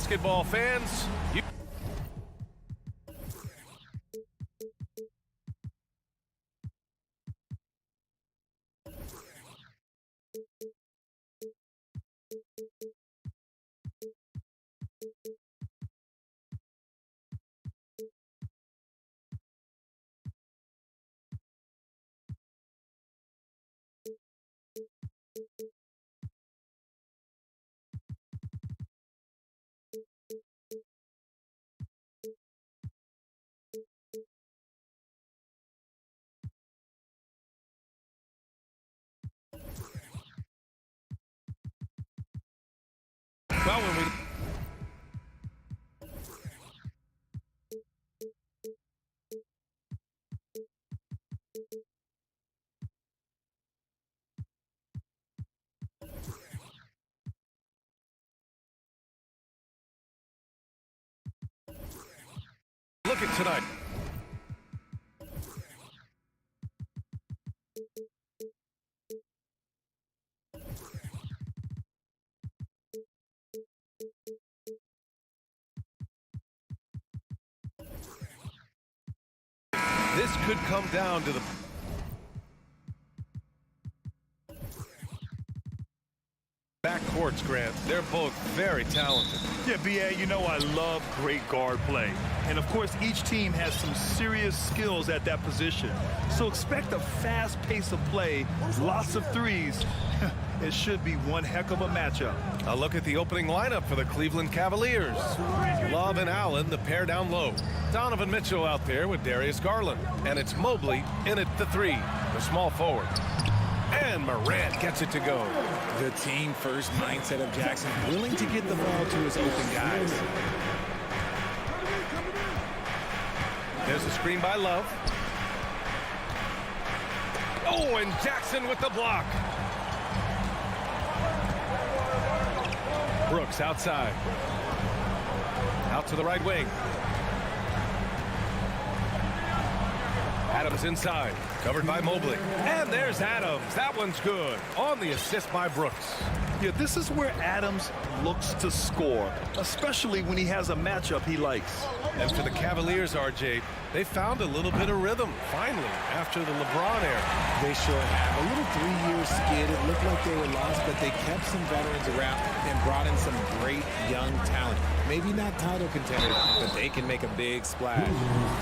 basketball fans. Well, when we look at tonight. This could come down to the backcourts, Grant. They're both very talented. Yeah, B.A., you know I love great guard play. And, of course, each team has some serious skills at that position. So expect a fast pace of play, lots of threes. It should be one heck of a matchup. A look at the opening lineup for the Cleveland Cavaliers. Love and Allen, the pair down low. Donovan Mitchell out there with Darius Garland. And it's Mobley in at the three, the small forward. And Morant gets it to go. The team-first mindset of Jackson, willing to get the ball to his open guys. There's a screen by Love. Oh, and Jackson with the block. Brooks outside. Out to the right wing. Adams inside. Covered by Mobley. And there's Adams. That one's good. On the assist by Brooks. Yeah, this is where Adams looks to score, especially when he has a matchup he likes. And for the Cavaliers, RJ, they found a little bit of rhythm, finally, after the LeBron era. They sure have. A little three-year skid. It looked like they were lost, but they kept some veterans around and brought in some great young talent. Maybe not title contenders, but they can make a big splash.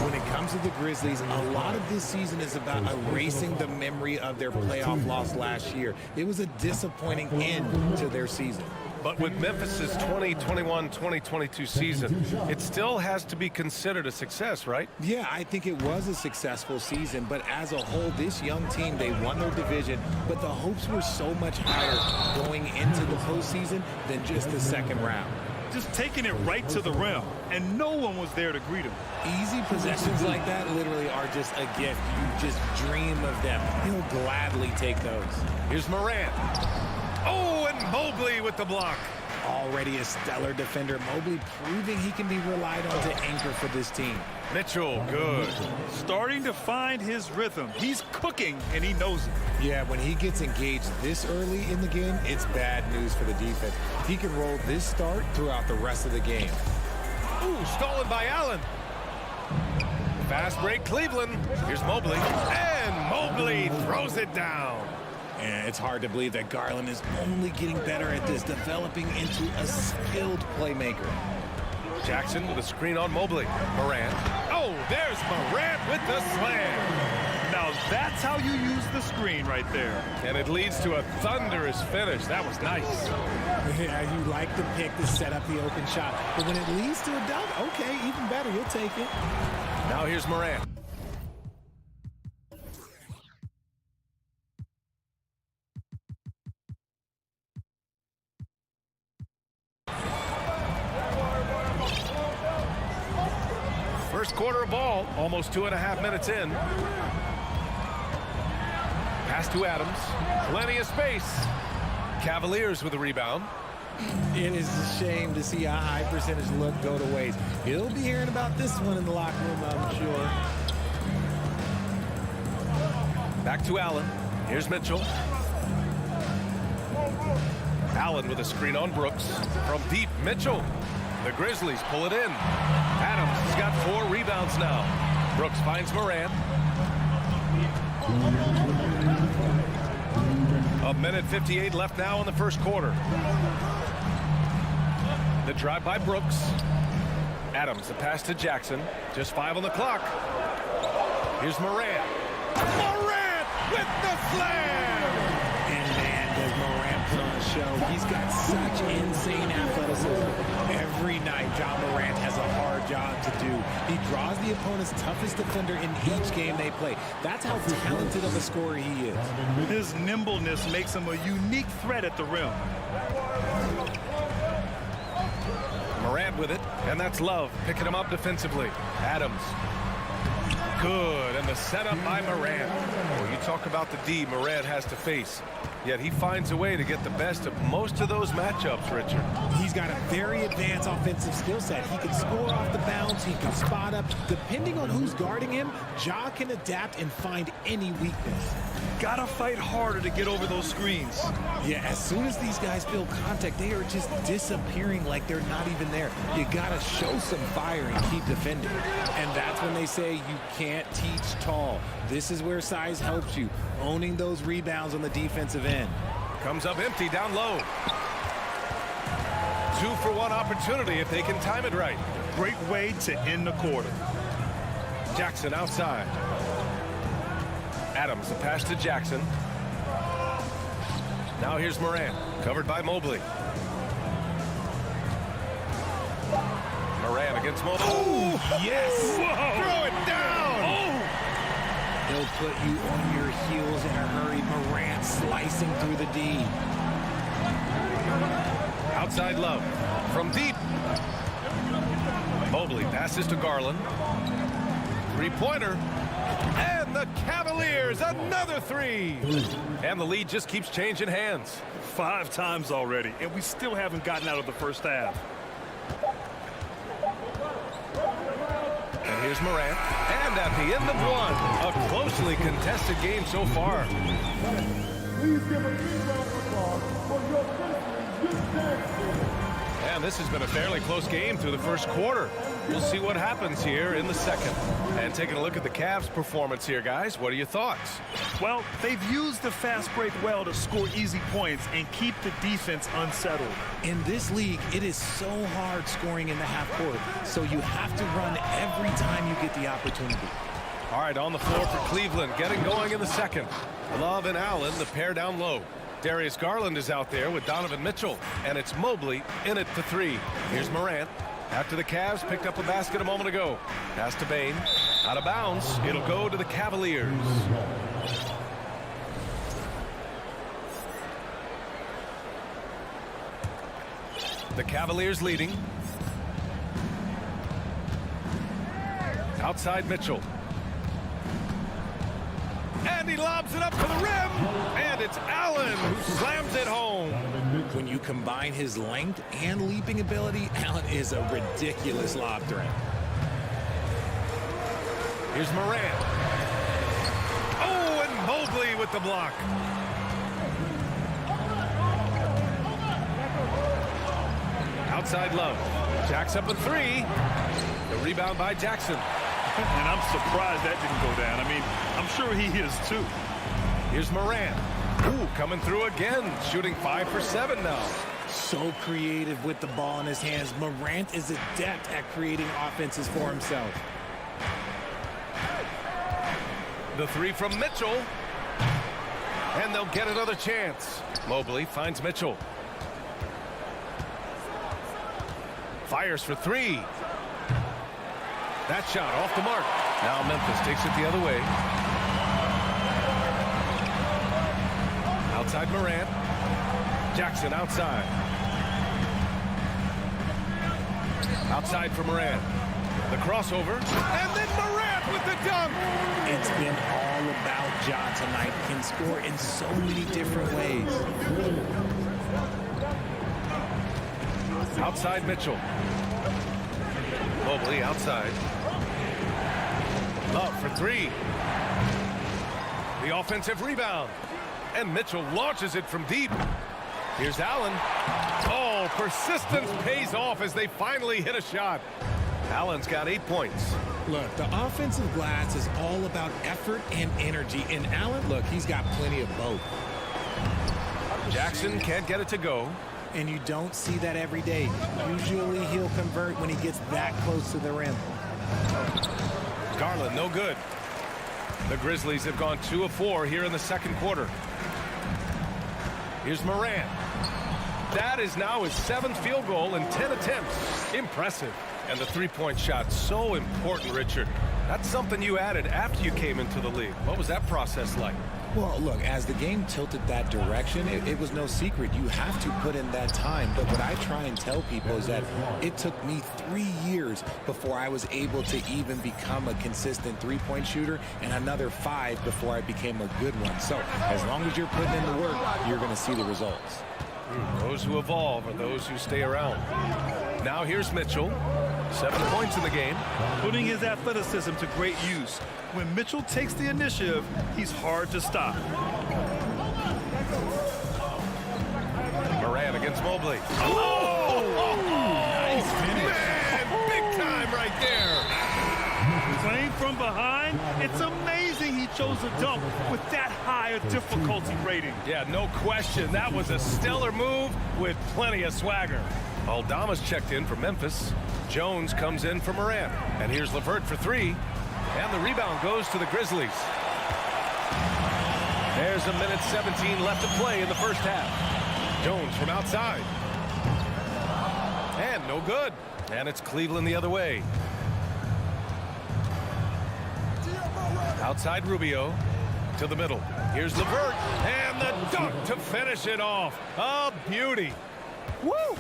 When it comes to the Grizzlies, a lot of this season is about erasing the memory of their playoff loss last year. It was a disappointing end to their season. But with Memphis's 2021-2022 season, it still has to be considered a success, right? Yeah, I think it was a successful season, but as a whole, this young team, they won their division, but the hopes were so much higher going into the postseason than just the second round. Just taking it right to the rim, and no one was there to greet him. Easy possessions like that literally are just a gift. You just dream of them. He'll gladly take those. Here's Morant. Oh, and Mobley with the block. Already a stellar defender, Mobley proving he can be relied on to anchor for this team. Mitchell, good. Starting to find his rhythm. He's cooking, and he knows it. Yeah, when he gets engaged this early in the game, it's bad news for the defense. He can roll this start throughout the rest of the game. Ooh, stolen by Allen. Fast break, Cleveland. Here's Mobley. And Mobley throws it down. And it's hard to believe that Garland is only getting better at this, developing into a skilled playmaker. Jackson with a screen on Mobley. Morant. Oh, there's Morant with the slam. Now that's how you use the screen right there. And it leads to a thunderous finish. That was nice. Yeah, you like the pick to set up the open shot. But when it leads to a dunk, okay, even better, you'll take it. Now here's Morant. First quarter of ball, almost 2.5 minutes in. Pass to Adams. Plenty of space. Cavaliers with a rebound. It is a shame to see a high percentage look go to waste. He'll be hearing about this one in the locker room, I'm sure. Back to Allen. Here's Mitchell. Allen with a screen on Brooks. From deep, Mitchell. The Grizzlies pull it in. Adams has got 4 rebounds now. Brooks finds Morant. A minute 58 left now in the first quarter. The drive by Brooks. Adams, the pass to Jackson. Just 5 on the clock. Here's Morant. Morant with the slam! And man, does Morant put on a show. He's got such insane athleticism. Every night, John Morant has a hard job to do. He draws the opponent's toughest defender in each game they play. That's how talented of a scorer he is. His nimbleness makes him a unique threat at the rim. Morant with it, and that's Love picking him up defensively. Adams. Good, and the setup by Morant. Well, you talk about the D Morant has to face. Yet he finds a way to get the best of most of those matchups, Richard. He's got a very advanced offensive skill set. He can score off the bounce. He can spot up. Depending on who's guarding him, Ja can adapt and find any weakness. Gotta fight harder to get over those screens. Yeah, as soon as these guys feel contact, they are just disappearing like they're not even there. You gotta show some fire and keep defending. And that's when they say you can't teach tall. This is where size helps you, owning those rebounds on the defensive end. Comes up empty down low. 2-for-1 opportunity if they can time it right. Great way to end the quarter. Jackson outside. Adams, the pass to Jackson. Now here's Morant, covered by Mobley. Morant against Mobley. Oh, yes! Whoa. Throw it down! Oh! He'll put you on your heels in a hurry. Morant slicing through the D. Outside Love. From deep. Mobley passes to Garland. 3-pointer. And the Cavaliers, another 3. And the lead just keeps changing hands. 5 times already, and we still haven't gotten out of the first half. And here's Morant. And at the end of 1, a closely contested game so far. Please give a big round of applause for your Grizzlies. And this has been a fairly close game through the first quarter. We'll see what happens here in the second. And taking a look at the Cavs' performance here, guys, what are your thoughts? Well, they've used the fast break well to score easy points and keep the defense unsettled. In this league, it is so hard scoring in the half court, so you have to run every time you get the opportunity. All right, on the floor for Cleveland, getting going in the second. Love and Allen, the pair down low. Darius Garland is out there with Donovan Mitchell, and it's Mobley in at the 3. Here's Morant. After the Cavs picked up a basket a moment ago. Pass to Bane. Out of bounds. It'll go to the Cavaliers. The Cavaliers leading. Outside Mitchell. And he lobs it up to the rim. And it's Allen who slams it home. When you combine his length and leaping ability, Allen is a ridiculous lob threat. Here's Morant. Oh, and Mobley with the block. Outside Love. Jacks up a 3. The rebound by Jackson. And I'm surprised that didn't go down. I mean, I'm sure he is too. Here's Morant. Ooh, coming through again. Shooting 5 for 7 now. So creative with the ball in his hands. Morant is adept at creating offenses for himself. The 3 from Mitchell. And they'll get another chance. Mobley finds Mitchell. Fires for 3. That shot off the mark. Now Memphis takes it the other way. Outside Morant. Jackson outside. Outside for Morant. The crossover. And then Morant with the dunk. It's been all about Ja tonight. Can score in so many different ways. Outside Mitchell. Mobley outside. Love for 3. The offensive rebound. And Mitchell launches it from deep. Here's Allen. Oh, Oh, persistence pays off as they finally hit a shot. Allen's got 8 points. Look, the offensive glass is all about effort and energy. And Allen, look, he's got plenty of both. Jackson can't get it to go. And you don't see that every day. Usually he'll convert when he gets that close to the rim. Garland, no good. The Grizzlies have gone 2 of 4 here in the second quarter. Here's Morant. That is now his 7th field goal in 10 attempts. Impressive. And the three-point shot, so important, Richard. That's something you added after you came into the league. What was that process like? Well, look, as the game tilted that direction, it was no secret. You have to put in that time. But what I try and tell people is that it took me 3 years before I was able to even become a consistent three-point shooter, and another 5 before I became a good one. So as long as you're putting in the work, you're going to see the results. Those who evolve are those who stay around. Now here's Mitchell. 7 points in the game. Putting his athleticism to great use. When Mitchell takes the initiative, he's hard to stop. Morant against Mobley. Nice finish. Man, big time right there. Playing from behind, it's amazing he chose a dunk with that high a difficulty rating. Yeah, no question. That was a stellar move with plenty of swagger. Aldama's checked in for Memphis. Jones comes in for Morant. And here's LeVert for 3. And the rebound goes to the Grizzlies. There's a minute 17 left to play in the first half. Jones from outside. And no good. And it's Cleveland the other way. Outside Rubio to the middle. Here's LeVert. And the dunk to finish it off. A beauty. Woo!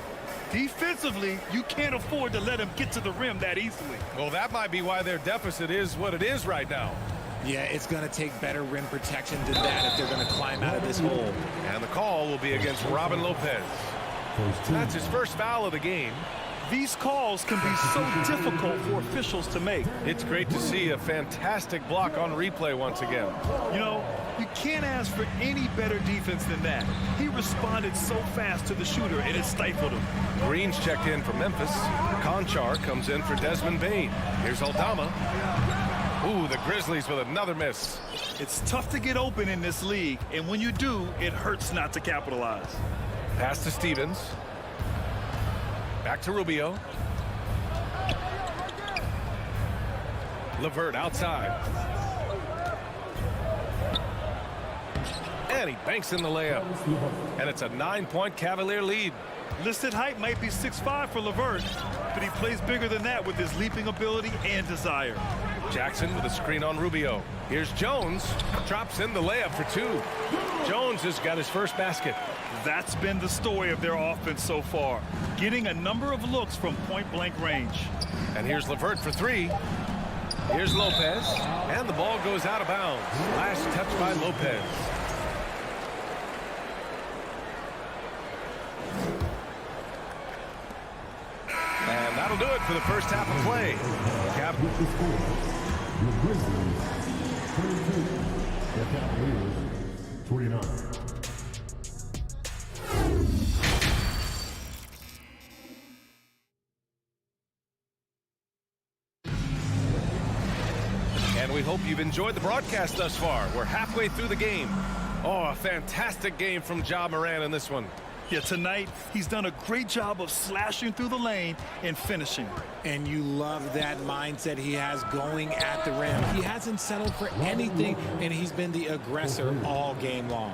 Defensively, you can't afford to let him get to the rim that easily. Well, that might be why their deficit is what it is right now. Yeah, it's going to take better rim protection than that if they're going to climb out of this hole. And the call will be against Robin Lopez. That's his first foul of the game. These calls can be so difficult for officials to make. It's great to see a fantastic block on replay once again. You know, you can't ask for any better defense than that. He responded so fast to the shooter, and it stifled him. Green's checked in for Memphis. Conchar comes in for Desmond Bane. Here's Aldama. Ooh, the Grizzlies with another miss. It's tough to get open in this league, and when you do, it hurts not to capitalize. Pass to Stevens. Back to Rubio. LeVert outside. And he banks in the layup. And it's a 9-point Cavalier lead. Listed height might be 6'5" for LeVert, but he plays bigger than that with his leaping ability and desire. Jackson with a screen on Rubio. Here's Jones. Drops in the layup for 2. Jones has got his first basket. That's been the story of their offense so far, getting a number of looks from point-blank range. And here's LeVert for 3. Here's Lopez. And the ball goes out of bounds. Last touch by Lopez. And that'll do it for the first half of play. With the score, the Grizzlies 22, the Cavaliers 29. And we hope you've enjoyed the broadcast thus far. We're halfway through the game. Oh, a fantastic game from Ja Morant in this one. Yeah, tonight, he's done a great job of slashing through the lane and finishing. And you love that mindset he has going at the rim. He hasn't settled for anything, and he's been the aggressor all game long.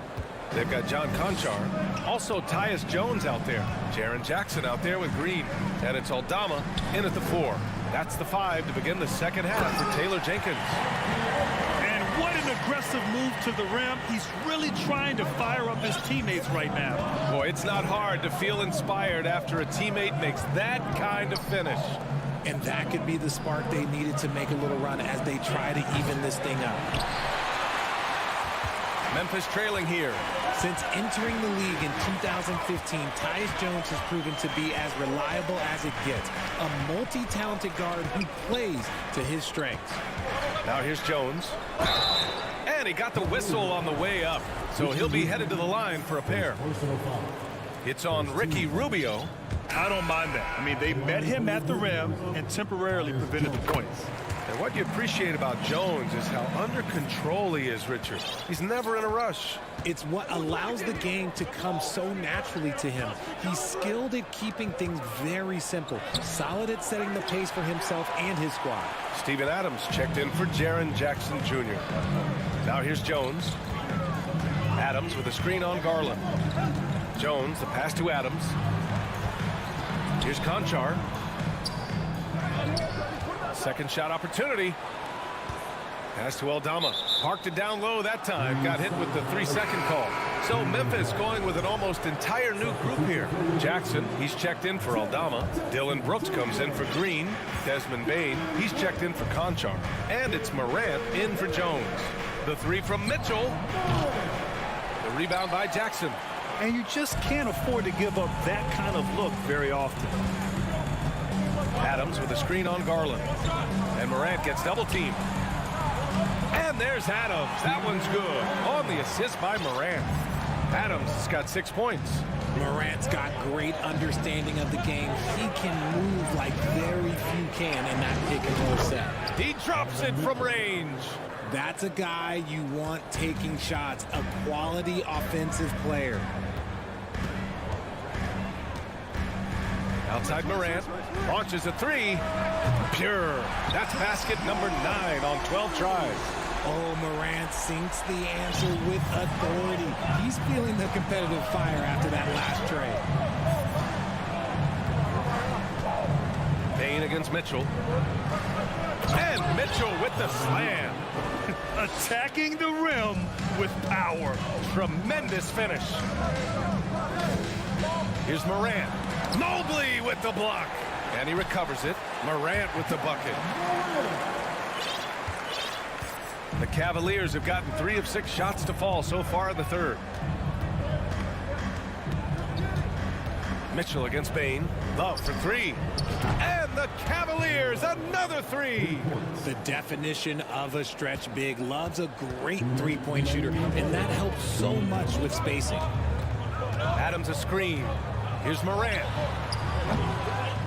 They've got John Conchar. Also, Tyus Jones out there. Jaren Jackson out there with Green. And it's Aldama in at the 4. That's the 5 to begin the second half for Taylor Jenkins. And what an aggressive move to the rim. He's really trying to fire up his teammates right now. Boy, it's not hard to feel inspired after a teammate makes that kind of finish. And that could be the spark they needed to make a little run as they try to even this thing up. Memphis trailing here. Since entering the league in 2015, Tyus Jones has proven to be as reliable as it gets. A multi-talented guard who plays to his strengths. Now here's Jones. And he got the whistle on the way up. So he'll be headed to the line for a pair. It's on Ricky Rubio. I don't mind that. I mean, they met him at the rim and temporarily prevented the points. And what you appreciate about Jones is how under control he is, Richard. He's never in a rush. It's what allows the game to come so naturally to him. He's skilled at keeping things very simple, solid at setting the pace for himself and his squad. Steven Adams checked in for Jaren Jackson Jr. Now here's Jones. Adams with a screen on Garland. Jones, the pass to Adams. Here's Conchar. Second shot opportunity. Pass to Aldama. Parked it down low that time. Got hit with the 3-second call. So Memphis going with an almost entire new group here. Jackson, he's checked in for Aldama. Dylan Brooks comes in for Green. Desmond Bane, he's checked in for Conchar. And it's Morant in for Jones. The three from Mitchell. The rebound by Jackson. And you just can't afford to give up that kind of look very often. Adams with a screen on Garland. And Morant gets double teamed. And there's Adams. That one's good. On the assist by Morant. Adams has got 6 points. Morant's got great understanding of the game. He can move like very few can in that pick and roll set. He drops it from range. That's a guy you want taking shots, a quality offensive player. Outside Morant, launches a three. Pure. That's basket number 9 on 12 tries. Oh, Morant sinks the answer with authority. He's feeling the competitive fire after that last trade. Bane against Mitchell. And Mitchell with the slam. Attacking the rim with power. Tremendous finish. Here's Morant. Mobley with the block. And he recovers it. Morant with the bucket. The Cavaliers have gotten 3 of 6 shots to fall so far in the third. Mitchell against Bane. Love for 3. And the Cavaliers, another 3. The definition of a stretch big. Love's a great three-point shooter, and that helps so much with spacing. Adams a screen. Here's Morant.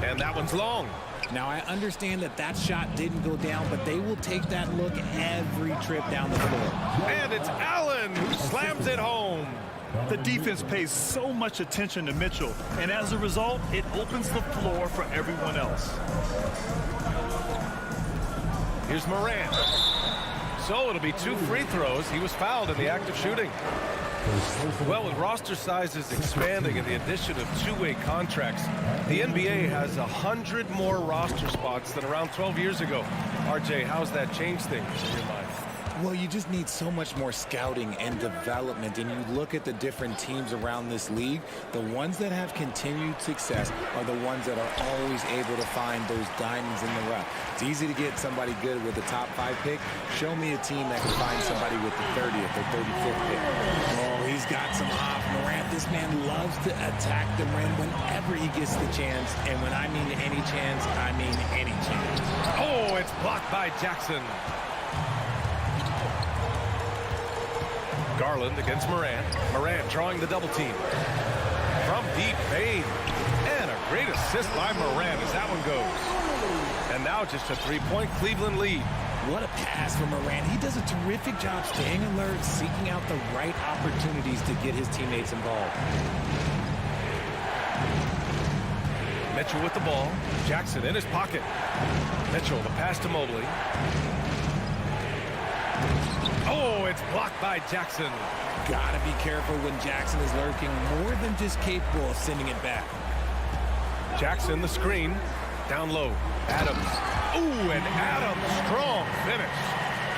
And that one's long. Now, I understand that that shot didn't go down, but they will take that look every trip down the floor. And it's Allen who slams it home. The defense pays so much attention to Mitchell, and as a result, it opens the floor for everyone else. Here's Morant. So it'll be 2 free throws. He was fouled in the act of shooting. Well, with roster sizes expanding and the addition of two-way contracts, the NBA has 100 more roster spots than around 12 years ago. RJ, how's that changed things in your mind? Well, you just need so much more scouting and development, and you look at the different teams around this league, the ones that have continued success are the ones that are always able to find those diamonds in the rough. It's easy to get somebody good with a top 5 pick. Show me a team that can find somebody with the 30th or 35th pick. Oh, he's got some off. Morant, this man loves to attack the rim whenever he gets the chance, and when I mean any chance, I mean any chance. Oh, it's blocked by Jackson. Garland against Morant. Morant drawing the double team. From deep, Bane. And a great assist by Morant as that one goes. And now just a 3-point Cleveland lead. What a pass from Morant. He does a terrific job staying alert, seeking out the right opportunities to get his teammates involved. Mitchell with the ball. Jackson in his pocket. Mitchell, the pass to Mobley. Oh, it's blocked by Jackson. Gotta be careful when Jackson is lurking, more than just capable of sending it back. Jackson, the screen. Down low. Adams. Ooh, and Adams, strong finish.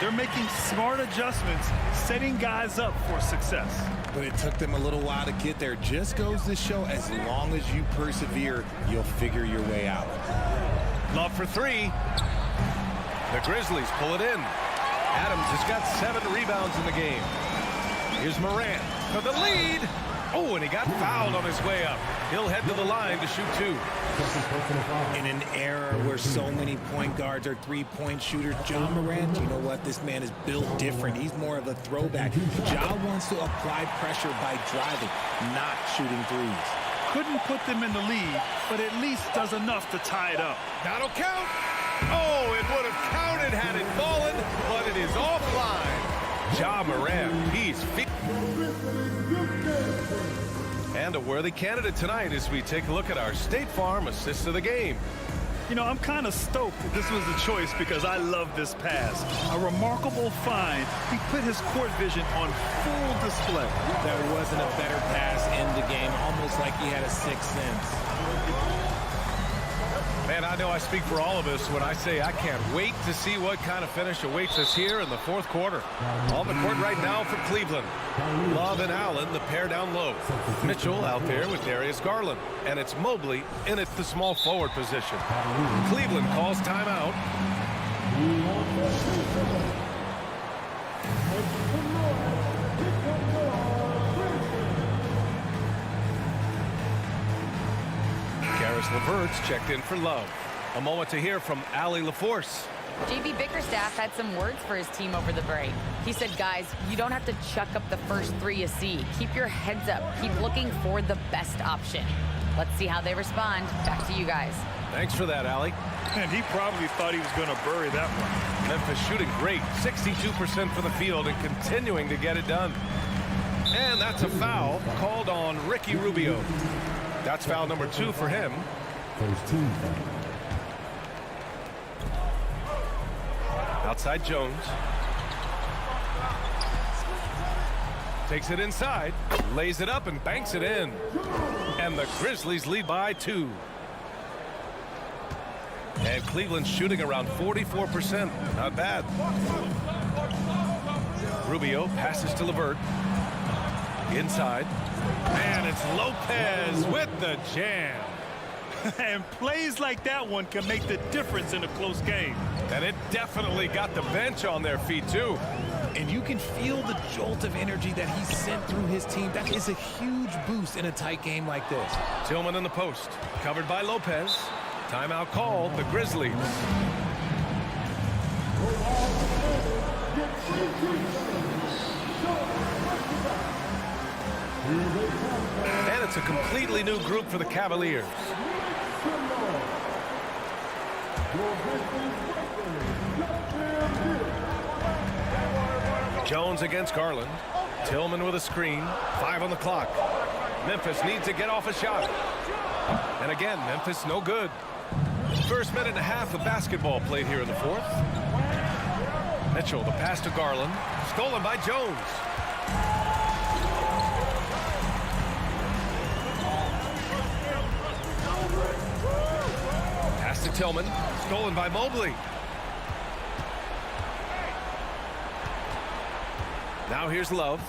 They're making smart adjustments, setting guys up for success. But it took them a little while to get there. Just goes to show, as long as you persevere, you'll figure your way out. Love for 3. The Grizzlies pull it in. Adams has got 7 rebounds in the game. Here's Morant for the lead. Oh, and he got fouled on his way up. He'll head to the line to shoot 2. In an era where so many point guards are three-point shooters, Ja Morant, you know what? This man is built different. He's more of a throwback. Ja wants to apply pressure by driving, not shooting threes. Couldn't put them in the lead, but at least does enough to tie it up. That'll count. Oh, it would have counted had it fallen, but it is offline. Ja Morant, he's feet. And a worthy candidate tonight as we take a look at our State Farm assist of the game. You know, I'm kind of stoked that this was a choice because I love this pass. A remarkable find. He put his court vision on full display. There wasn't a better pass in the game, almost like he had a sixth sense. Man, I know I speak for all of us when I say I can't wait to see what kind of finish awaits us here in the fourth quarter. On the court right now for Cleveland. Love and Allen, the pair down low. Mitchell out there with Darius Garland. And it's Mobley in at the small forward position. Cleveland calls timeout. LeVert's checked in for Love. A moment to hear from Allie LaForce. JB Bickerstaff had some words for his team over the break. He said, guys, you don't have to chuck up the first three you see. Keep your heads up. Keep looking for the best option. Let's see how they respond. Back to you guys. Thanks for that, Allie. And he probably thought he was going to bury that one. Memphis shooting great. 62% for the field and continuing to get it done. And that's a foul called on Ricky Rubio. That's foul number 2 for him. Outside Jones. Takes it inside, lays it up and banks it in. And the Grizzlies lead by 2. And Cleveland shooting around 44%. Not bad. Rubio passes to LeVert. Inside. And it's Lopez with the jam. And plays like that one can make the difference in a close game. And it definitely got the bench on their feet, too. And you can feel the jolt of energy that he sent through his team. That is a huge boost in a tight game like this. Tillman in the post. Covered by Lopez. Timeout called, the Grizzlies. And it's a completely new group for the Cavaliers. Jones against Garland. Tillman with a screen. 5 on the clock. Memphis needs to get off a shot. And again, Memphis no good. First minute and a half of basketball played here in the fourth. Mitchell, the pass to Garland. Stolen by Jones. Pass to Tillman. Stolen by Mobley. Now here's Love.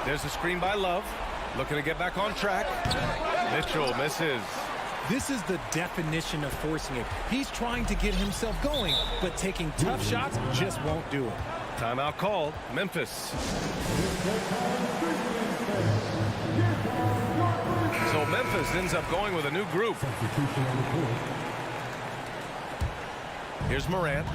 There's a screen by Love. Looking to get back on track. Mitchell misses. This is the definition of forcing it. He's trying to get himself going, but taking tough shots just won't do it. Timeout called. Memphis. So Memphis ends up going with a new group. Here's Morant.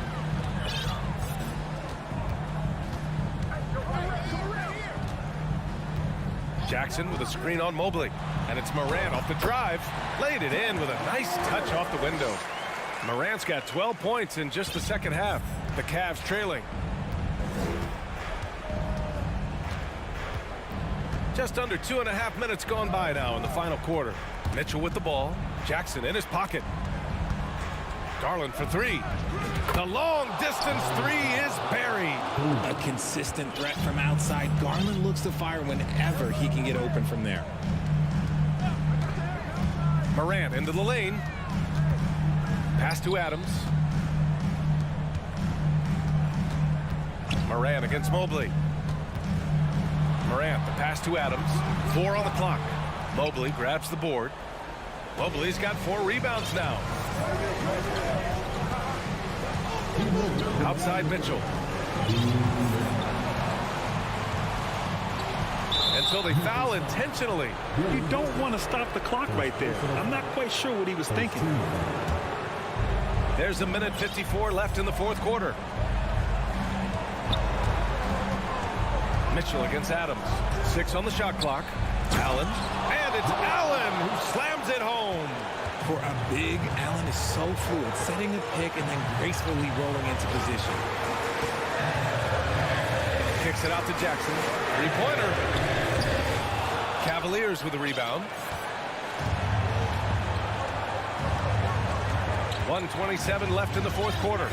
Jackson with a screen on Mobley. And it's Morant off the drive. Laid it in with a nice touch off the window. Morant's got 12 points in just the second half. The Cavs trailing. Just under 2.5 minutes gone by now in the final quarter. Mitchell with the ball. Jackson in his pocket. Garland for 3. The long distance 3 is buried. A consistent threat from outside. Garland looks to fire whenever he can get open from there. Morant into the lane. Pass to Adams. Morant against Mobley. Morant, the pass to Adams. 4 on the clock. Mobley grabs the board. Mobley's got 4 rebounds now. Outside Mitchell. And so they foul intentionally. You don't want to stop the clock right there. I'm not quite sure what he was thinking. There's a minute 54 left in the fourth quarter. Mitchell against Adams. 6 on the shot clock. Allen, and it's Allen who slams it home. For a big, Allen is so fluid, setting a pick and then gracefully rolling into position. Kicks it out to Jackson. Three-pointer. Cavaliers with the rebound. 1:27 left in the fourth quarter.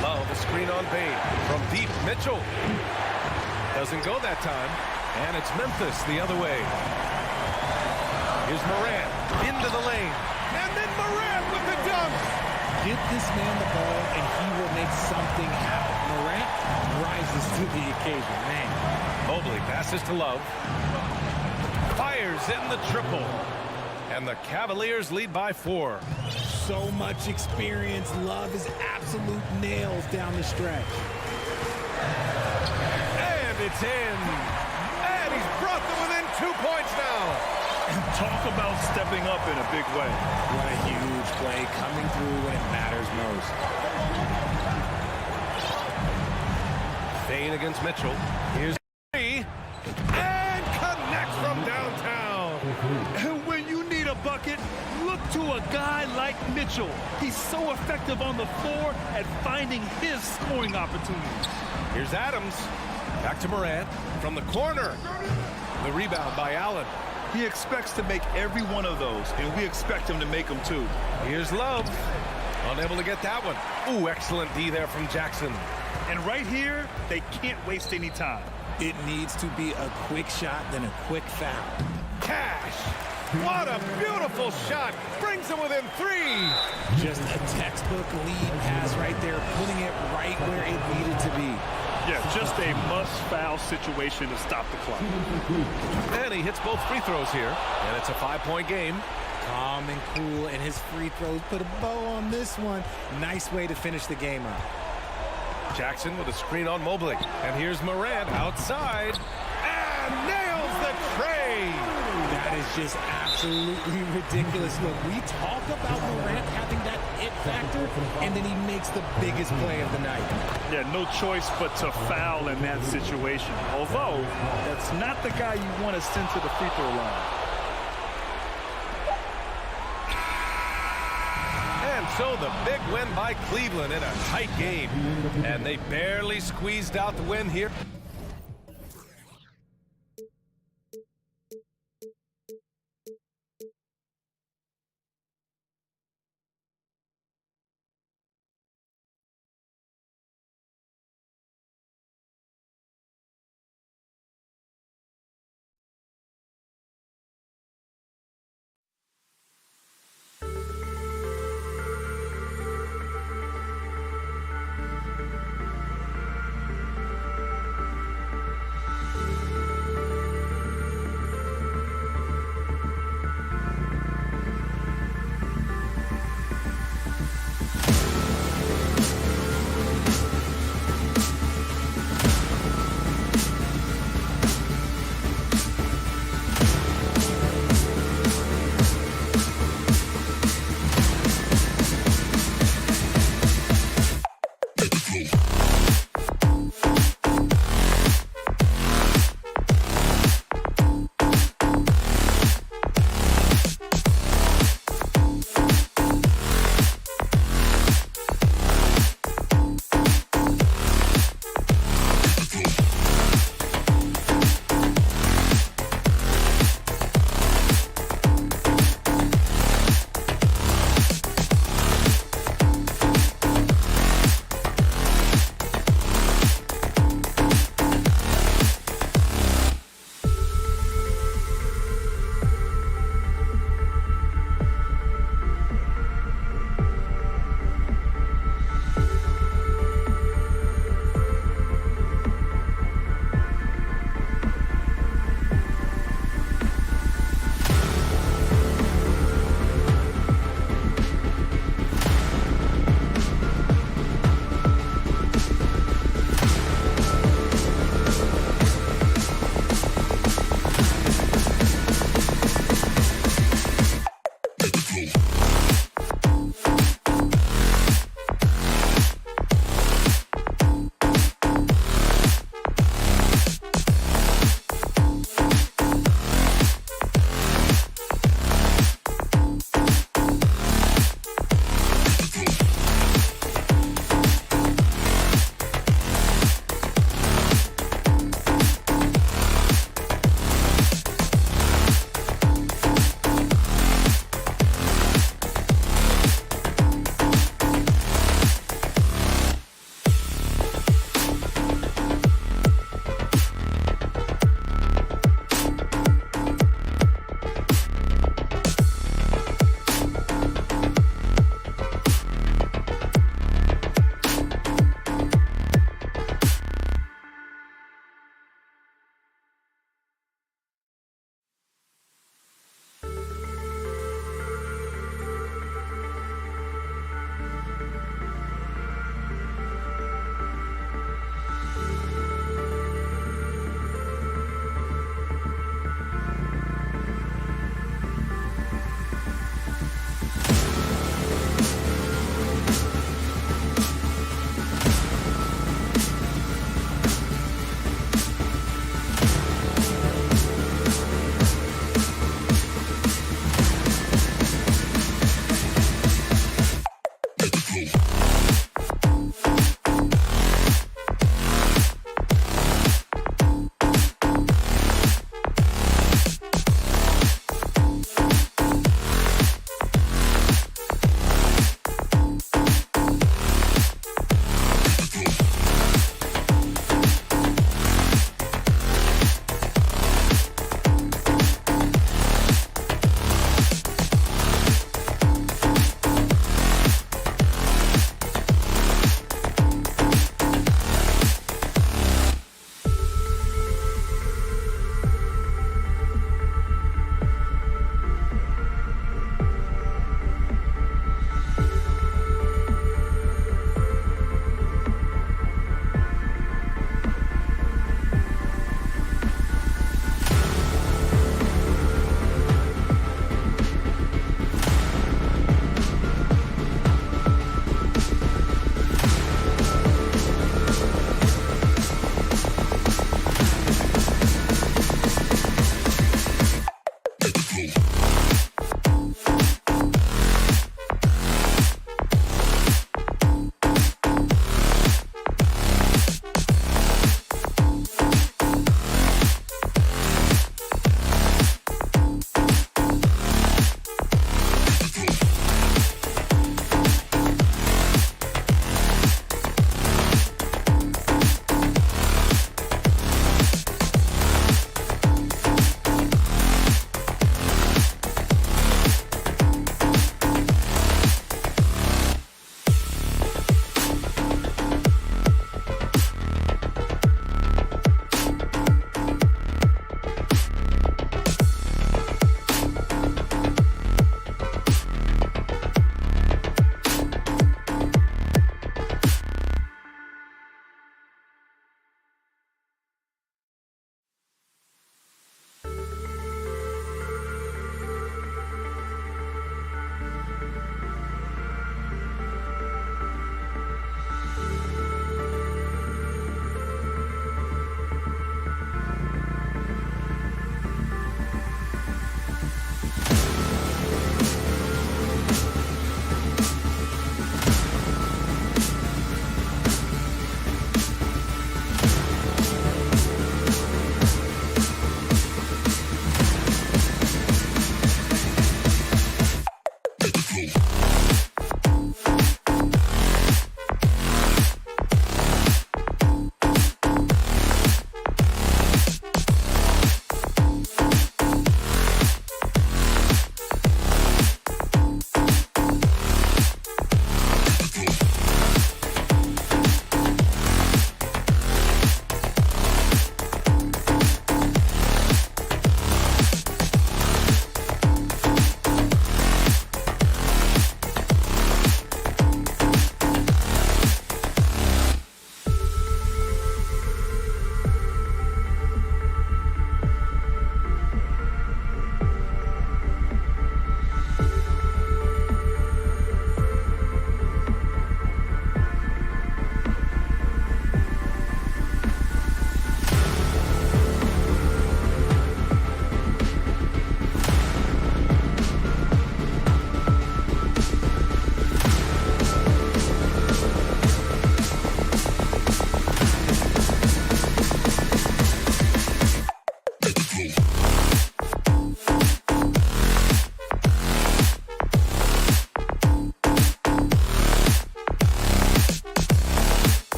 Love a screen on Bane. From deep, Mitchell. Doesn't go that time. And it's Memphis the other way. Here's Morant into the lane. And then Morant with the dunk. Get this man the ball and he will make something happen. Morant rises to the occasion, man. Mobley passes to Love. Fires in the triple. And the Cavaliers lead by 4. So much experience. Love is absolute nails down the stretch. And it's in. And he's brought them within 2 points now. Talk about stepping up in a big way. What a huge play coming through when it matters most. Bane against Mitchell. Here's 3. And connects from downtown. And when you need a bucket, look to a guy like Mitchell. He's so effective on the floor at finding his scoring opportunities. Here's Adams. Back to Morant from the corner. The rebound by Allen. He expects to make every one of those, and we expect him to make them too. Here's Love. Unable to get that one. Ooh, excellent D there from Jackson. And right here, they can't waste any time. It needs to be a quick shot, then a quick foul. Cash. What a beautiful shot. Brings them within 3. Just a textbook lead pass right there, putting it right where it needed to be. Yeah, just a must-foul situation to stop the clock. And he hits both free throws here. And it's a 5-point game. Calm and cool, and his free throws put a bow on this one. Nice way to finish the game up. Jackson with a screen on Mobley. And here's Morant outside. And nails the tray. That is just absolutely ridiculous. Look, we talk about Morant having that it factor, and then he makes the biggest play of the night. Yeah, no choice but to foul in that situation. Although, that's not the guy you want to send to the free throw line. And so the big win by Cleveland in a tight game. And they barely squeezed out the win here.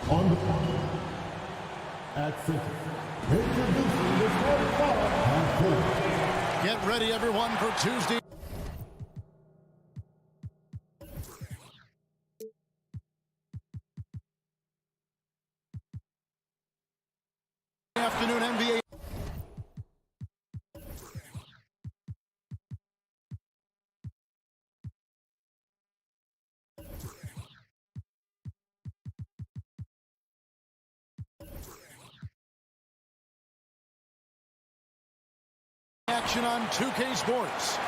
On the at center, introducing the starting five half court. Get ready, everyone, for Tuesday afternoon NBA. Action on 2K Sports.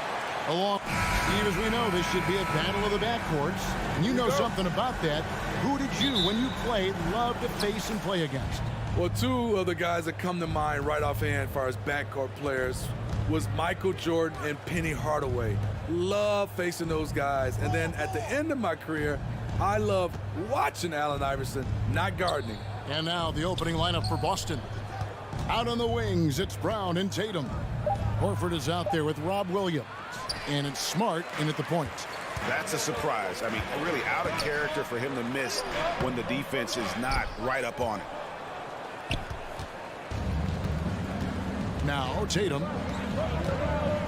Steve, as we know, this should be a battle of the backcourts. And you know something about that. Who did you, when you played, love to face and play against? Well, two of the guys that come to mind right offhand as far as backcourt players was Michael Jordan and Penny Hardaway. Love facing those guys. And then at the end of my career, I love watching Allen Iverson, not gardening. And now the opening lineup for Boston. Out on the wings, it's Brown and Tatum. Horford is out there with Rob Williams. And it's Smart in at the point. That's a surprise. I mean, really out of character for him to miss when the defense is not right up on it. Now Tatum.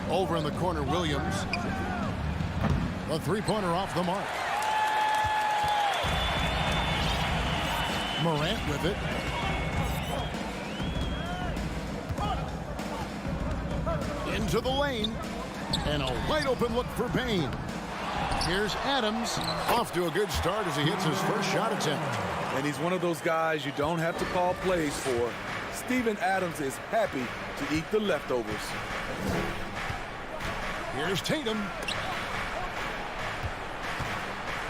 Over in the corner, Williams. A three-pointer off the mark. Morant with it. Into the lane. And a wide open look for Payne. Here's Adams. Off to a good start as he hits his first shot attempt. And he's one of those guys you don't have to call plays for. Steven Adams is happy to eat the leftovers. Here's Tatum.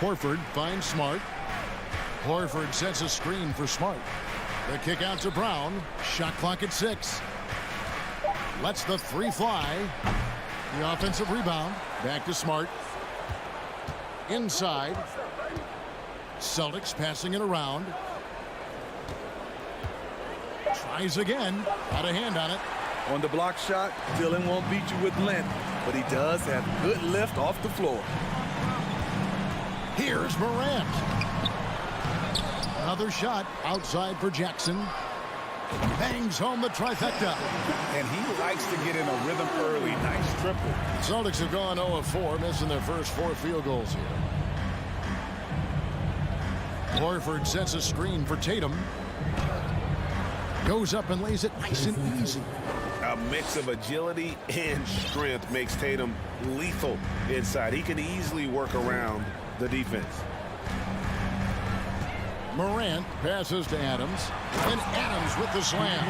Horford finds Smart. Horford sets a screen for Smart. The kick out to Brown. Shot clock at 6. Lets the three fly. The offensive rebound. Back to Smart. Inside. Celtics passing it around. Tries again. Got a hand on it. On the block shot, Dylan won't beat you with length, but he does have good lift off the floor. Here's Morant. Another shot outside for Jackson. Bangs home the trifecta. And he likes to get in a rhythm early. Nice triple. Celtics have gone 0 of 4, missing their first 4 field goals here. Horford sets a screen for Tatum. Goes up and lays it nice and easy. A mix of agility and strength makes Tatum lethal inside. He can easily work around the defense. Morant passes to Adams. And Adams with the slam.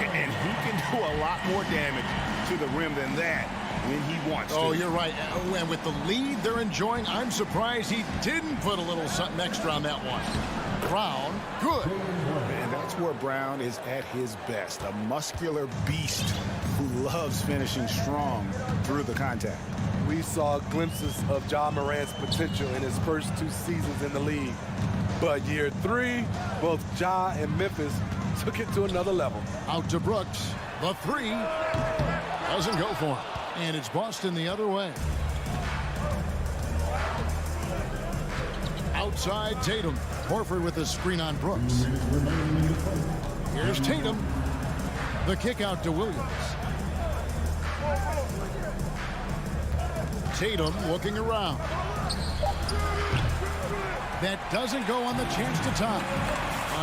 And he can do a lot more damage to the rim than that when he wants to. Oh, you're right. And with the lead they're enjoying, I'm surprised he didn't put a little something extra on that one. Brown, good. And that's where Brown is at his best. A muscular beast who loves finishing strong through the contact. We saw glimpses of Ja Morant's potential in his first 2 seasons in the league. But year 3, both Ja and Memphis took it to another level. Out to Brooks. The three doesn't go for him. And it's Boston the other way. Outside Tatum. Horford with a screen on Brooks. Here's Tatum. The kick out to Williams. Tatum looking around. That doesn't go on the chance to tie.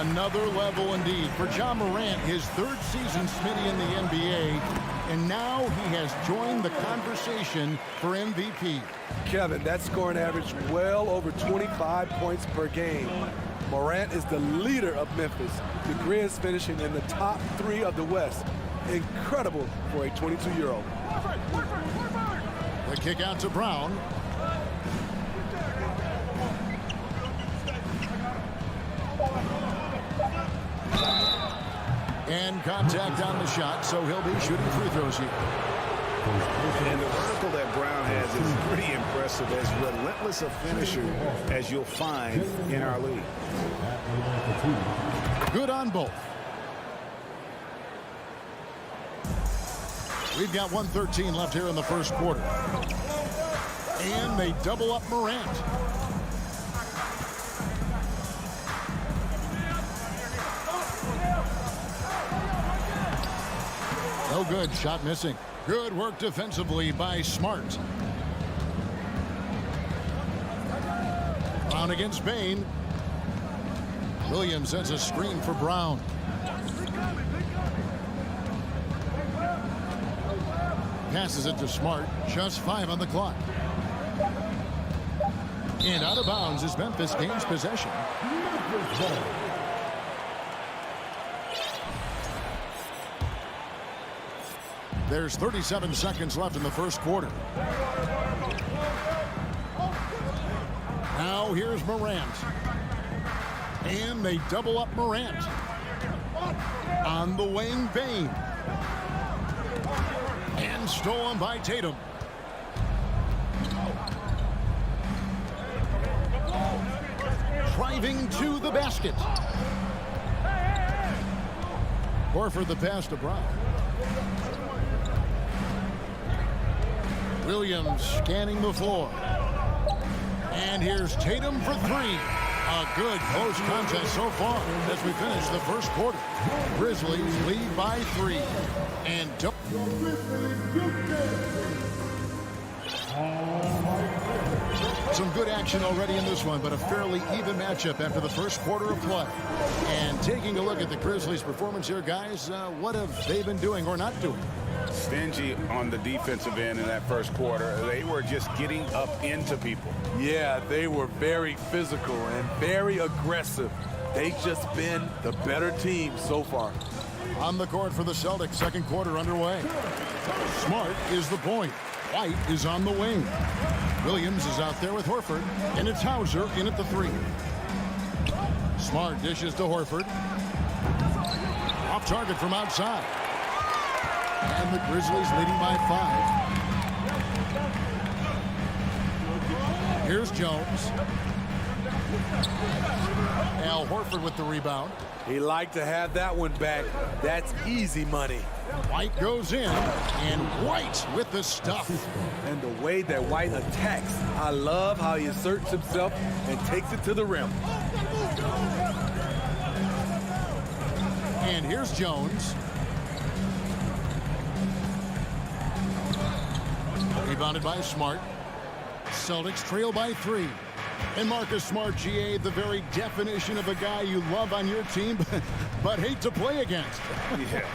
Another level indeed for Ja Morant, his 3rd season, Smitty, in the NBA. and now he has joined the conversation for MVP. Kevin, that scoring average well over 25 points per game. Morant is the leader of Memphis. The Grizz finishing in the top 3 of the West. Incredible for a 22-year-old. The kick out to Brown. And contact on the shot, so he'll be shooting free throws here. And the vertical that Brown has is pretty impressive, as relentless a finisher as you'll find in our league. Good on both. We've got 1:13 left here in the first quarter. And they double up Morant. No good. Shot missing. Good work defensively by Smart. Brown against Bain. Williams sends a screen for Brown. Passes it to Smart. Just 5 on the clock. And out of bounds as Memphis gains possession. There's 37 seconds left in the first quarter. Now here's Morant. And they double up Morant. On the wing, Bain. And stolen by Tatum. Driving to the basket. Horford the pass to Brown. Williams scanning the floor. And here's Tatum for 3. A good close contest so far as we finish the first quarter. Grizzlies lead by 3. And some good action already in this one, but a fairly even matchup after the first quarter of play. And taking a look at the Grizzlies' performance here, guys, what have they been doing or not doing? Stingy on the defensive end in that first quarter. They were just getting up into people. Yeah, they were very physical and very aggressive. They've just been the better team so far. On the court for the Celtics, second quarter underway. Smart is the point. White is on the wing. Williams is out there with Horford, and it's Hauser in at the 3. Smart dishes to Horford. Off target from outside. And the Grizzlies leading by 5. Here's Jones. Al Horford with the rebound. He liked to have that one back. That's easy money. White goes in, and White with the stuff. And the way that White attacks, I love how he asserts himself and takes it to the rim. And here's Jones. Rebounded by Smart. Celtics trail by 3. And Marcus Smart, GA, the very definition of a guy you love on your team, but hate to play against. Yeah,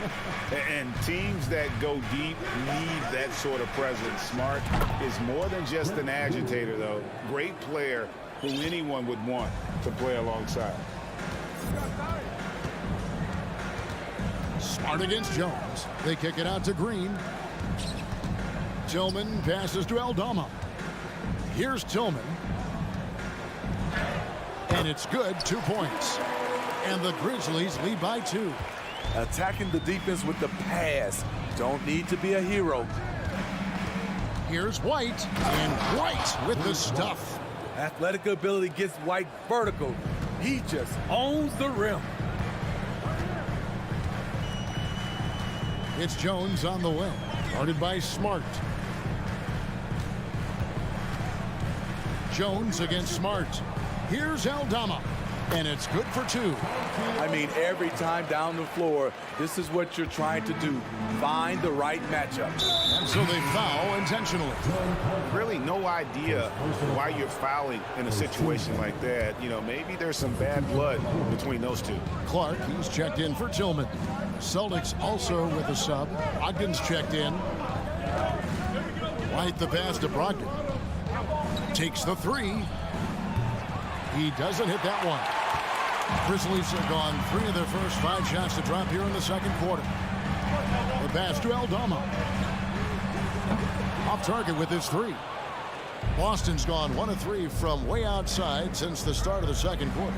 and teams that go deep need that sort of presence. Smart is more than just an agitator, though. Great player who anyone would want to play alongside. Smart against Jones. They kick it out to Green. Tillman passes to Aldama. Here's Tillman. And it's good, 2 points. And the Grizzlies lead by 2. Attacking the defense with the pass. Don't need to be a hero. Here's White. And White with the stuff. Athletic ability gets White vertical. He just owns the rim. It's Jones on the wing. Guarded by Smart. Jones against Smart. Here's Aldama. And it's good for 2. I mean, every time down the floor, this is what you're trying to do. Find the right matchup. And so they foul intentionally. Really no idea why you're fouling in a situation like that. You know, maybe there's some bad blood between those two. Clark, he's checked in for Tillman. Celtics also with a sub. Ogden's checked in. White the pass to Brogdon. Takes the 3. He doesn't hit that one. Grizzlies have gone 3 of their first 5 shots to drop here in the second quarter. The pass to Aldama. Off target with his 3. Boston's gone 1 of 3 from way outside since the start of the second quarter.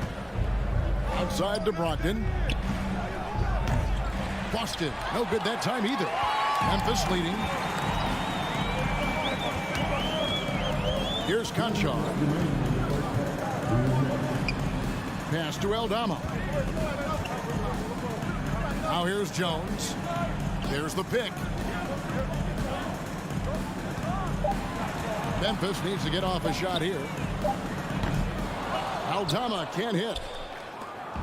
Outside to Brogdon. Boston, no good that time either. Memphis leading. Here's Conchar. Pass to Aldama. Now here's Jones. There's the pick. Memphis needs to get off a shot here. Aldama can't hit.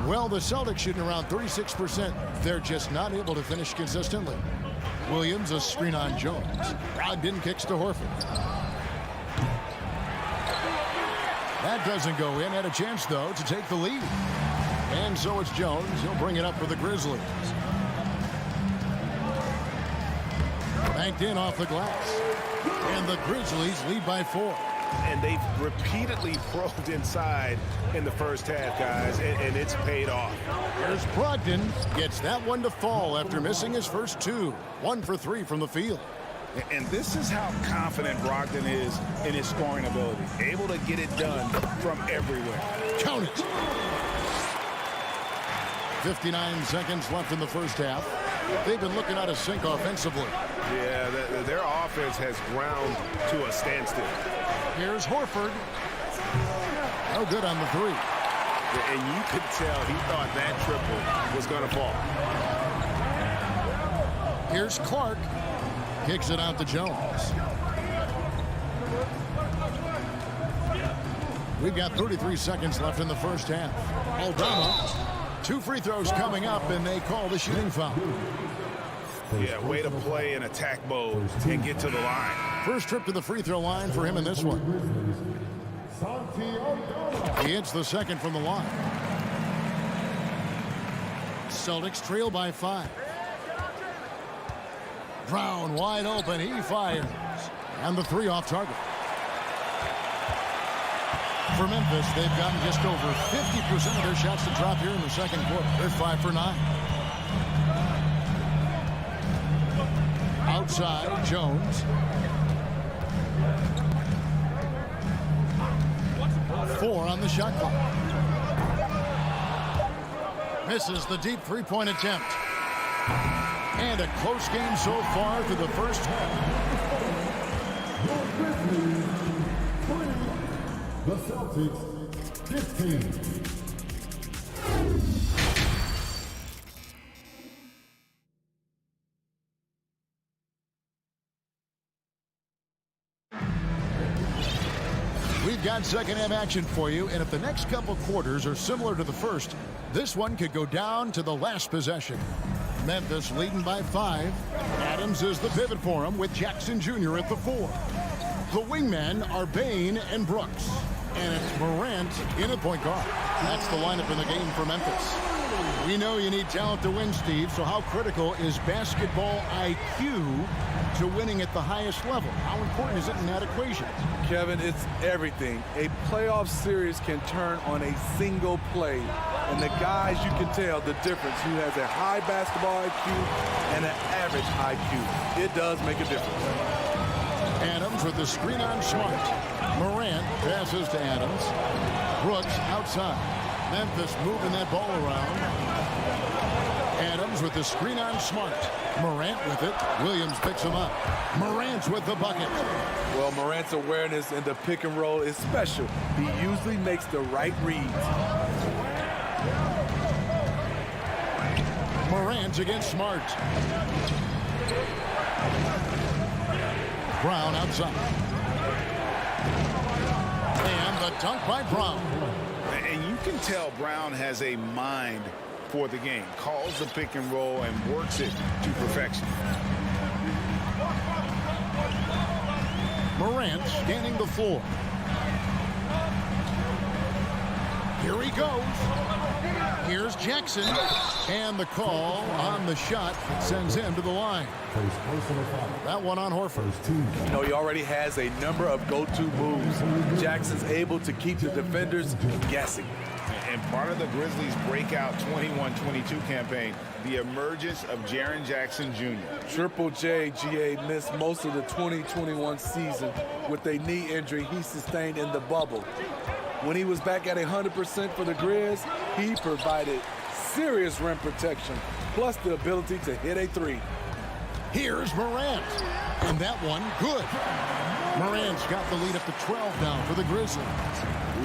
Well, the Celtics shooting around 36%. They're just not able to finish consistently. Williams, a screen on Jones. Brogdon kicks to Horford. That doesn't go in. Had a chance, though, to take the lead. And so it's Jones. He'll bring it up for the Grizzlies. Banked in off the glass. And the Grizzlies lead by 4. And they've repeatedly probed inside in the first half, guys, and it's paid off. Here's Brogdon. Gets that one to fall after missing his first 2. 1 for 3 from the field. And this is how confident Brogdon is in his scoring ability. Able to get it done from everywhere. Count it. 59 seconds left in the first half. They've been looking out of sync offensively. Yeah, their offense has ground to a standstill. Here's Horford. No good on the 3. And you could tell he thought that triple was going to fall. Here's Clark. Kicks it out to Jones. We've got 33 seconds left in the first half. Aldama. 2 free throws coming up, and they call the shooting foul. Yeah, way to play in attack mode and get to the line. First trip to the free throw line for him in this one. He hits the second from the line. Celtics trail by 5. Brown wide open. He fires. And the 3 off target. For Memphis, they've gotten just over 50% of their shots to drop here in the second quarter. They're 5 for 9. Outside, Jones. 4 on the shot clock. Misses the deep 3-point attempt. And a close game so far through the first half. The Celtics 15. We've got second half action for you, and if the next couple quarters are similar to the first, this one could go down to the last possession. Memphis leading by 5. Adams is the pivot for him with Jackson Jr. at the 4. The wingmen are Bain and Brooks. And it's Morant in at point guard. That's the lineup in the game for Memphis. We know you need talent to win, Steve, so how critical is basketball IQ to winning at the highest level? How important is it in that equation? Kevin, it's everything. A playoff series can turn on a single play. And the guys, you can tell the difference. Who has a high basketball IQ and an average IQ. It does make a difference. Adams with the screen on Smart. Morant passes to Adams. Brooks outside. Memphis moving that ball around. Adams with the screen on Smart. Morant with it. Williams picks him up. Morant's with the bucket. Well, Morant's awareness in the pick and roll is special. He usually makes the right reads. Morant against Smart. Brown outside. And the dunk by Brown. And you can tell Brown has a mind for the game. Calls the pick and roll and works it to perfection. Morant scanning the floor. Here he goes. Here's Jackson. And the call on the shot sends him to the line. That one on Horford. You know, he already has a number of go-to moves. Jackson's able to keep the defenders guessing. And part of the Grizzlies' breakout 21-22 campaign, the emergence of Jaren Jackson Jr. Triple J, GA, missed most of the 2021 season with a knee injury he sustained in the bubble. When he was back at 100% for the Grizz, he provided serious rim protection, plus the ability to hit a three. Here's Morant. And that one, good. Morant's got the lead up to 12 now for the Grizzlies.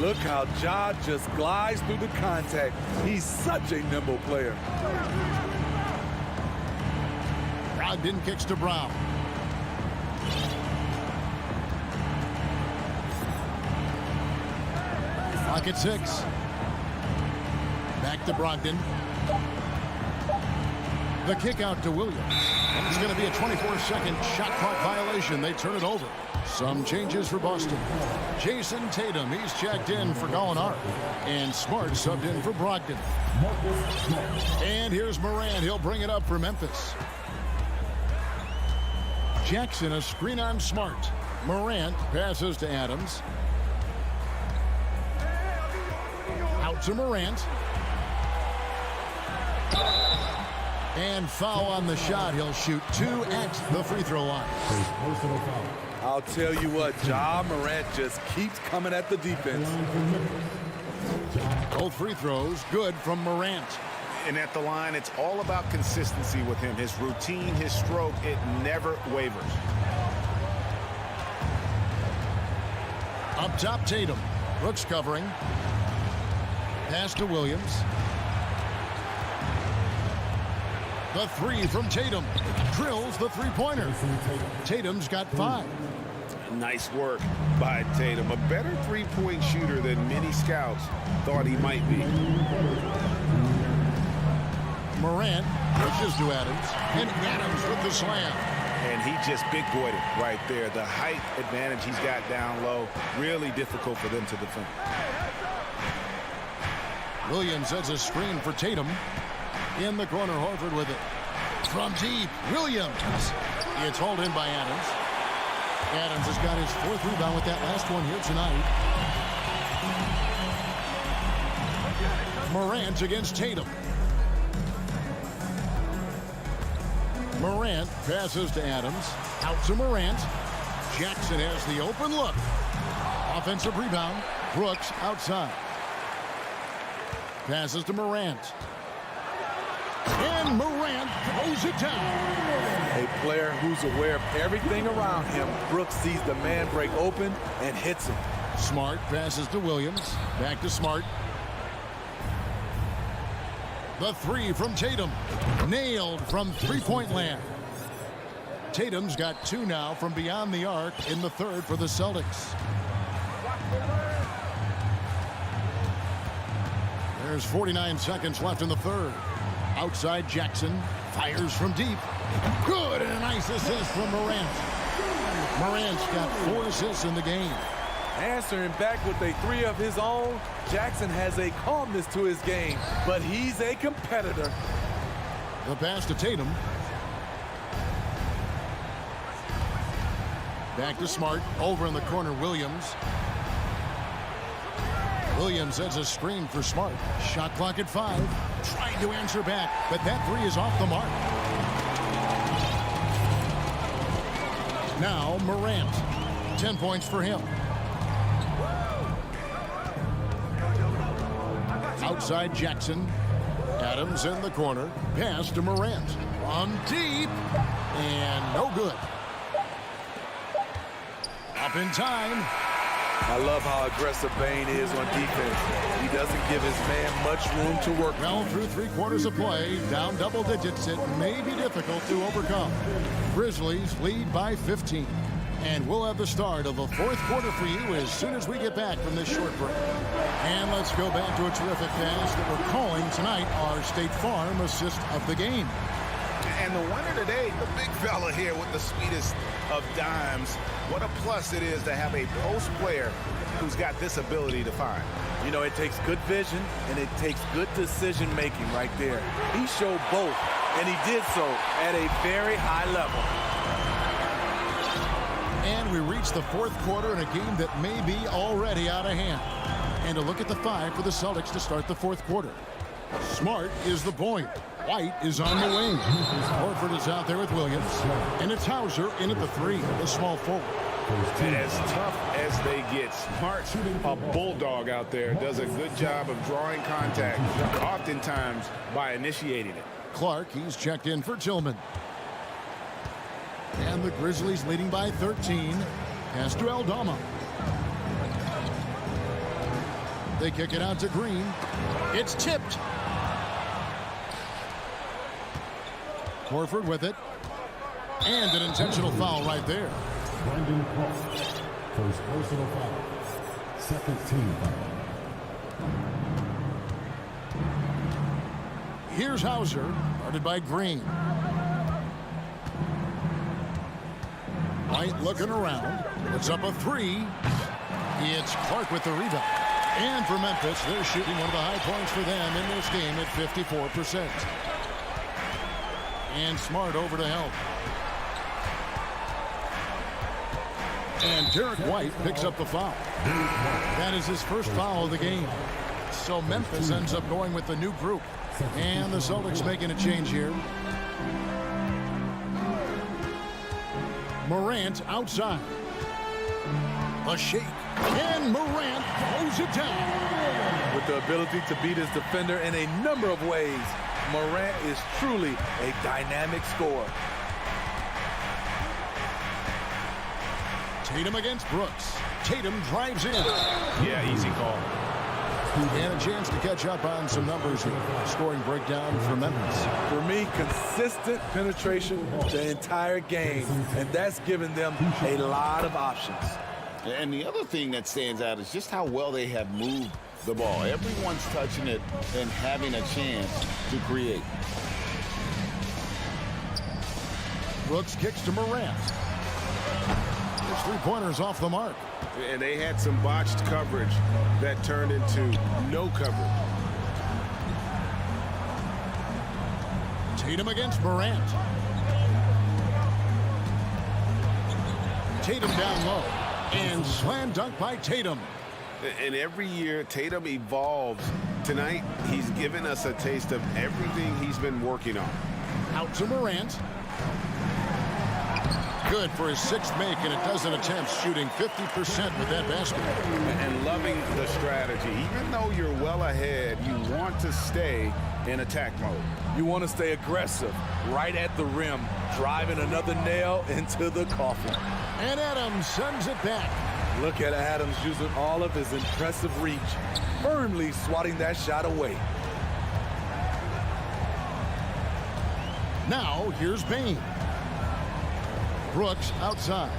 Look how Ja just glides through the contact. He's such a nimble player. Brogdon kicks to Brown. Clock at 6. Back to Brogdon. The kick out to Williams. And it's going to be a 24-second shot clock violation. They turn it over. Some changes for Boston. Jason Tatum, he's checked in for Gallinari. And Smart subbed in for Brogdon. And here's Morant. He'll bring it up for Memphis. Jackson, a screen on Smart. Morant passes to Adams. Out to Morant. And foul on the shot. He'll shoot 2 at the free throw line. I'll tell you what, Ja Morant just keeps coming at the defense. Both free throws good from Morant. And at the line, it's all about consistency with him. His routine, his stroke, it never wavers. Up top, Tatum. Brooks covering. Pass to Williams. The three from Tatum. Drills the three-pointer. Tatum's got 5. Nice work by Tatum. A better three-point shooter than many scouts thought he might be. Morant pushes to Adams. And Adams with the slam. And he just big-boyed it right there. The height advantage he's got down low, really difficult for them to defend. Williams has a screen for Tatum. In the corner, Horford with it. From deep, Williams. It's hauled in by Adams. Adams has got his 4th rebound with that last one here tonight. Morant against Tatum. Morant passes to Adams. Out to Morant. Jackson has the open look. Offensive rebound. Brooks outside. Passes to Morant. And Morant throws it down. A player who's aware of everything around him. Brooks sees the man break open and hits him. Smart passes to Williams. Back to Smart. The three from Tatum. Nailed from three-point land. Tatum's got 2 now from beyond the arc in the 3rd for the Celtics. There's 49 seconds left in the 3rd. Outside Jackson. Fires from deep. Good, and a nice assist from Morant. Morant's got 4 assists in the game. Answering back with a 3 of his own, Jackson has a calmness to his game, but he's a competitor. The pass to Tatum. Back to Smart. Over in the corner, Williams. Williams has a screen for Smart. Shot clock at 5. Trying to answer back, but that 3 is off the mark. Now Morant. 10 points for him. Outside Jackson. Adams in the corner. Pass to Morant. On deep. And no good. Up in time. I love how aggressive Bane is on defense. He doesn't give his man much room to work. Well, through 3 quarters of play, down double digits, it may be difficult to overcome. Grizzlies lead by 15. And we'll have the start of the fourth quarter for you as soon as we get back from this short break. And let's go back to a terrific pass that we're calling tonight our State Farm assist of the game. And the winner today, the big fella here with the sweetest of dimes. What a plus it is to have a post player who's got this ability to find. You know, it takes good vision and it takes good decision making right there. He showed both, and he did so at a very high level. And we reach the fourth quarter in a game that may be already out of hand. And a look at the five for the Celtics to start the fourth quarter. Smart is the point. White is on the wing. Horford is out there with Williams. And it's Hauser in at the three, the small forward. And as tough as they get, Smart, a bulldog out there, does a good job of drawing contact, oftentimes by initiating it. Clark, he's checked in for Tillman. And the Grizzlies leading by 13. Pass to Aldama. They kick it out to Green. It's tipped. Horford with it. And an intentional foul right there. Brandon Clark, first personal foul, second team foul. Here's Hauser, guarded by Green. White looking around. Puts up a three. It's Clark with the rebound. And for Memphis, they're shooting one of the high points for them in this game at 54%. And Smart over to help. And Derek White picks up the foul. That is his first foul of the game. So Memphis ends up going with the new group. And the Celtics making a change here. Morant outside. A shake. And Morant throws it down. With the ability to beat his defender in a number of ways, Morant is truly a dynamic scorer. Tatum against Brooks. Tatum drives in. Yeah, easy call. And a chance to catch up on some numbers here. Scoring breakdown for Memphis. For me, consistent penetration the entire game, and that's given them a lot of options. And the other thing that stands out is just how well they have moved the ball. Everyone's touching it and having a chance to create. Brooks kicks to Morant. His three-pointers off the mark. And they had some botched coverage that turned into no coverage. Tatum against Morant. Tatum down low. And slam dunk by Tatum. And every year, Tatum evolves. Tonight, he's given us a taste of everything he's been working on. Out to Morant. Good for his sixth make, and a dozen attempts, shooting 50% with that basket. And loving the strategy. Even though you're well ahead, you want to stay in attack mode. You want to stay aggressive, right at the rim, driving another nail into the coffin. And Adams sends it back. Look at Adams using all of his impressive reach, firmly swatting that shot away. Now, here's Bain. Brooks outside.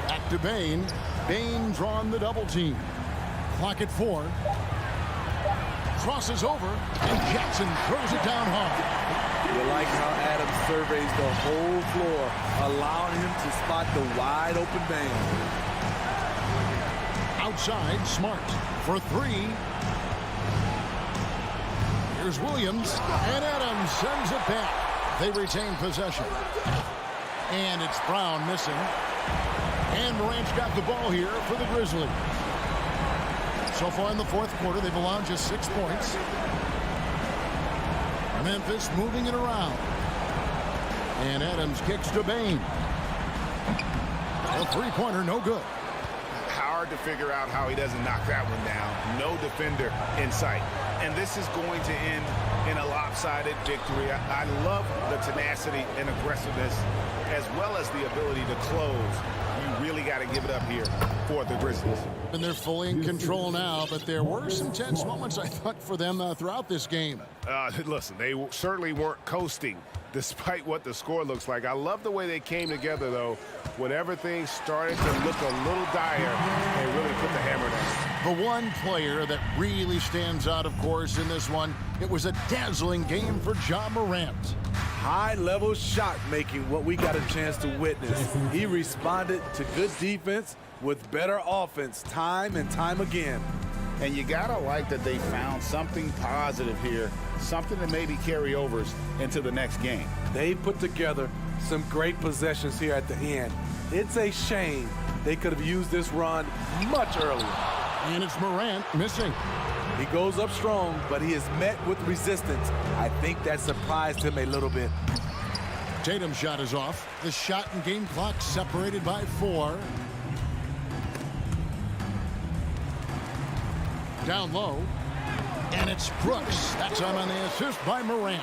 Back to Bain. Bain drawn the double team. Clock at 4. Crosses over, and Jackson throws it down hard. You like how Adams surveys the whole floor, allowing him to spot the wide open Bain. Outside, Smart for 3. Here's Williams, and Adams sends it back. They retain possession. And it's Brown missing. And Morant's got the ball here for the Grizzlies. So far in the fourth quarter, they've allowed just 6 points. Memphis moving it around. And Adams kicks to Bain. A three-pointer, no good. Hard to figure out how he doesn't knock that one down. No defender in sight. and this is going to end in a lopsided victory. I love the tenacity and aggressiveness as well as the ability to close. You really got to give it up here for the Grizzlies. And they're fully in control now, but there were some tense moments, I thought, for them throughout this game. Listen, they certainly weren't coasting despite what the score looks like. I love the way they came together, though. Whenever things started to look a little dire, they really put the hammer down. The one player that really stands out, of course, in this one, it was a dazzling game for Ja Morant. High-level shot making, what we got a chance to witness. He responded to good defense with better offense time and time again. And you gotta like that they found something positive here, something that maybe carry overs into the next game. They put together some great possessions here at the end. It's a shame they could have used this run much earlier. And it's Morant missing. He goes up strong, but he is met with resistance. I think that surprised him a little bit. Tatum's shot is off. The shot and game clock separated by 4. Down low. And it's Brooks. That time on the assist by Morant.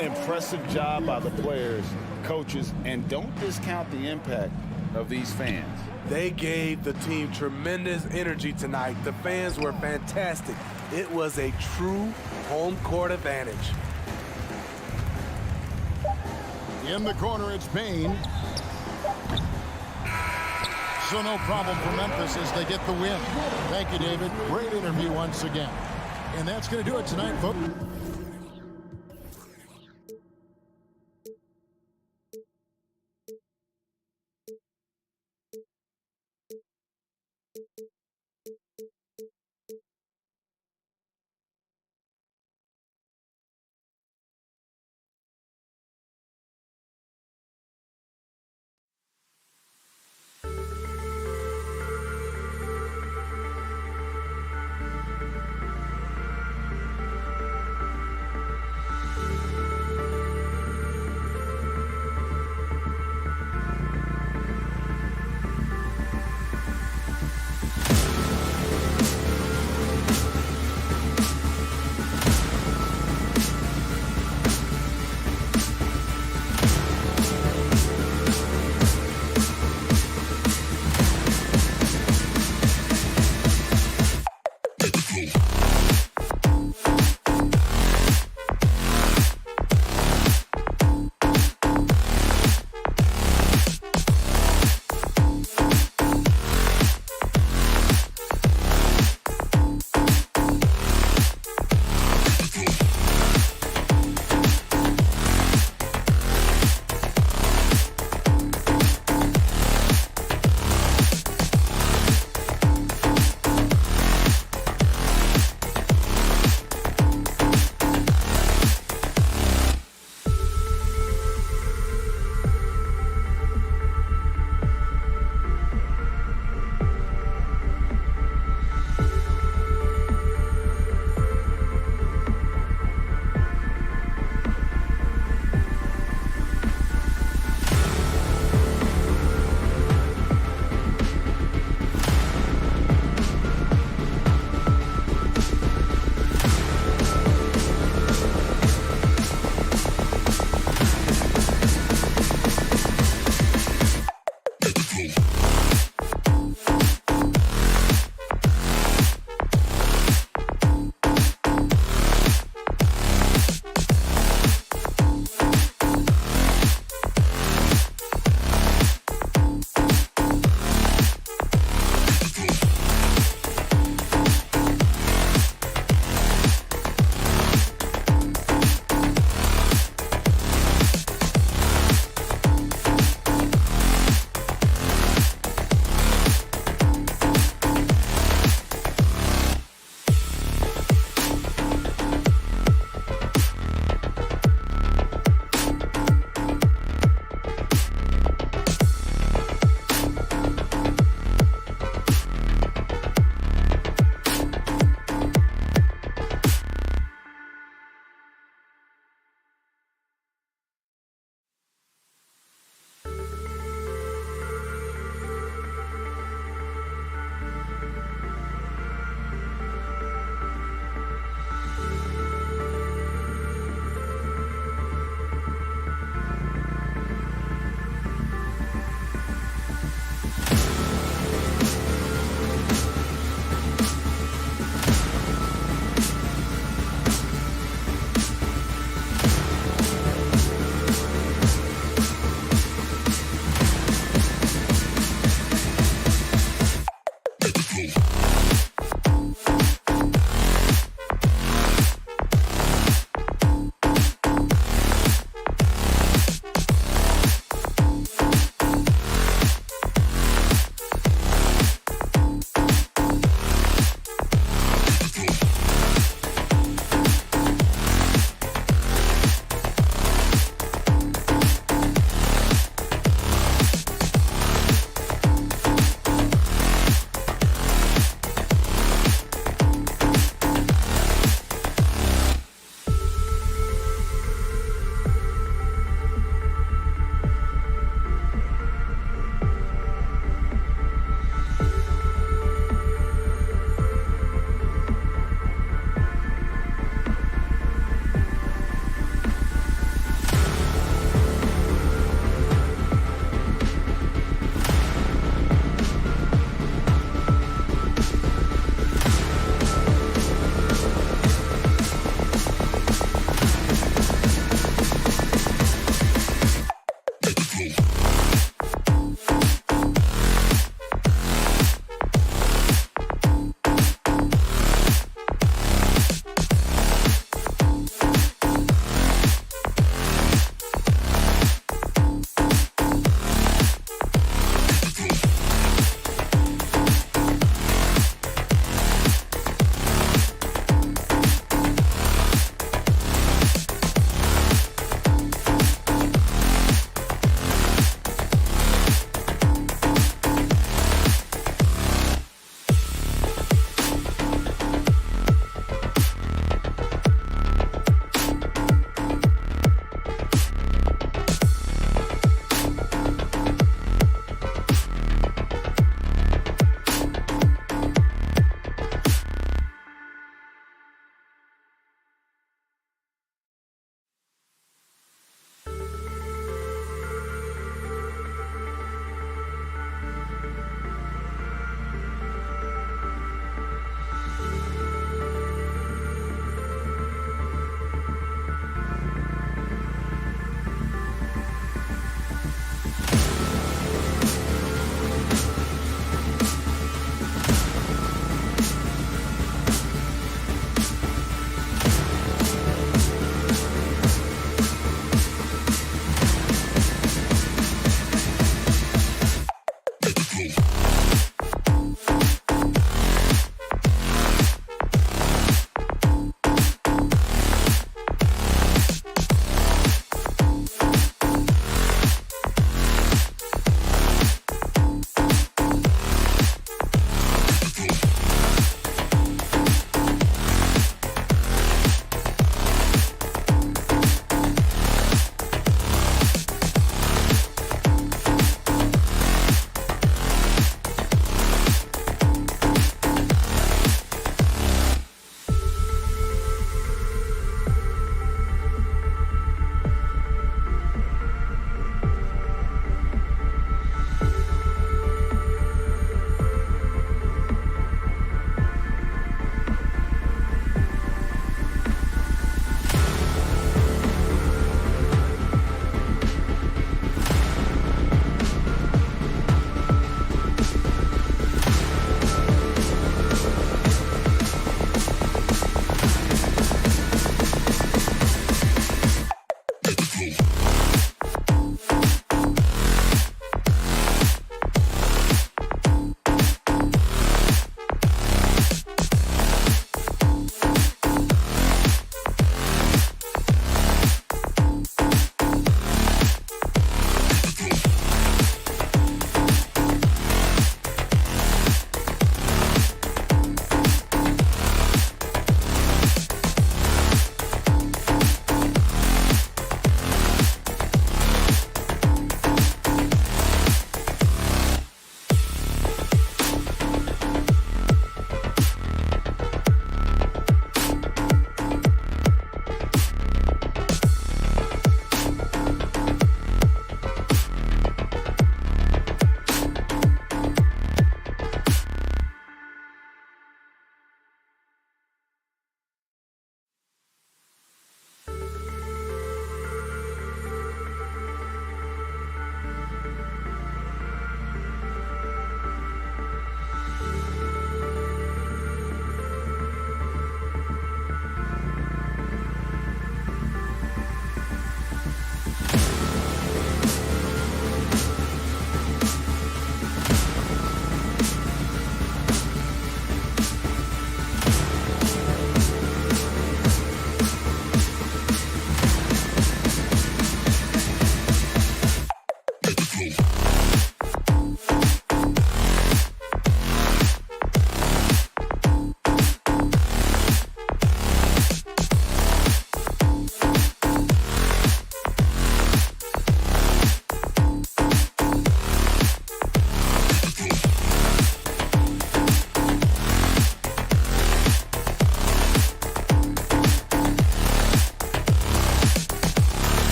Impressive job by the players, coaches, and don't discount the impact of these fans. They gave the team tremendous energy tonight. The fans were fantastic. It was a true home court advantage. In the corner, it's Payne. So no problem for Memphis as they get the win. Thank you, David. Great interview once again. And that's going to do it tonight, folks.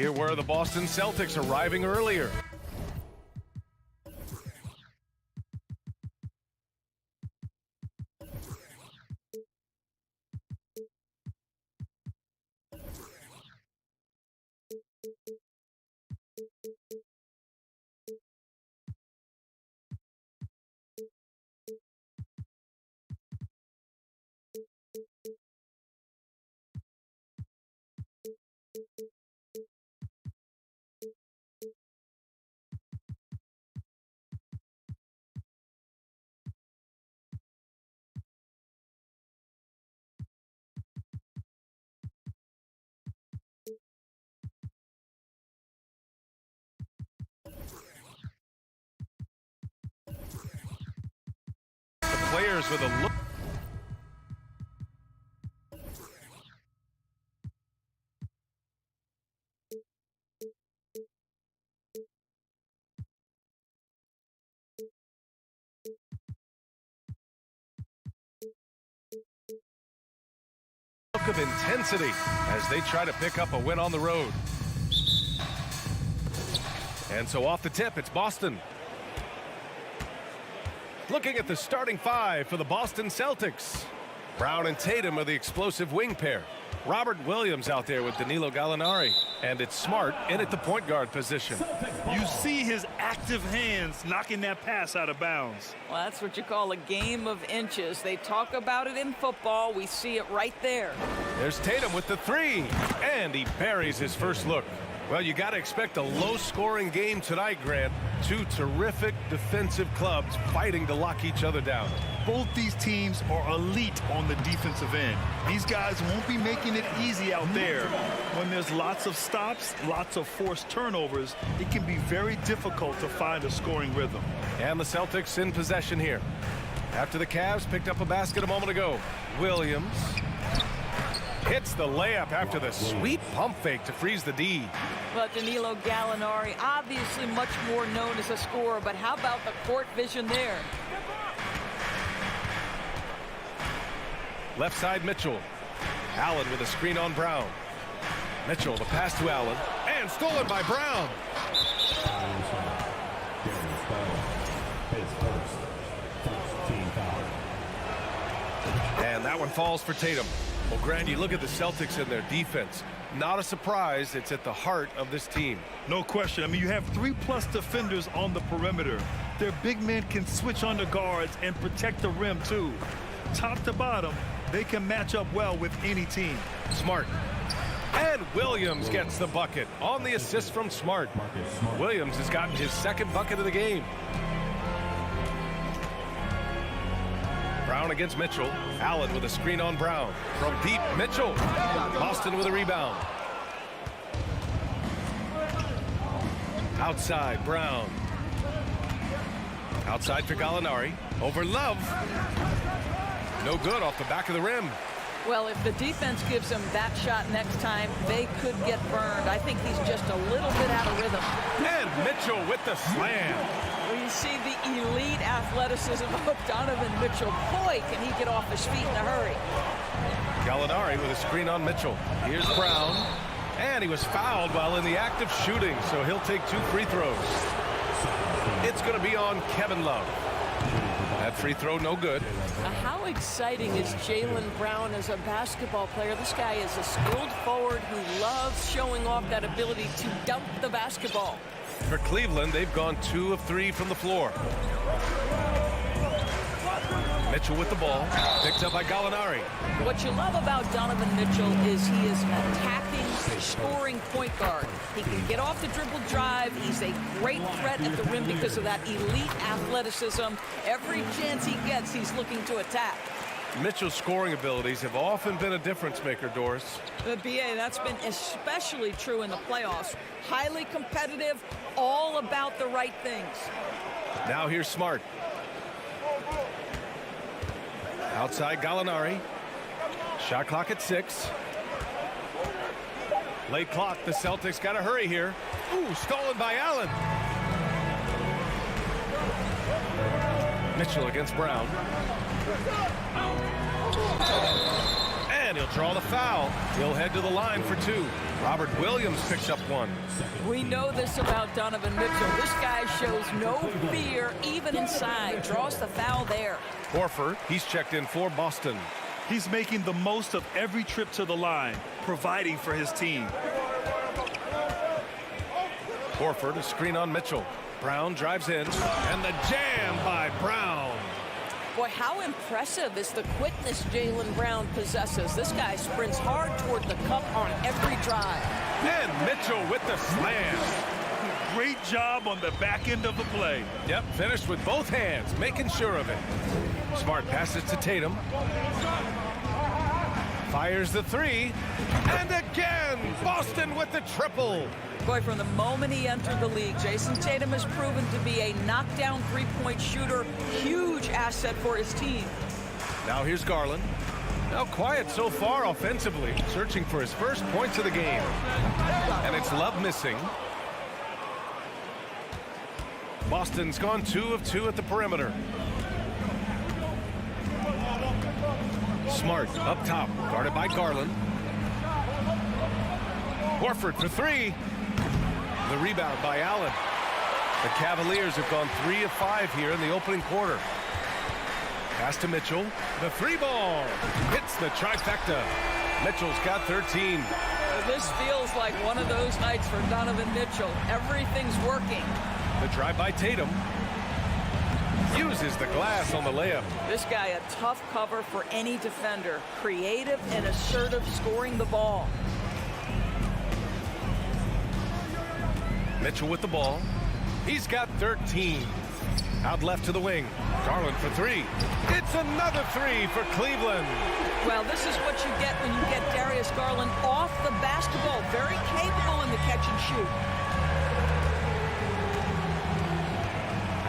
Here were the Boston Celtics arriving earlier. Players with a look. Look of intensity as they try to pick up a win on the road. And so off the tip, it's Boston. Looking at the starting five for the Boston Celtics. Brown and Tatum are the explosive wing pair. Robert Williams out there with Danilo Gallinari. And it's Smart in at the point guard position. You see his active hands knocking that pass out of bounds. Well, that's what you call a game of inches. They talk about it in football. We see it right there. There's Tatum with the three. And he buries his first look. Well, you got to expect a low-scoring game tonight, Grant. Two terrific defensive clubs fighting to lock each other down. Both these teams are elite on the defensive end. These guys won't be making it easy out there. When there's lots of stops, lots of forced turnovers, it can be very difficult to find a scoring rhythm. And the Celtics in possession here. After the Cavs picked up a basket a moment ago. Williams hits the layup after the sweet pump fake to freeze the D. But Danilo Gallinari, obviously much more known as a scorer, but how about the court vision there? Left side, Mitchell. Allen with a screen on Brown. Mitchell, the pass to Allen. And stolen by Brown. And that one falls for Tatum. Well, Grant, you look at the Celtics and their defense. Not a surprise, it's at the heart of this team. No question. I mean, you have 3+ defenders on the perimeter. Their big men can switch on the guards and protect the rim, too. Top to bottom, they can match up well with any team. Smart. And Williams gets the bucket on the assist from Smart. Williams has gotten his second bucket of the game. Brown against Mitchell. Allen with a screen on Brown. From deep, Mitchell. Boston with a rebound. Outside, Brown. Outside for Gallinari. Over Love. No good off the back of the rim. Well, if the defense gives him that shot next time, they could get burned. I think he's just a little bit out of rhythm. And Mitchell with the slam. Well, you see the elite athleticism of Donovan Mitchell. Boy, can he get off his feet in a hurry. Gallinari with a screen on Mitchell. Here's Brown. And he was fouled while in the act of shooting, so he'll take 2 free throws. It's going to be on Kevin Love. That free throw, no good. How exciting is Jaylen Brown as a basketball player? This guy is a skilled forward who loves showing off that ability to dump the basketball. For Cleveland, they've gone 2 of 3 from the floor. Mitchell with the ball, picked up by Gallinari. What you love about Donovan Mitchell is he is an attacking, scoring point guard. He can get off the dribble drive. He's a great threat at the rim because of that elite athleticism. Every chance he gets, he's looking to attack. Mitchell's scoring abilities have often been a difference maker, Doris. The BA, that's been especially true in the playoffs. Highly competitive, all about the right things. Now here's Smart. Outside Gallinari. Shot clock at 6. Late clock. The Celtics got to hurry here. Ooh, stolen by Allen. Mitchell against Brown. And he'll They'll draw the foul. He'll head to the line for 2. Robert Williams picks up 1. We know this about Donovan Mitchell. This guy shows no fear, even inside. Draws the foul there. Horford, he's checked in for Boston. He's making the most of every trip to the line, providing for his team. Horford, a screen on Mitchell. Brown drives in, and the jam by Brown. Boy, how impressive is the quickness Jaylen Brown possesses. This guy sprints hard toward the cup on every drive. And Mitchell with the slam. Great job on the back end of the play. Yep, finished with both hands, making sure of it. Smart passes to Tatum. Fires the 3. And again, Boston with the triple. Boy, from the moment he entered the league, Jason Tatum has proven to be a knockdown three-point shooter. Huge asset for his team. Now here's Garland. Now quiet so far offensively, searching for his first points of the game. And it's Love missing. Boston's gone 2 of 2 at the perimeter. Smart up top, guarded by Garland. Horford for 3. The rebound by Allen. The Cavaliers have gone 3 of 5 here in the opening quarter. Pass to Mitchell. The 3-ball hits the trifecta. Mitchell's got 13. This feels like one of those nights for Donovan Mitchell. Everything's working. The drive by Tatum. Uses the glass on the layup. This guy a tough cover for any defender. Creative and assertive scoring the ball. Mitchell with the ball. He's got 13. Out left to the wing. Garland for 3. It's another 3 for Cleveland. Well, this is what you get when you get Darius Garland off the basketball. Very capable in the catch and shoot.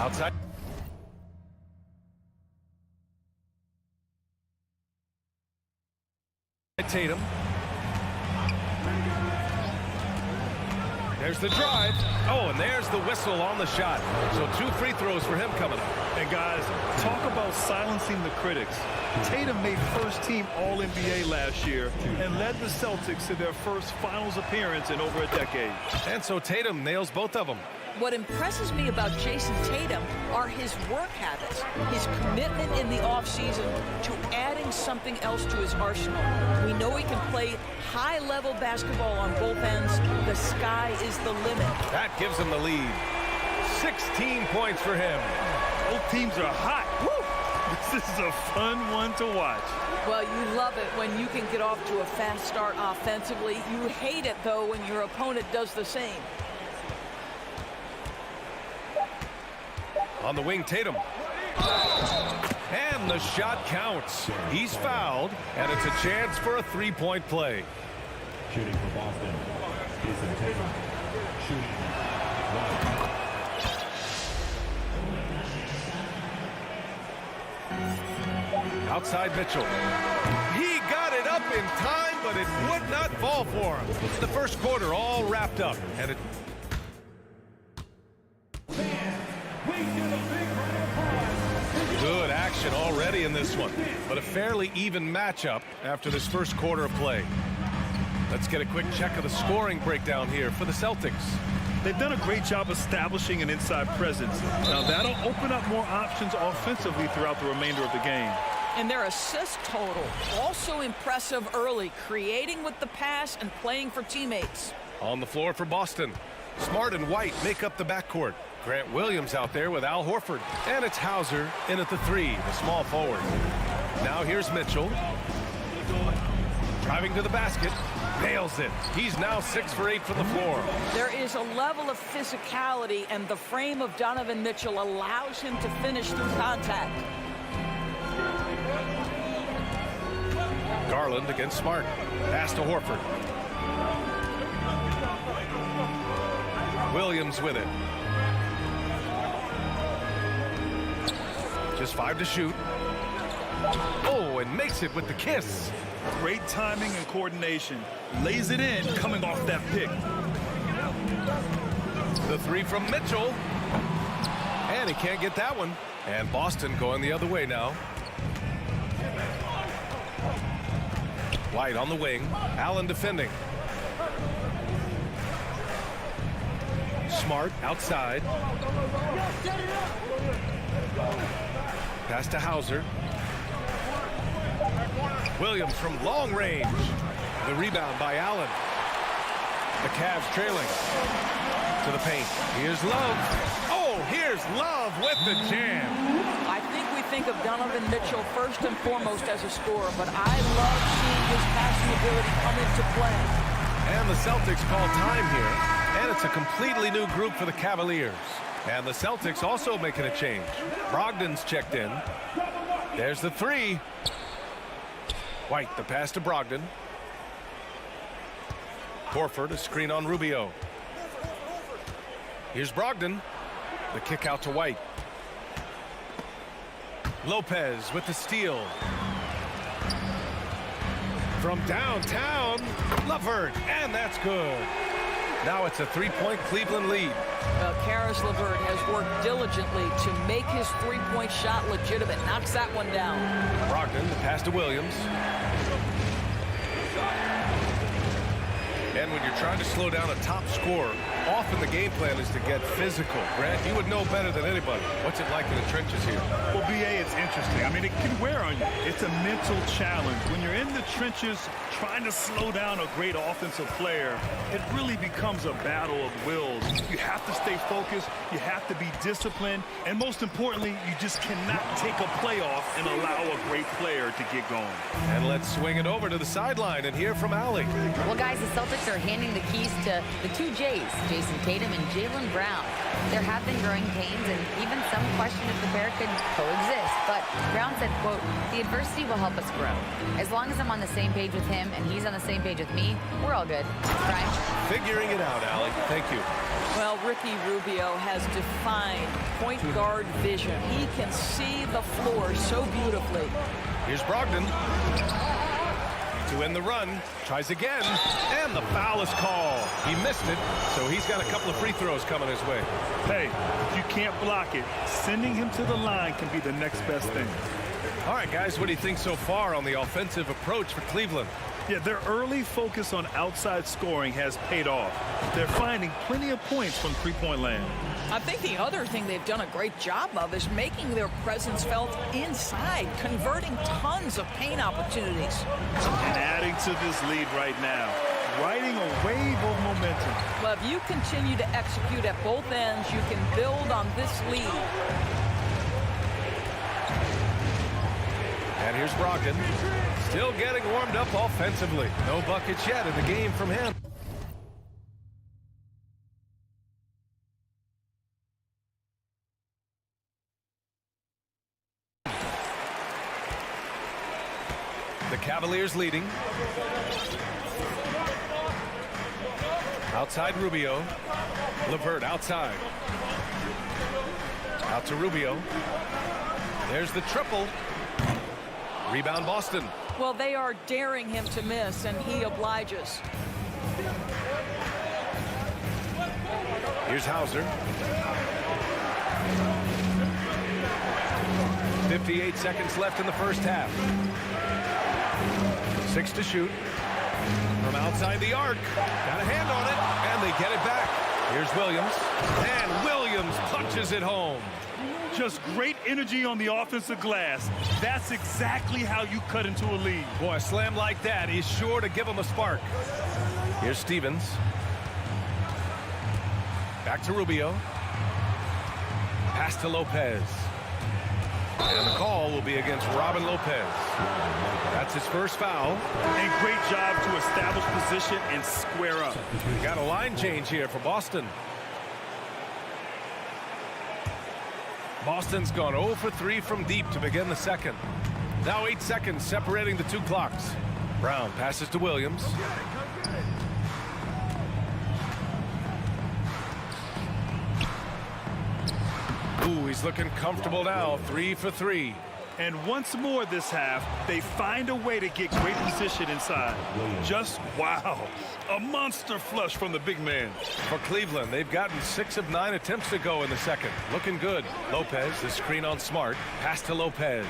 Outside. Tatum. There's the drive. Oh, and there's the whistle on the shot. So 2 free throws for him coming up. And guys, talk about silencing the critics. Tatum made first-team All-NBA last year and led the Celtics to their first finals appearance in over a decade. And so Tatum nails both of them. What impresses me about Jason Tatum are his work habits, his commitment in the offseason to adding something else to his arsenal. We know he can play high-level basketball on both ends. The sky is the limit. That gives him the lead. 16 points for him. Both teams are hot. Woo! This is a fun one to watch. Well, you love it when you can get off to a fast start offensively. You hate it, though, when your opponent does the same. On the wing, Tatum. And the shot counts. He's fouled, and it's a chance for a 3-point play. Shooting for Boston, Jason Tatum. Shooting 1. Outside Mitchell. He got it up in time, but it would not fall for him. The first quarter all wrapped up, and it... Good action already in this one, but a fairly even matchup after this first quarter of play. Let's get a quick check of the scoring breakdown here for the Celtics. They've done a great job establishing an inside presence. Now that'll open up more options offensively throughout the remainder of the game. And their assist total, also impressive early, creating with the pass and playing for teammates. On the floor for Boston, Smart and White make up the backcourt. Grant Williams out there with Al Horford. And it's Hauser in at the 3, the small forward. Now here's Mitchell. Driving to the basket. Nails it. He's now 6 for 8 from the floor. There is a level of physicality, and the frame of Donovan Mitchell allows him to finish through contact. Garland against Smart. Pass to Horford. Williams with it. Just 5 to shoot. Oh, and makes it with the kiss. Great timing and coordination. Lays it in coming off that pick. The 3 from Mitchell. And he can't get that one. And Boston going the other way now. White on the wing. Allen defending. Smart outside. Pass to Hauser. Williams from long range. The rebound by Allen. The Cavs trailing. To the paint. Here's Love. Oh, here's Love with the jam. I think we think of Donovan Mitchell first and foremost as a scorer, but I love seeing his passing ability come into play. And the Celtics call time here. And it's a completely new group for the Cavaliers. And the Celtics also making a change. Brogdon's checked in. There's the three. White, the pass to Brogdon. Horford, a screen on Rubio. Here's Brogdon. The kick out to White. Lopez with the steal. From downtown, Levert, and that's good. Now it's a three-point Cleveland lead. Well, Karis LeVert has worked diligently to make his three-point shot legitimate. Knocks that one down. Brogdon, the pass to Williams. And when you're trying to slow down a top scorer, often the game plan is to get physical. Grant, you would know better than anybody. What's it like in the trenches here? Well, BA, it's interesting. I mean, it can wear on you. It's a mental challenge. When you're in the trenches trying to slow down a great offensive player, it really becomes a battle of wills. You have to stay focused. You have to be disciplined. And most importantly, you just cannot take a play off and allow a great player to get going. And let's swing it over to the sideline and hear from Allie. Well, guys, the Celtics are handing the keys to the two J's, Jason Tatum and Jaylen Brown. There have been growing pains and even some question if the pair could coexist. But Brown said, quote, "The adversity will help us grow. As long as I'm on the same page with him and he's on the same page with me, we're all good." Brian? Figuring it out, Allie. Thank you. Well, Ricky Rubio has defined point guard vision. He can see the floor so beautifully. Here's Brogdon. To end the run, tries again, and the foul is called. He missed it, so he's got a couple of free throws coming his way. Hey, if you can't block it, sending him to the line can be the next best thing. All right, guys, what do you think so far on the offensive approach for Cleveland? Yeah, their early focus on outside scoring has paid off. They're finding plenty of points from three-point land. I think the other thing they've done a great job of is making their presence felt inside, converting tons of paint opportunities. And adding to this lead right now, riding a wave of momentum. Well, if you continue to execute at both ends, you can build on this lead. And here's Brogdon, still getting warmed up offensively. No buckets yet in the game from him. The Cavaliers leading. Outside Rubio. LeVert outside. Out to Rubio. There's the triple. Rebound Boston. Well, they are daring him to miss, and he obliges. Here's Hauser. 58 seconds left in the first half. 6 to shoot. From outside the arc. Got a hand on it, and they get it back. Here's Williams. And Williams punches it home. Just great energy on the offensive glass. That's exactly how you cut into a lead. Boy, a slam like that is sure to give him a spark. Here's Stevens. Back to Rubio. Pass to Lopez. And the call will be against Robin Lopez. That's his first foul. And great job to establish position and square up. Got a line change here for Boston. Boston's gone 0 for 3 from deep to begin the second. Now 8 seconds separating the two clocks. Brown passes to Williams. Ooh, he's looking comfortable now. 3 for 3. And once more this half, they find a way to get great position inside. Just wow. A monster flush from the big man. For Cleveland, they've gotten 6 of 9 attempts to go in the second. Looking good. Lopez, the screen on Smart. Pass to Lopez.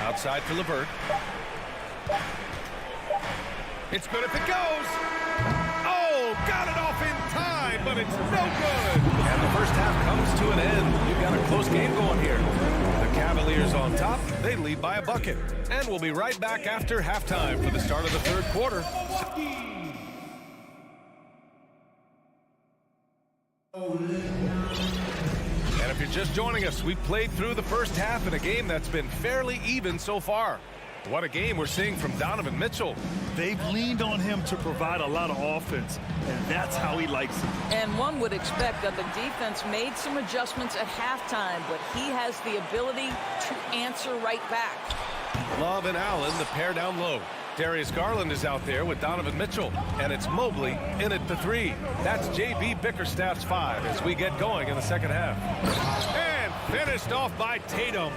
Outside for LeVert. It's good if it goes. Oh, got it off in time, but it's no good. And the first half comes to an end. You've got a close game going here. The Cavaliers on top. They lead by a bucket. And we'll be right back after halftime for the start of the third quarter. And if you're just joining us, we've played through the first half in a game that's been fairly even so far. What a game we're seeing from Donovan Mitchell. They've leaned on him to provide a lot of offense, and that's how he likes it. And one would expect that the defense made some adjustments at halftime, but he has the ability to answer right back. Love and Allen, the pair down low. Darius Garland is out there with Donovan Mitchell, and it's Mobley in at the 3. That's J.B. Bickerstaff's 5 as we get going in the second half. And finished off by Tatum.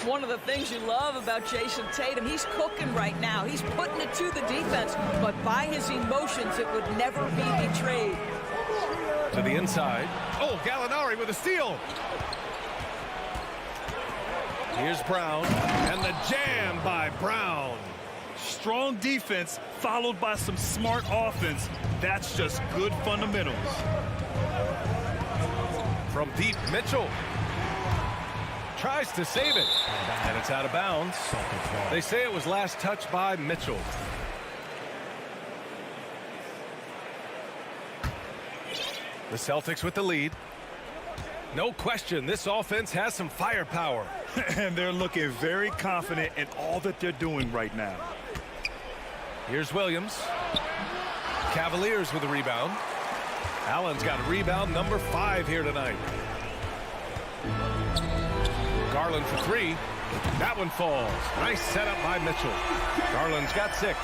One of the things you love about Jason Tatum, he's cooking right now. He's putting it to the defense, but by his emotions, it would never be betrayed. To the inside. Oh, Gallinari with a steal. Here's Brown, and the jam by Brown. Strong defense followed by some smart offense. That's just good fundamentals. From deep, Mitchell tries to save it, and it's out of bounds. They say it was last touched by Mitchell. The Celtics with the lead. No question, this offense has some firepower. And they're looking very confident in all that they're doing right now. Here's Williams. Cavaliers with a rebound. Allen's got a rebound number 5 here tonight. Garland for 3. That one falls. Nice setup by Mitchell. Garland's got 6.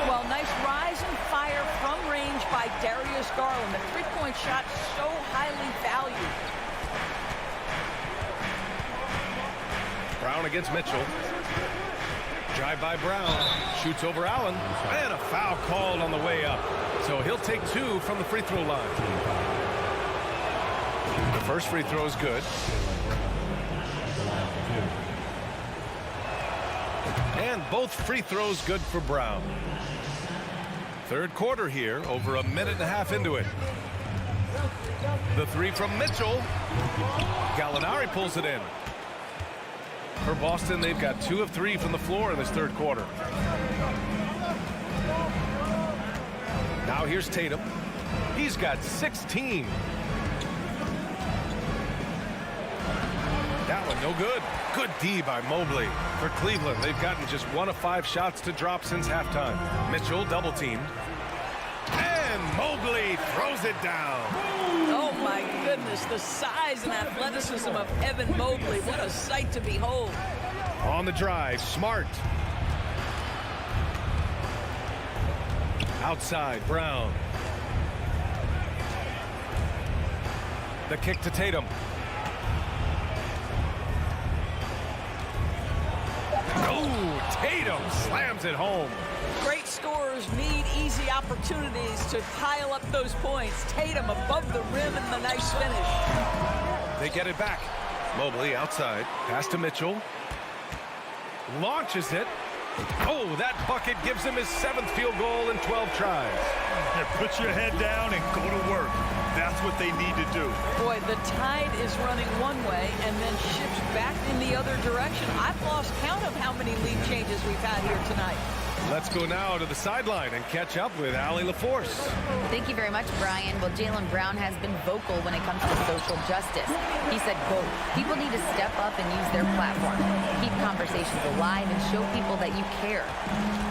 Well, nice rise and fire from range by Darius Garland. The three-point shot so highly valued. Brown against Mitchell. Drive by Brown. Shoots over Allen. And a foul called on the way up. So he'll take 2 from the free throw line. The first free throw is good. And both free throws good for Brown. Third quarter here, over a minute and a half into it. The 3 from Mitchell. Gallinari pulls it in. For Boston, they've got 2 of 3 from the floor in this third quarter. Now here's Tatum. He's got 16. That one no good. Good D by Mobley. For Cleveland, they've gotten just 1 of 5 shots to drop since halftime. Mitchell double teamed. And Mobley throws it down. Oh my goodness, the size and athleticism of Evan Mobley. What a sight to behold. On the drive, Smart. Outside, Brown. The kick to Tatum. Oh, Tatum slams it home. Great scorers need easy opportunities to pile up those points. Tatum above the rim and the nice finish. They get it back. Mobley outside. Pass to Mitchell. Launches it. Oh, that bucket gives him his 7th field goal in 12 tries. Yeah, put your head down and go to work. That's what they need to do. Boy, the tide is running one way and then shifts back in the other direction. I've lost count of how many lead changes we've had here tonight. Let's go now to the sideline and catch up with Allie LaForce. Thank you very much, Brian. Well, Jaylen Brown has been vocal when it comes to social justice. He said, quote, people need to step up and use their platform. Keep conversations alive and show people that you care.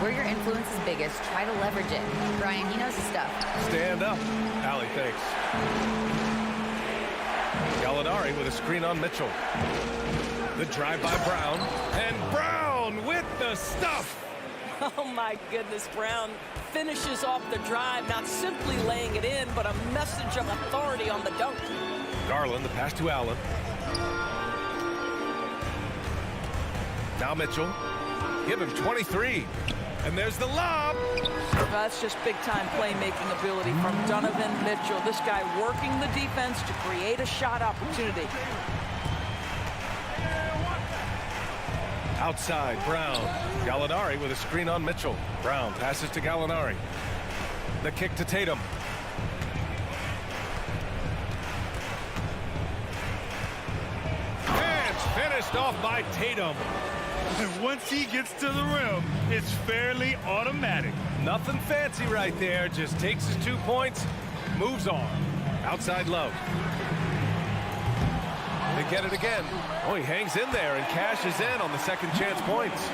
Where your influence is biggest, try to leverage it. Brian, he knows his stuff. Stand up. Allie, thanks. Gallinari with a screen on Mitchell. The drive by Brown. And Brown with the stuff. Oh my goodness, Brown finishes off the drive, not simply laying it in, but a message of authority on the dunk. Garland, the pass to Allen. Now Mitchell. Give him 23. And there's the lob. That's just big-time playmaking ability from Donovan Mitchell. This guy working the defense to create a shot opportunity. Outside, Brown. Gallinari with a screen on Mitchell. Brown passes to Gallinari. The kick to Tatum. And it's finished off by Tatum. And once he gets to the rim, it's fairly automatic. Nothing fancy right there. Just takes his 2 points, moves on. Outside Love. They get it again. Oh, he hangs in there and cashes in on the second chance points.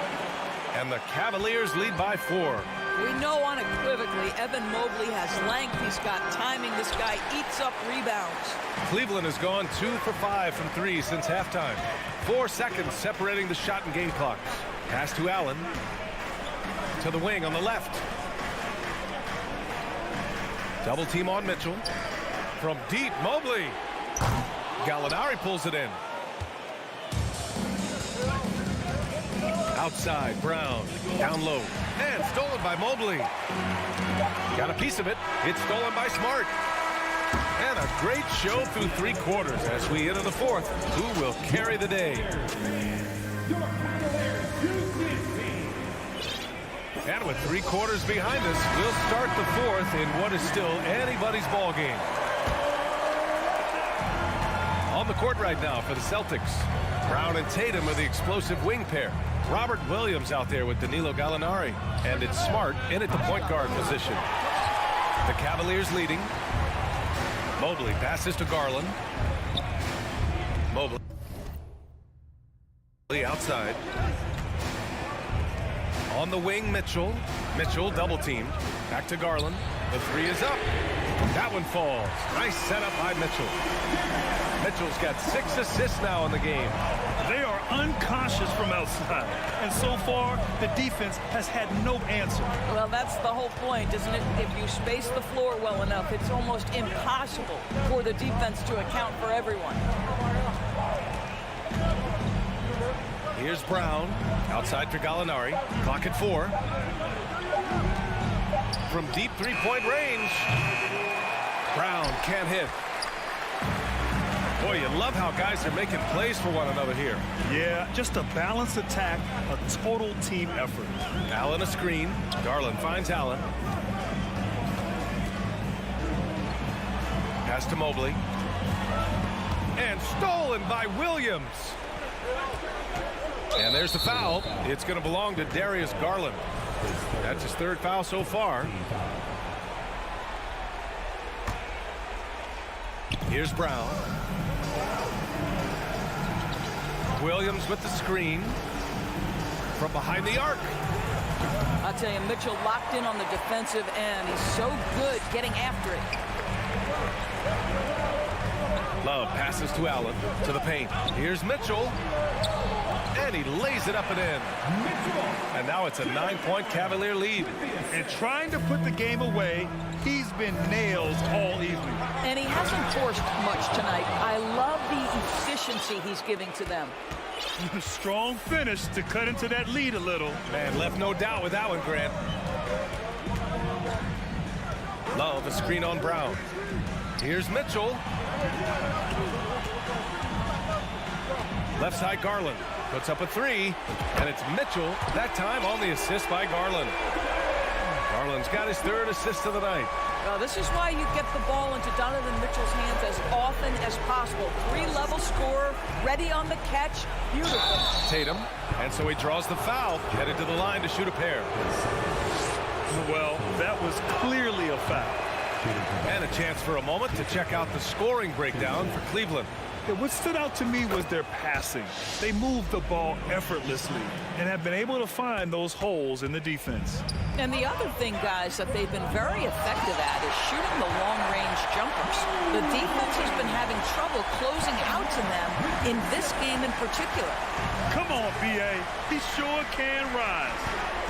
And the Cavaliers lead by 4. We know unequivocally Evan Mobley has length. He's got timing. This guy eats up rebounds. Cleveland has gone 2 for 5 from 3 since halftime. 4 seconds separating the shot and game clocks. Pass to Allen. To the wing on the left. Double team on Mitchell. From deep, Mobley. Gallinari pulls it in. Outside, Brown. Down low. And stolen by Mobley. Got a piece of it. It's stolen by Smart. And a great show through 3 quarters as we enter the 4th. Who will carry the day? And with 3 quarters behind us, we'll start the 4th in what is still anybody's ball game. On the court right now for the Celtics. Brown and Tatum are the explosive wing pair. Robert Williams out there with Danilo Gallinari. And it's Smart in at the point guard position. The Cavaliers leading. Mobley passes to Garland. Mobley outside. On the wing, Mitchell. Mitchell double teamed. Back to Garland. The 3 is up. That one falls. Nice setup by Mitchell. Mitchell's got 6 assists now in the game. They are unconscious from outside. And so far, the defense has had no answer. Well, that's the whole point, isn't it? If you space the floor well enough, it's almost impossible for the defense to account for everyone. Here's Brown. Outside for Gallinari. Clock at 4. From deep 3-point range. Brown can't hit. Boy, you love how guys are making plays for one another here. Yeah, just a balanced attack, a total team effort. Allen a screen. Garland finds Allen. Pass to Mobley. And stolen by Williams. And there's the foul. It's going to belong to Darius Garland. That's his 3rd foul so far. Here's Brown. Williams with the screen. From behind the arc. I'll tell you, Mitchell locked in on the defensive end. He's so good getting after it. Love passes to Allen. To the paint. Here's Mitchell. And he lays it up and in. And now it's a 9-point Cavalier lead. And trying to put the game away, he's been nails all evening. And he hasn't forced much tonight. I love the efficiency he's giving to them. Strong finish to cut into that lead a little. Man, left no doubt with that one, Grant. Love a screen on Brown. Here's Mitchell. Left side, Garland. Puts up a 3, and it's Mitchell, that time on the assist by Garland. Garland's got his 3rd assist of the night. Well, this is why you get the ball into Donovan Mitchell's hands as often as possible. 3-level scorer, ready on the catch, beautiful. Tatum, and so he draws the foul, headed to the line to shoot a pair. Well, that was clearly a foul. And a chance for a moment to check out the scoring breakdown for Cleveland. What stood out to me was their passing. They moved the ball effortlessly and have been able to find those holes in the defense. And the other thing, guys, that they've been very effective at is shooting the long-range jumpers. The defense has been having trouble closing out to them in this game in particular. Come on, B.A. He sure can rise.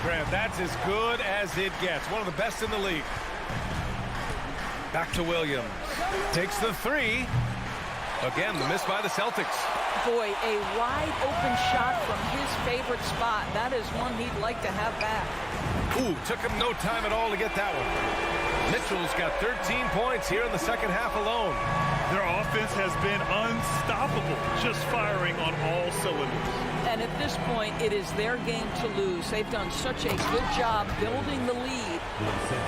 Graham, that's as good as it gets. One of the best in the league. Back to Williams. Takes the 3. Again, the miss by the Celtics. Boy, a wide-open shot from his favorite spot. That is one he'd like to have back. Ooh, took him no time at all to get that one. Mitchell's got 13 points here in the second half alone. Their offense has been unstoppable, just firing on all cylinders. And at this point, it is their game to lose. They've done such a good job building the lead.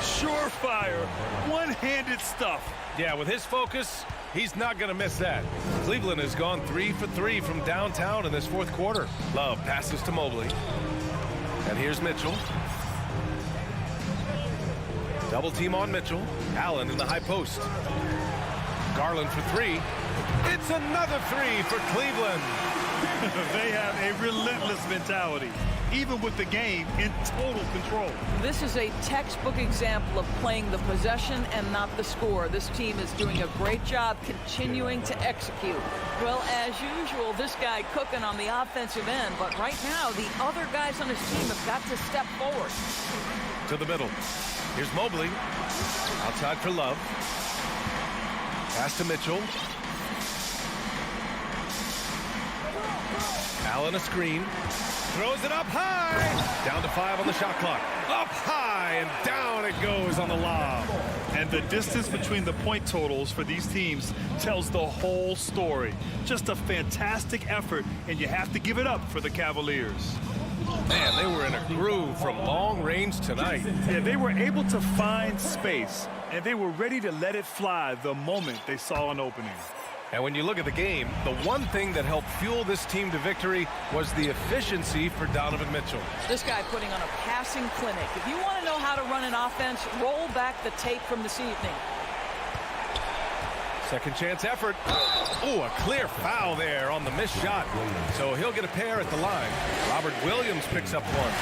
Surefire, one-handed stuff. Yeah, with his focus, he's not going to miss that. Cleveland has gone 3 for 3 from downtown in this fourth quarter. Love passes to Mobley. And here's Mitchell. Double team on Mitchell. Allen in the high post. Garland for 3. It's another 3 for Cleveland. They have a relentless mentality, even with the game in total control. This is a textbook example of playing the possession and not the score. This team is doing a great job continuing to execute. Well, as usual, this guy cooking on the offensive end, but right now, the other guys on his team have got to step forward. To the middle. Here's Mobley. Outside for Love. Pass to Mitchell. Allen a screen. Throws it up high. Down to 5 on the shot clock. Up high and down it goes on the lob. And the distance between the point totals for these teams tells the whole story. Just a fantastic effort, and you have to give it up for the Cavaliers. Man, they were in a groove from long range tonight. Yeah, they were able to find space, and they were ready to let it fly the moment they saw an opening. And when you look at the game, the one thing that helped fuel this team to victory was the efficiency for Donovan Mitchell. This guy putting on a passing clinic. If you want to know how to run an offense, roll back the tape from this evening. Second chance effort. Oh, a clear foul there on the missed shot. So he'll get a pair at the line. Robert Williams picks up one.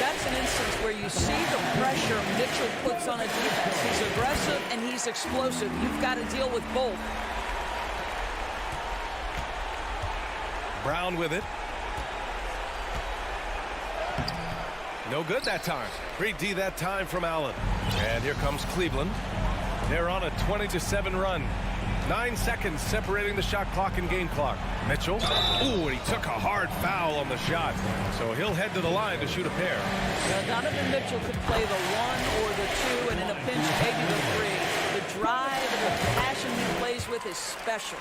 That's an instance where you see the pressure Mitchell puts on a defense. He's aggressive and he's explosive. You've got to deal with both. Brown with it. No good that time. Great D that time from Allen. And here comes Cleveland. They're on a 20-7 run. 9 seconds separating the shot clock and game clock. Mitchell. Ooh, and he took a hard foul on the shot. So he'll head to the line to shoot a pair. Now, Donovan Mitchell could play the 1 or the 2, and in a pinch, maybe the 3. The drive and the passion he plays with is special.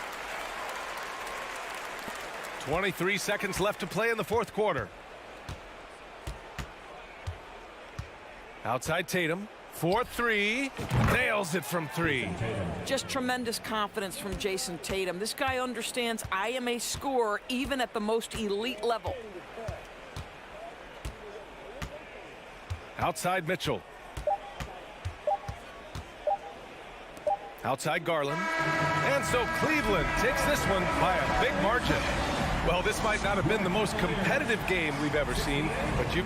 23 seconds left to play in the fourth quarter. Outside Tatum. 4-3. Nails it from 3. Just tremendous confidence from Jason Tatum. This guy understands I am a scorer even at the most elite level. Outside Mitchell. Outside Garland. And so Cleveland takes this one by a big margin. Well, this might not have been the most competitive game we've ever seen, but you...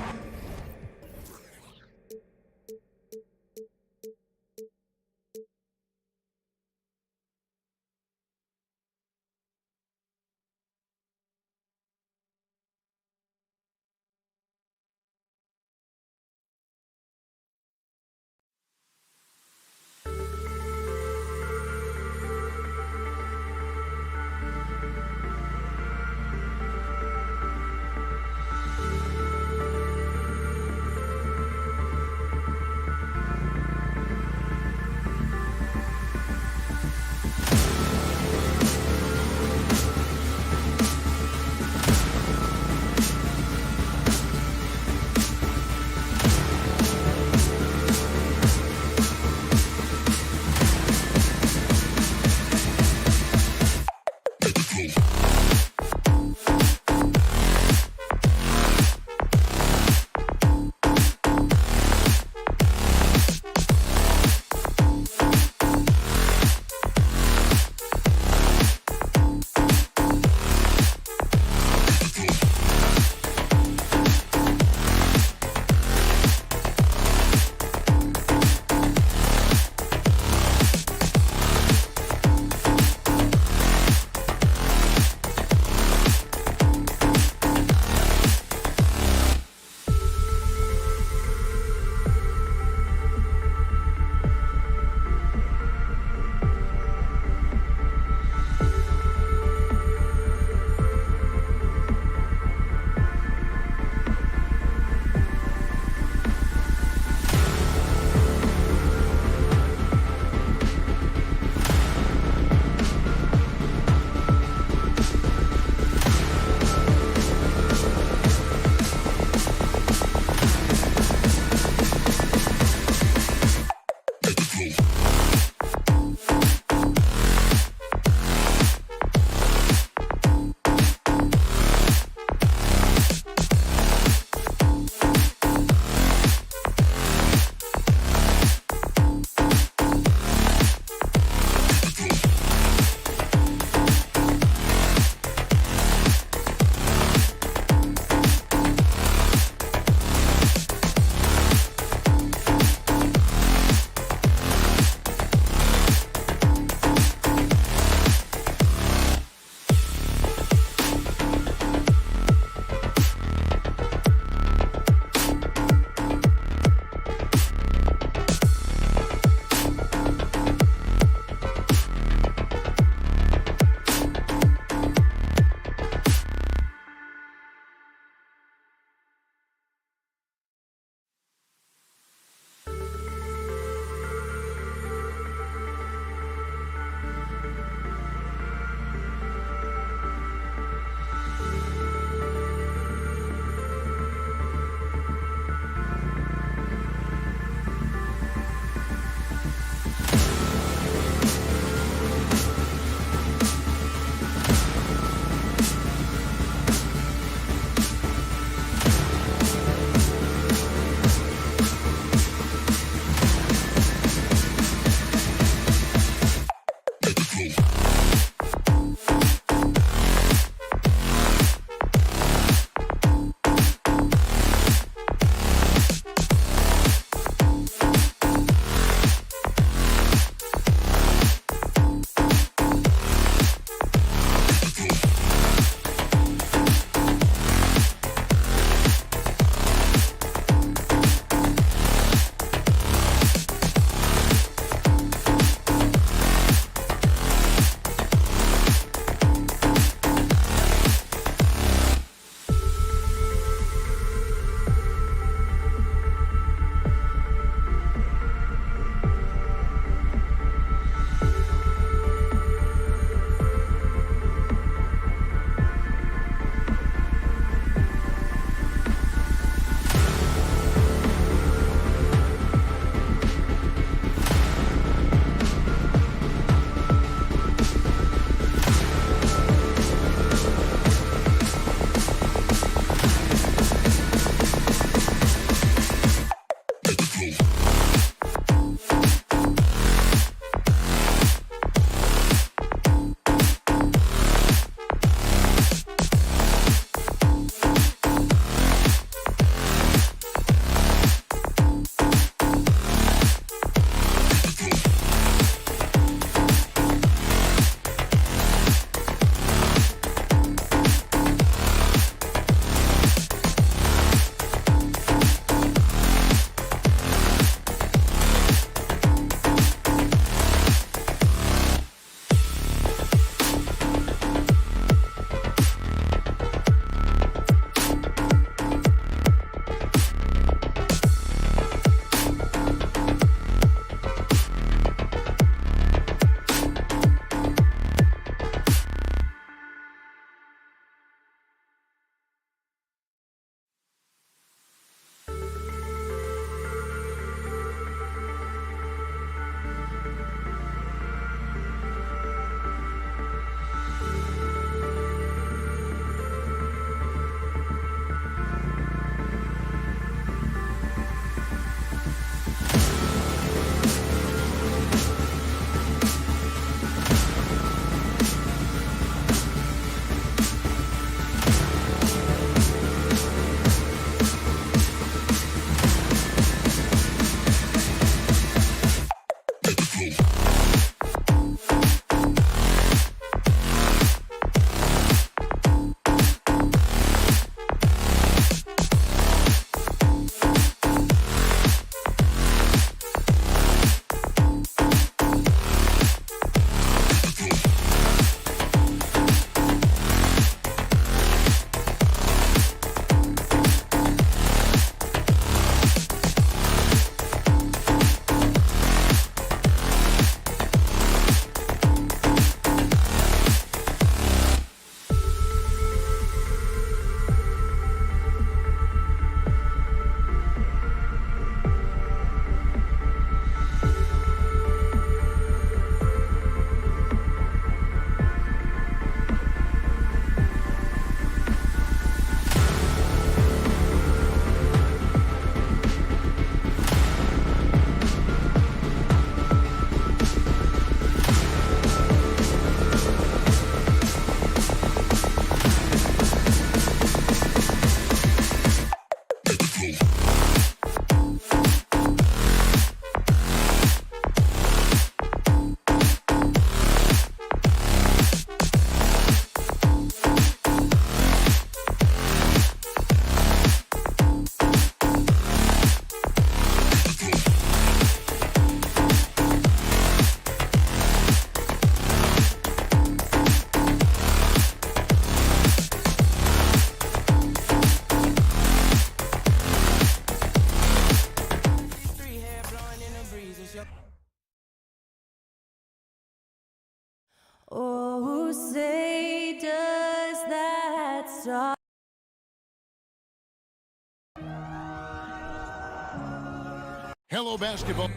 Oh, say does that song. Hello, basketball.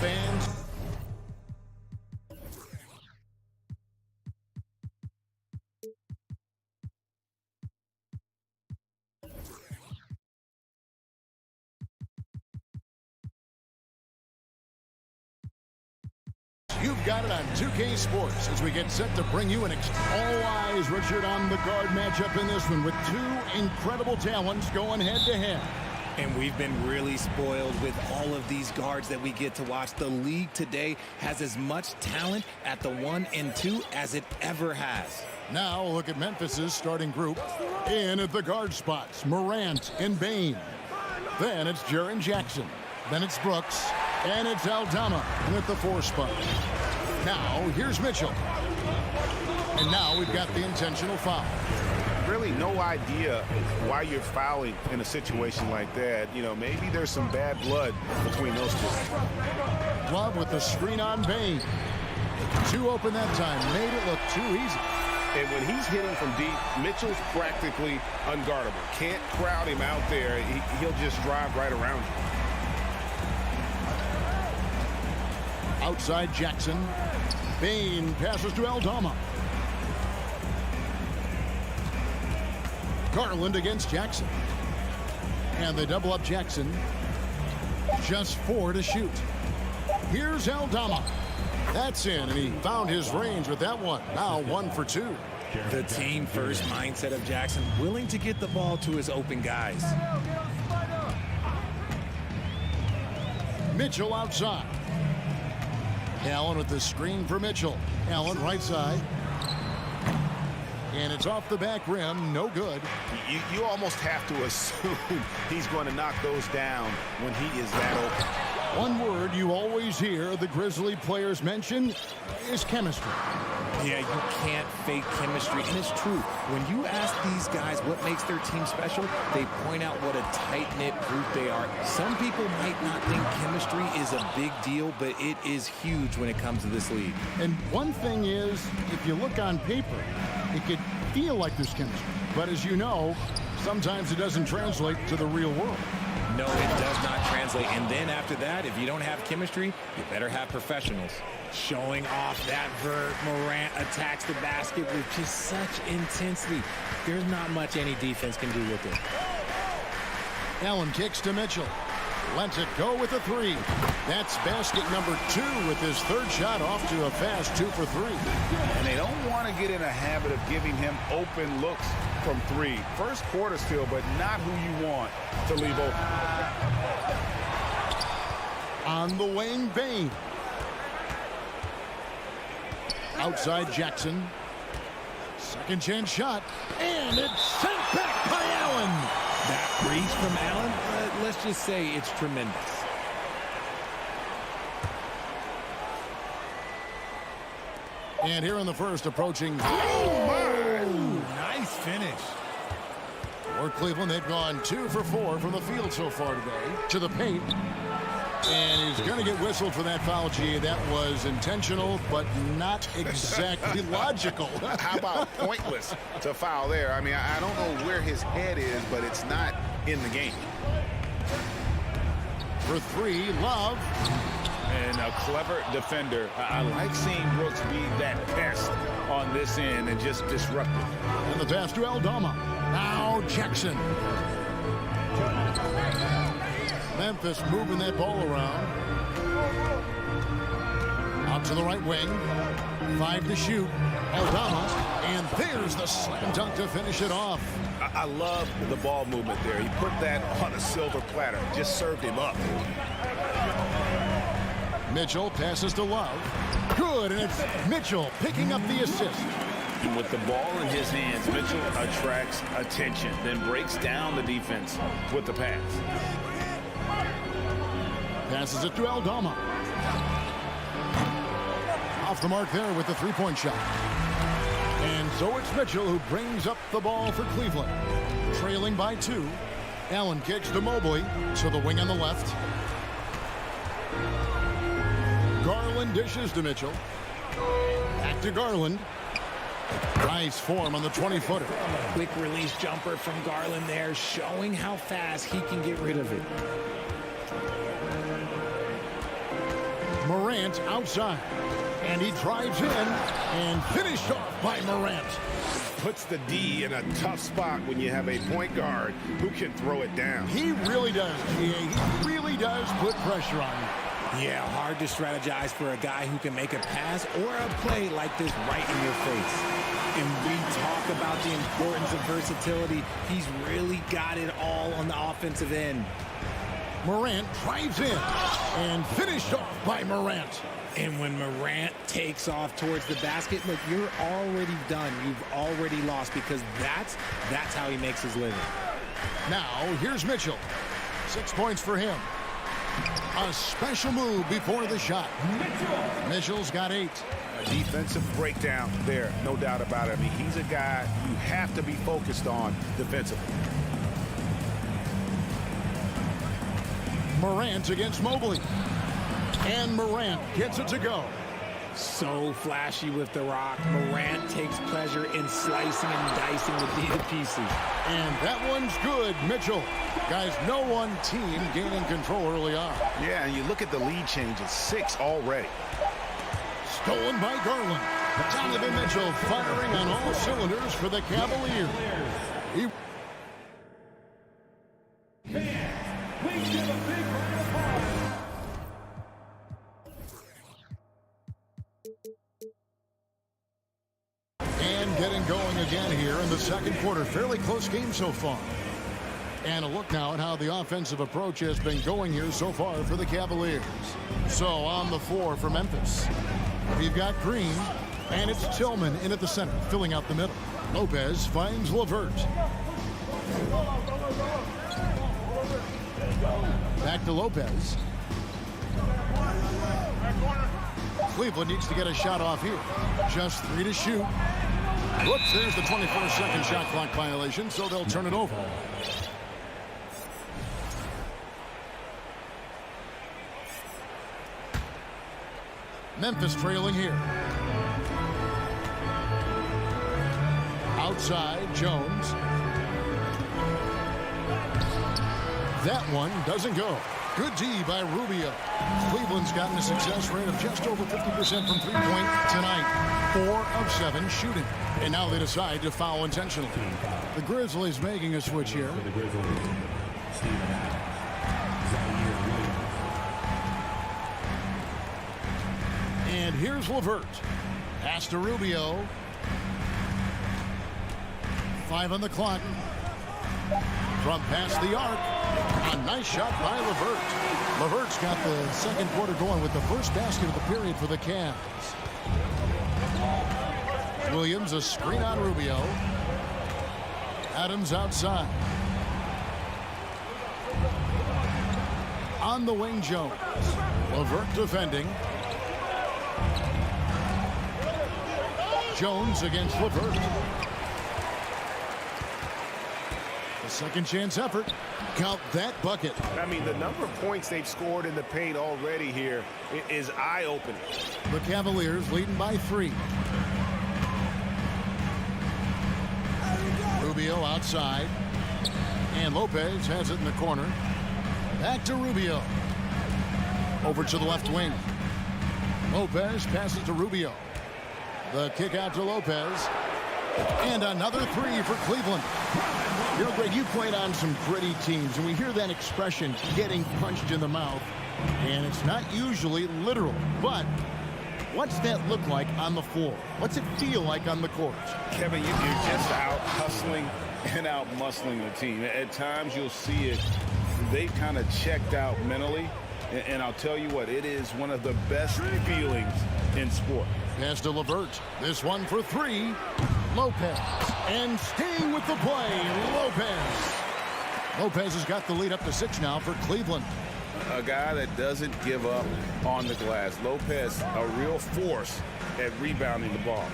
Fans. You've got it on 2K Sports as we get set to bring you all eyes, Richard, on the guard matchup in this one with two incredible talents going head-to-head. And we've been really spoiled with all of these guards that we get to watch. The league today has as much talent at the 1 and 2 as it ever has. Now look at Memphis's starting group. In at the guard spots, Morant and Bain. Then it's Jaren Jackson. Then it's Brooks. And it's Aldama with the 4 spot. Now here's Mitchell. And now we've got the intentional foul. Really no idea why you're fouling in a situation like that. You know, maybe there's some bad blood between those two. Love with the screen on Bain. 2 open that time. Made it look too easy. And when he's hitting from deep, Mitchell's practically unguardable. Can't crowd him out there. He'll just drive right around you. Outside Jackson. Bain passes to Aldama. Garland against Jackson. And they double up Jackson. Just 4 to shoot. Here's Aldama. That's in, and he found his range with that one. Now 1 for 2. The team first mindset of Jackson, willing to get the ball to his open guys. Mitchell outside. Allen with the screen for Mitchell. Allen right side. And it's off the back rim. No good. You almost have to assume he's going to knock those down when he is that open. One word you always hear the Grizzly players mention is chemistry. Yeah, you can't fake chemistry, and it's true. When you ask these guys what makes their team special, they point out what a tight-knit group they are. Some people might not think chemistry is a big deal, but it is huge when it comes to this league. And one thing is, if you look on paper, it could feel like there's chemistry. But as you know, sometimes it doesn't translate to the real world. No, it does not translate. And then after that, if you don't have chemistry, you better have professionals. Showing off that vert. Morant attacks the basket with just such intensity. There's not much any defense can do with it. Allen kicks to Mitchell. Lets it go with a 3. That's basket number 2 with his 3rd shot off to a fast 2 for 3. And they don't want to get in a habit of giving him open looks from 3. First quarter still, but not who you want to leave open. On the wing, Bain. Outside Jackson. Second chance shot. And it's sent back by Allen. That breach from Allen, let's just say it's tremendous. And here in the first, approaching. Nice finish. For Cleveland, they've gone 2 for 4 from the field so far today. To the paint. And he's going to get whistled for that foul, G. That was intentional, but not exactly logical. How about pointless to foul there? I mean, I don't know where his head is, but it's not in the game. For three, Love. And a clever defender. I like seeing Brooks be that pest on this end and just disruptive. And the pass to Aldama. Now Jackson. Memphis moving that ball around. Out to the right wing. 5 to shoot. Aldama. And there's the slam dunk to finish it off. I love the ball movement there. He put that on a silver platter. Just served him up. Mitchell passes to Love. Good, and it's Mitchell picking up the assist. And with the ball in his hands, Mitchell attracts attention, then breaks down the defense with the pass. Passes it to Aldama. Off the mark there with the three-point shot. And so it's Mitchell who brings up the ball for Cleveland. Trailing by 2. Allen kicks to Mobley, so the wing on the left. Garland dishes to Mitchell. Back to Garland. Nice form on the 20-footer. Quick release jumper from Garland there, showing how fast he can get rid of it. Morant outside. And he drives in and finished off by Morant. Puts the D in a tough spot when you have a point guard who can throw it down. He really does, GA. He really does put pressure on you. Yeah, hard to strategize for a guy who can make a pass or a play like this right in your face. And we talk about the importance of versatility. He's really got it all on the offensive end. Morant drives in and finished off by Morant. And when Morant takes off towards the basket, look, you're already done. You've already lost because that's how he makes his living. Now, here's Mitchell. 6 points for him. A special move before the shot. Mitchell's got 8. A defensive breakdown there, no doubt about it. I mean, he's a guy you have to be focused on defensively. Morant against Mobley. And Morant gets it to go. So flashy with the rock. Morant takes pleasure in slicing and dicing the D to pieces. And that one's good, Mitchell. Guys, no one team gaining control early on. Yeah, and you look at the lead changes, 6 already. Stolen by Garland. Donovan Mitchell firing on all cylinders for the Cavaliers. And getting going again here in the second quarter. Fairly close game so far. And a look now at how the offensive approach has been going here so far for the Cavaliers. So on the floor for Memphis, we've got Green, and it's Tillman in at the center, filling out the middle. Lopez finds LeVert. Back to Lopez. Cleveland needs to get a shot off here. Just 3 to shoot. Whoops, there's the 24-second shot clock violation, so they'll turn it over. Memphis trailing here. Outside, Jones. That one doesn't go. Good D by Rubio. Cleveland's gotten a success rate of just over 50% from three-point tonight. 4 of 7 shooting. And now they decide to foul intentionally. The Grizzlies making a switch here. And here's LeVert. Pass to Rubio. 5 on the clock. From past the arc. A nice shot by LeVert. LeVert's got the second quarter going with the first basket of the period for the Cavs. Williams, a screen on Rubio. Adams outside. On the wing, Jones. LeVert defending. Jones against LeVert. The Second chance effort. Count that bucket. I mean, the number of points they've scored in the paint already here is eye-opening. The Cavaliers leading by 3. Rubio outside. And Lopez has it in the corner. Back to Rubio. Over to the left wing. Lopez passes to Rubio. The kick out to Lopez. And another 3 for Cleveland. You know, Greg, you played on some gritty teams, and we hear that expression, getting punched in the mouth. And it's not usually literal, but what's that look like on the floor? What's it feel like on the court? Kevin, you're just out hustling and out muscling the team. At times you'll see it. They've kind of checked out mentally. And I'll tell you what, it is one of the best feelings in sport. Pass to LeVert. This one for 3. Lopez. And staying with the play, Lopez. Lopez has got the lead up to 6 now for Cleveland. A guy that doesn't give up on the glass. Lopez, a real force at rebounding the ball.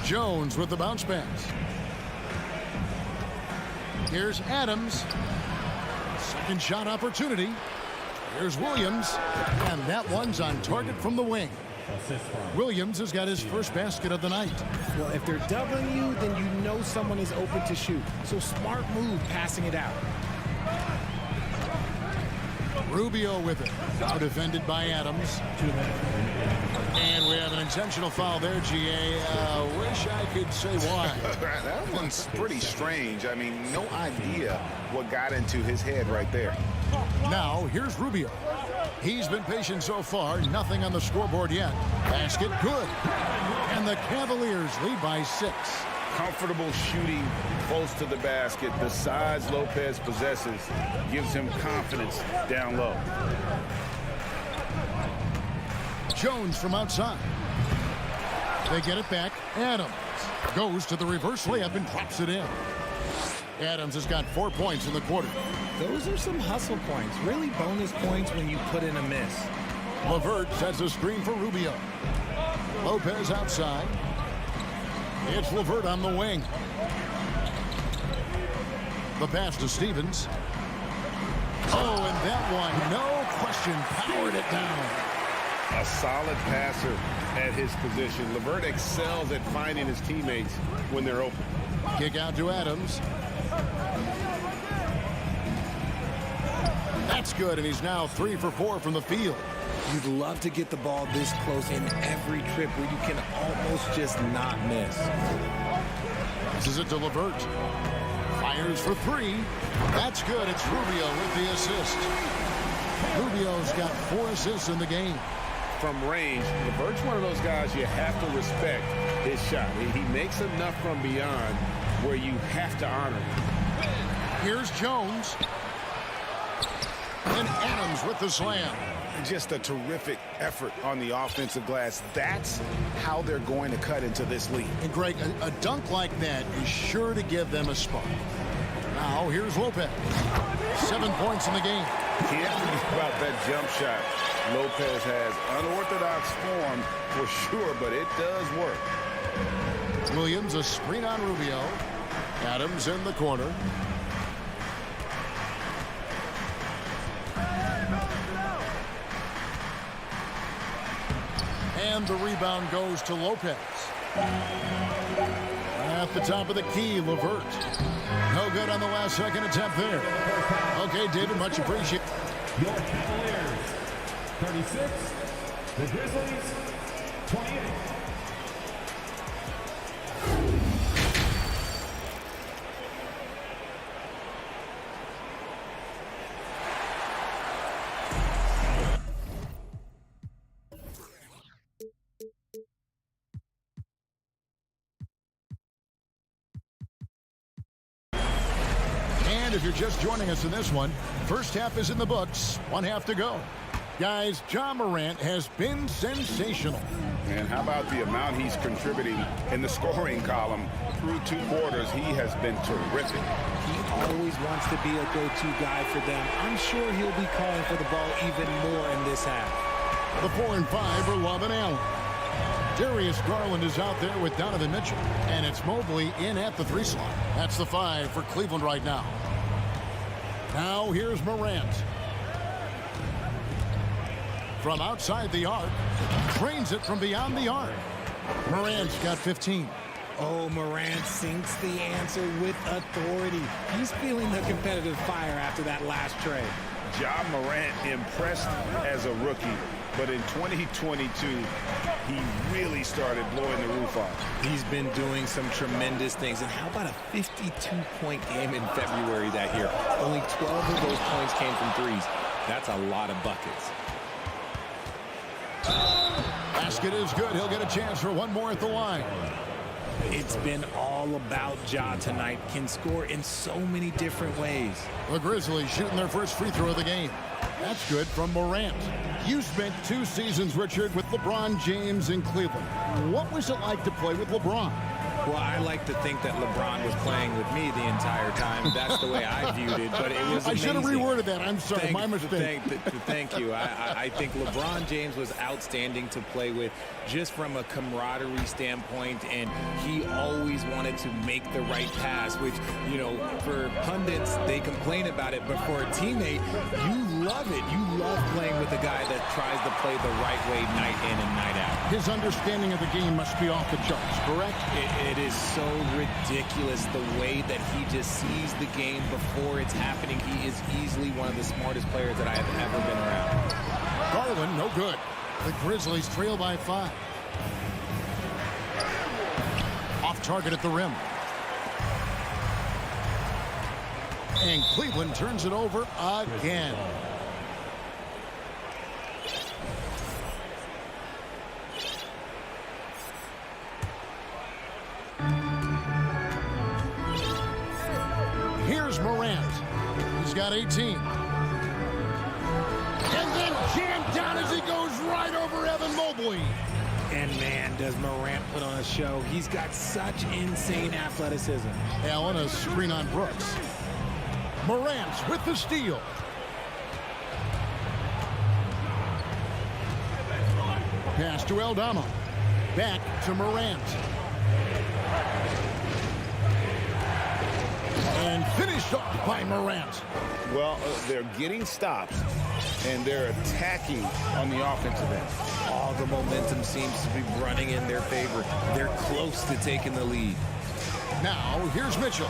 Jones with the bounce pass. Here's Adams. Second shot opportunity. Here's Williams. And that one's on target from the wing. Williams has got his first basket of the night. Well, if they're doubling you, then you know someone is open to shoot. So smart move passing it out. Rubio with it. Now defended by Adams. And we have an intentional foul there, GA. Wish I could say why. That one's pretty strange. I mean, no idea what got into his head right there. Now, here's Rubio. He's been patient so far. Nothing on the scoreboard yet. Basket good. And the Cavaliers lead by 6. Comfortable shooting close to the basket. The size Lopez possesses gives him confidence down low. Jones from outside. They get it back. Adams goes to the reverse layup and drops it in. Adams has got 4 points in the quarter. Those are some hustle points. Really bonus points when you put in a miss. LeVert sets a screen for Rubio. Lopez outside. It's LeVert on the wing. The pass to Stevens. Oh, and that one, no question, powered it down. A solid passer at his position. LeVert excels at finding his teammates when they're open. Kick out to Adams. That's good, and he's now 3 for 4 from the field. You'd love to get the ball this close in every trip where you can almost just not miss. This is it to LeVert. Fires for 3. That's good. It's Rubio with the assist. Rubio's got 4 assists in the game. From range, LeVert's one of those guys you have to respect his shot. He makes enough from beyond where you have to honor him. Here's Jones. And Adams with the slam. Just a terrific effort on the offensive glass. That's how they're going to cut into this lead. And Greg, a dunk like that is sure to give them a spark. Now here's Lopez. 7 points in the game. Can't forget about that jump shot Lopez has. Unorthodox form for sure, but it does work. Williams a screen on Rubio. Adams in the corner. And the rebound goes to Lopez. At the top of the key, LeVert. No good on the last second attempt there. Okay, David, much appreciated. Your Cavaliers, 36. The Grizzlies, 28. And if you're just joining us in this one, first half is in the books. 1 half to go. Guys, Ja Morant has been sensational. And how about the amount he's contributing in the scoring column through 2 quarters? He has been terrific. He always wants to be a go-to guy for them. I'm sure he'll be calling for the ball even more in this half. The 4 and 5 are Love and Allen. Darius Garland is out there with Donovan Mitchell. And it's Mobley in at the 3 slot. That's the 5 for Cleveland right now. Now here's Morant. From outside the arc. Drains it from beyond the arc. Morant's got 15. Oh, Morant sinks the answer with authority. He's feeling the competitive fire after that last trade. Ja Morant impressed as a rookie, but in 2022, he really started blowing the roof off. He's been doing some tremendous things. And how about a 52-point game in February that year? Only 12 of those points came from threes. That's a lot of buckets. Basket is good. He'll get a chance for one more at the line. It's been all about Ja tonight. Can score in so many different ways. The Grizzlies shooting their first free throw of the game. That's good from Morant. You spent 2 seasons, Richard, with LeBron James in Cleveland. What was it like to play with LeBron? Well, I like to think that LeBron was playing with me the entire time. That's the way I viewed it, but it was amazing. I should have reworded that. I'm sorry, my mistake. Thank you. I think LeBron James was outstanding to play with just from a camaraderie standpoint, and he always wanted to make the right pass, which, you know, for pundits, they complain about it, but for a teammate, you love it. You love playing with a guy that tries to play the right way night in and night out. His understanding of the game must be off the charts, correct? It is so ridiculous the way that he just sees the game before it's happening. He is easily one of the smartest players that I have ever been around. Garland, no good. The Grizzlies trail by 5. Off target at the rim. And Cleveland turns it over again. Here's Morant. He's got 18. And then jammed down as he goes right over Evan Mobley. And man, does Morant put on a show. He's got such insane athleticism. Allen, a screen on Brooks. Morant with the steal. Pass to Aldama. Back to Morant. And finished off by Morant. Well, they're getting stops, and they're attacking on the offensive end. All the momentum seems to be running in their favor. They're close to taking the lead. Now, here's Mitchell.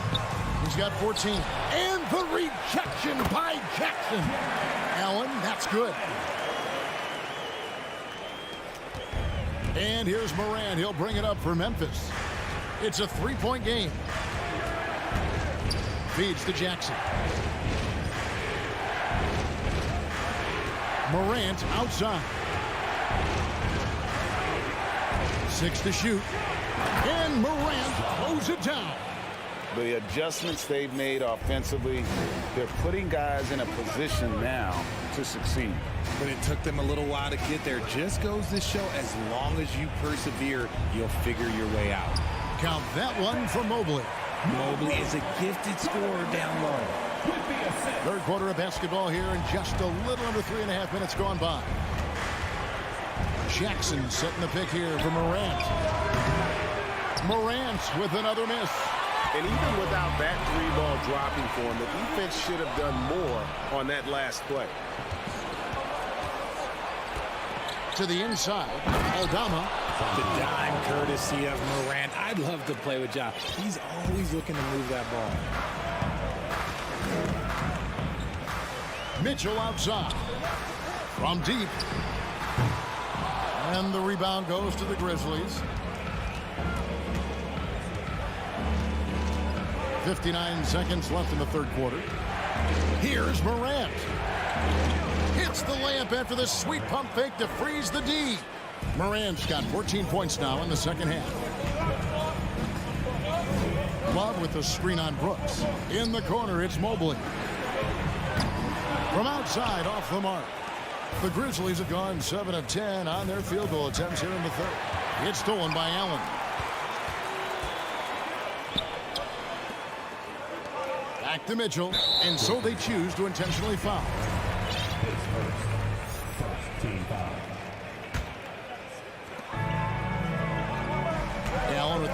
He's got 14. And the rejection by Jackson. Allen, that's good. And here's Morant. He'll bring it up for Memphis. It's a 3-point game. Feeds to Jackson. Morant outside. 6 to shoot. And Morant closes it down. The adjustments they've made offensively, they're putting guys in a position now to succeed. But it took them a little while to get there. Just goes to show, as long as you persevere, you'll figure your way out. Count that one for Mobley. Mobley is a gifted scorer down low. Third quarter of basketball here, and just a little under 3.5 minutes gone by. Jackson setting the pick here for Morant. Morant with another miss. And even without that 3-ball dropping for him, the defense should have done more on that last play. To the inside, Aldama. The dime courtesy of Morant. I'd love to play with Ja. He's always looking to move that ball. Mitchell outside. From deep. And the rebound goes to the Grizzlies. 59 seconds left in the third quarter. Here's Morant. Hits the layup after the sweet pump fake to freeze the D. Morant's got 14 points now in the second half. Love with the screen on Brooks. In the corner, it's Mobley. From outside, off the mark. The Grizzlies have gone 7 of 10 on their field goal attempts here in the third. It's stolen by Allen. Back to Mitchell, and so they choose to intentionally foul.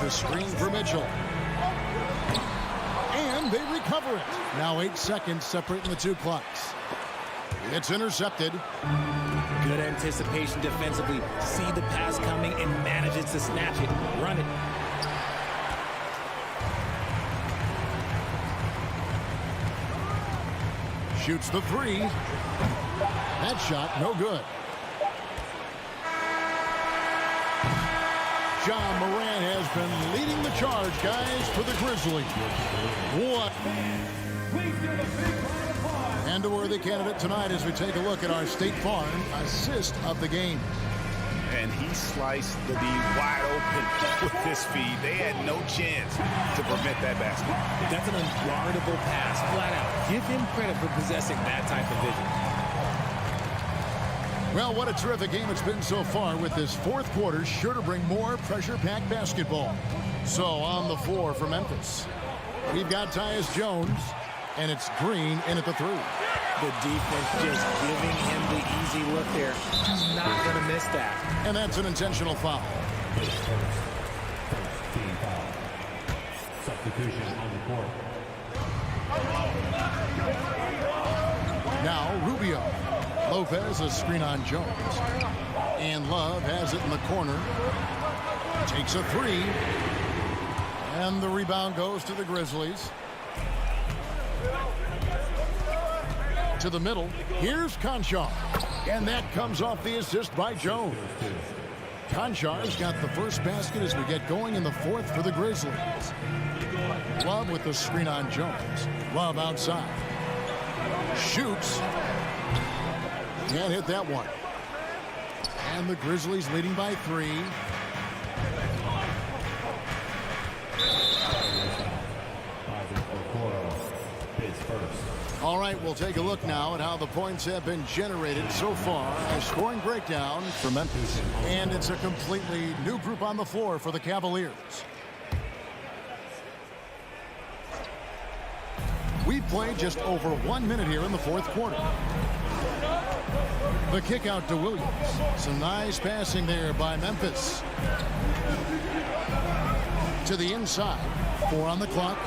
the screen for Mitchell. And they recover it. Now 8 seconds separating the two clocks. It's intercepted. Good anticipation defensively. See the pass coming and manages to snatch it. Run it. Shoots the three. That shot, no good. John Moran has been leading the charge, guys, for the Grizzlies. What? And a worthy candidate tonight as we take a look at our State Farm assist of the game. And he sliced the D wide open with this feed. They had no chance to prevent that basket. That's an unguardable pass, flat out. Give him credit for possessing that type of vision. Well, what a terrific game it's been so far, with this fourth quarter sure to bring more pressure-packed basketball. So on the floor for Memphis, we've got Tyus Jones, and it's Green in at the three. The defense just giving him the easy look there. He's not going to miss that. And that's an intentional foul. Substitution on the court. Now Rubio. Lopez, a screen on Jones. And Love has it in the corner. Takes a three. And the rebound goes to the Grizzlies. To the middle. Here's Conchar. And that comes off the assist by Jones. Conchar's got the first basket as we get going in the fourth for the Grizzlies. Love with the screen on Jones. Love outside. Shoots. Can't hit that one. And the Grizzlies leading by 3. All right, we'll take a look now at how the points have been generated so far. A scoring breakdown for Memphis. And it's a completely new group on the floor for the Cavaliers. We've played just over 1 minute here in the fourth quarter. The kick out to Williams. Some nice passing there by Memphis. To the inside. 4 on the clock.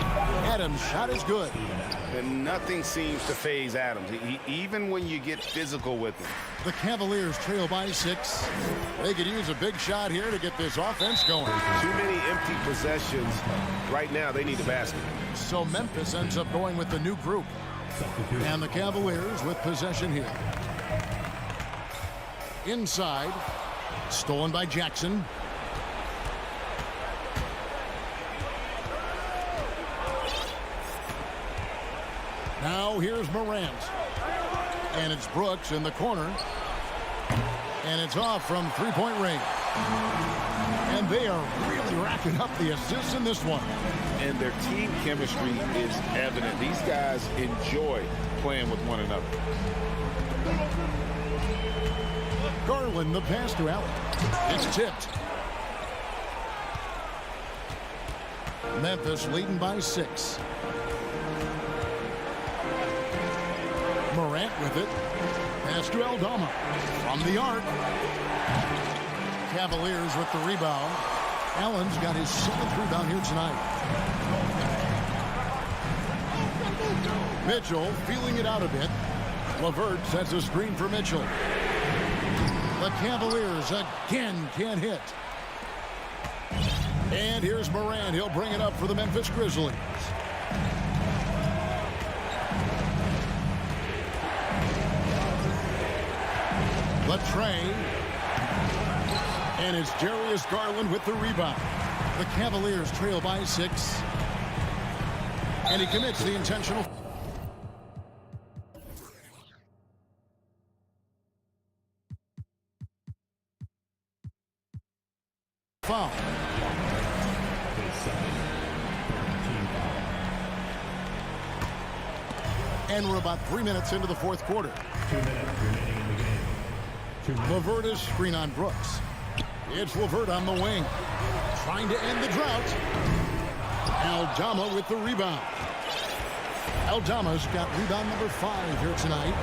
Adams' shot is good. And nothing seems to phase Adams, even when you get physical with him. The Cavaliers trail by 6. They could use a big shot here to get this offense going. Too many empty possessions. Right now, they need a basket. So Memphis ends up going with the new group. And the Cavaliers with possession here. Inside. Stolen by Jackson. Now here's Morant. And it's Brooks in the corner. And it's off from three-point range. And they are really racking up the assists in this one. And their team chemistry is evident. These guys enjoy playing with one another. Garland, the pass to Allen. It's tipped. Memphis leading by 6. Morant with it. Pass to Aldama. From the arc. Cavaliers with the rebound. Allen's got his 7th rebound here tonight. Mitchell feeling it out a bit. LeVert sets a screen for Mitchell. The Cavaliers again can't hit. And here's Morant. He'll bring it up for the Memphis Grizzlies. Latrey. And it's Darius Garland with the rebound. The Cavaliers trail by 6. And he commits the intentional foul. And we're about 3 minutes into the fourth quarter. 2 minutes remaining in the game. LeVert screen on Brooks. It's LeVert on the wing. Trying to end the drought. Aldama with the rebound. Aldama's got rebound number 5 here tonight.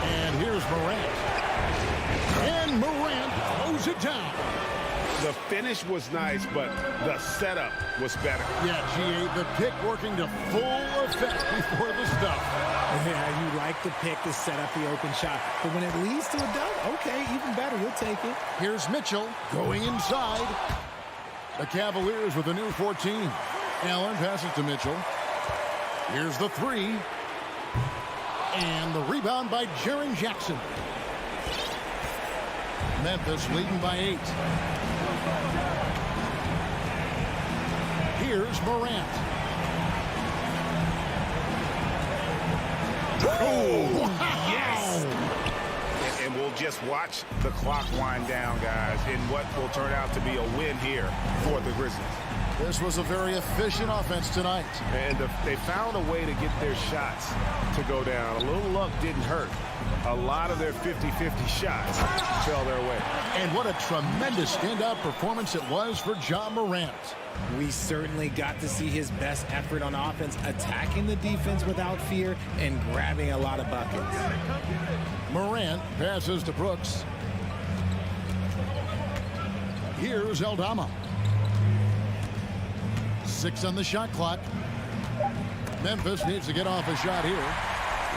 And here's Morant. And Morant throws it down. The finish was nice, but the setup was better. Yeah, G.A., the pick working to full effect before the stuff. Yeah, you like the pick to set up the open shot. But when it leads to a dunk, okay, even better. You'll take it. Here's Mitchell going inside. The Cavaliers with a new 14. Allen passes to Mitchell. Here's the three. And the rebound by Jaren Jackson. Memphis leading by 8. Here's Morant. Oh, wow. Yes! And we'll just watch the clock wind down, guys, in what will turn out to be a win here for the Grizzlies. This was a very efficient offense tonight. And they found a way to get their shots to go down. A little luck didn't hurt. A lot of their 50-50 shots fell their way. And what a tremendous standout performance it was for Ja Morant. We certainly got to see his best effort on offense, attacking the defense without fear and grabbing a lot of buckets. Morant passes to Brooks. Here's Aldama. 6 on the shot clock. Memphis needs to get off a shot here.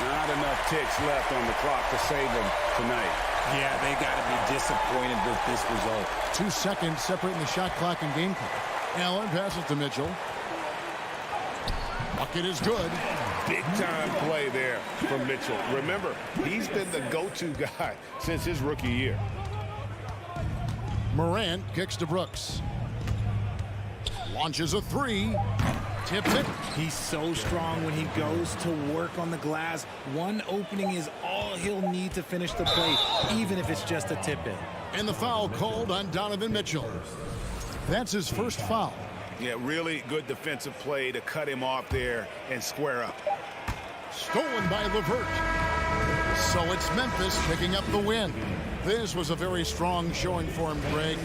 Not enough ticks left on the clock to save them tonight. Yeah, they got to be disappointed with this result. 2 seconds separating the shot clock and game clock. Allen passes to Mitchell. Bucket is good. Big time play there from Mitchell. Remember, he's been the go-to guy since his rookie year. Morant kicks to Brooks. Launches a 3. Tips it. He's so strong when he goes to work on the glass. One opening is all he'll need to finish the play, even if it's just a tip-in. And the foul called on Donovan Mitchell. That's his first foul. Yeah, really good defensive play to cut him off there and square up. Stolen by LeVert. So it's Memphis picking up the win. This was a very strong showing for him, Greg.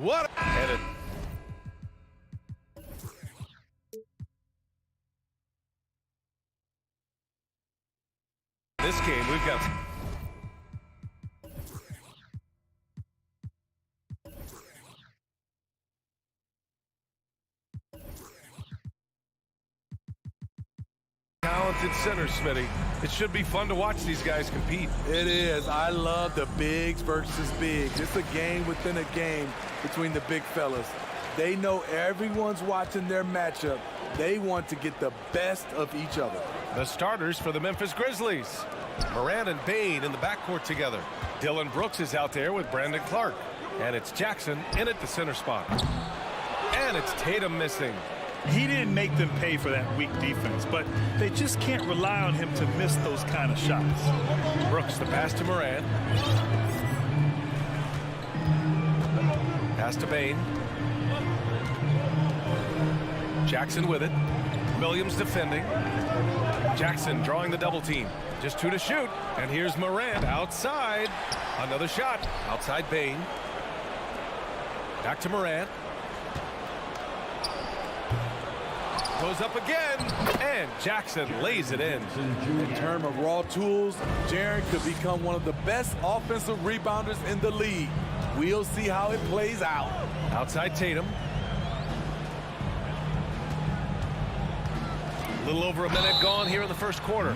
What? And it. This game, we've got. Talented center, Smitty. It should be fun to watch these guys compete. It is. I love the bigs versus bigs. It's a game within a game between the big fellas. They know everyone's watching their matchup. They want to get the best of each other. The starters for the Memphis Grizzlies. Morant and Bane in the backcourt together. Dylan Brooks is out there with Brandon Clark. And it's Jackson in at the center spot. And it's Tatum missing. He didn't make them pay for that weak defense, but they just can't rely on him to miss those kind of shots. Brooks, the pass to Morant. Pass to Bane. Jackson with it. Williams defending. Jackson drawing the double team. Just 2 to shoot. And here's Morant outside. Another shot. Outside Bane. Back to Morant. Goes up again, and Jackson lays it in. In terms of raw tools, Jaren could become one of the best offensive rebounders in the league. We'll see how it plays out. Outside Tatum. A little over a minute gone here in the first quarter.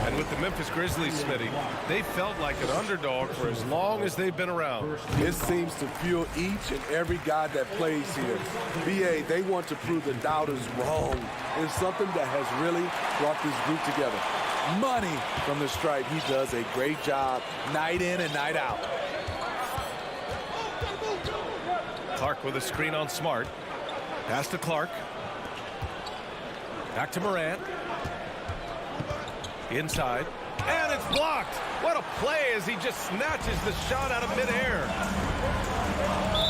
And with the Memphis Grizzlies, Smitty, they felt like an underdog for as long as they've been around. This seems to fuel each and every guy that plays here. BA, they want to prove the doubters wrong. It's something that has really brought this group together. Money from the stripe. He does a great job night in and night out. Clark with a screen on Smart. Pass to Clark. Back to Morant. Inside. And it's blocked. What a play as he just snatches the shot out of midair.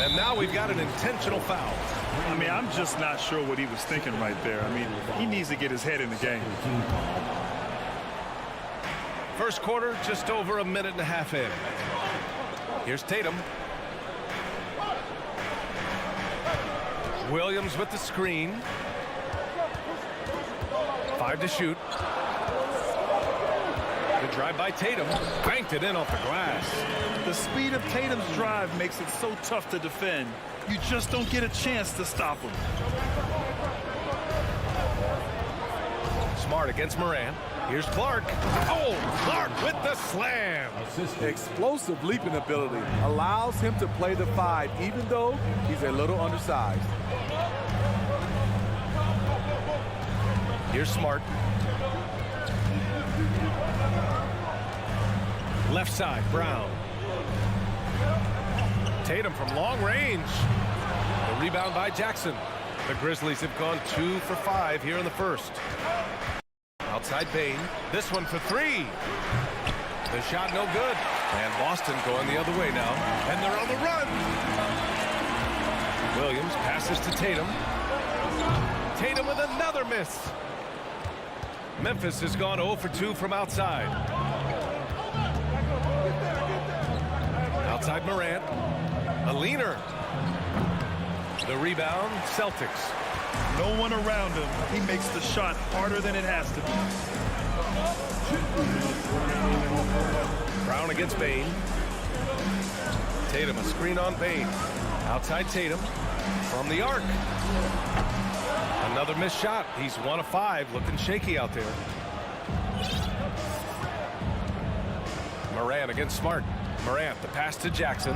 And now we've got an intentional foul. I mean, I'm just not sure what he was thinking right there. I mean, he needs to get his head in the game. First quarter, just over a minute and a half in. Here's Tatum. Williams with the screen. 5 to shoot. The drive by Tatum. Banked it in off the glass. The speed of Tatum's drive makes it so tough to defend. You just don't get a chance to stop him. Smart against Morant. Here's Clark. Oh, Clark with the slam. Explosive leaping ability allows him to play the 5, even though he's a little undersized. Here's Smart. Left side, Brown. Tatum from long range. The rebound by Jackson. The Grizzlies have gone 2 for 5 here in the first. Outside Bane. This one for 3. The shot no good. And Boston going the other way now. And they're on the run. Williams passes to Tatum. Tatum with another miss. Memphis has gone 0 for 2 from outside. Outside Morant. A leaner. The rebound, Celtics. No one around him. He makes the shot harder than it has to be. Brown against Bane. Tatum, a screen on Bane. Outside Tatum. From the arc. Another missed shot. He's 1 of 5, looking shaky out there. Morant against Smart. Morant, the pass to Jackson.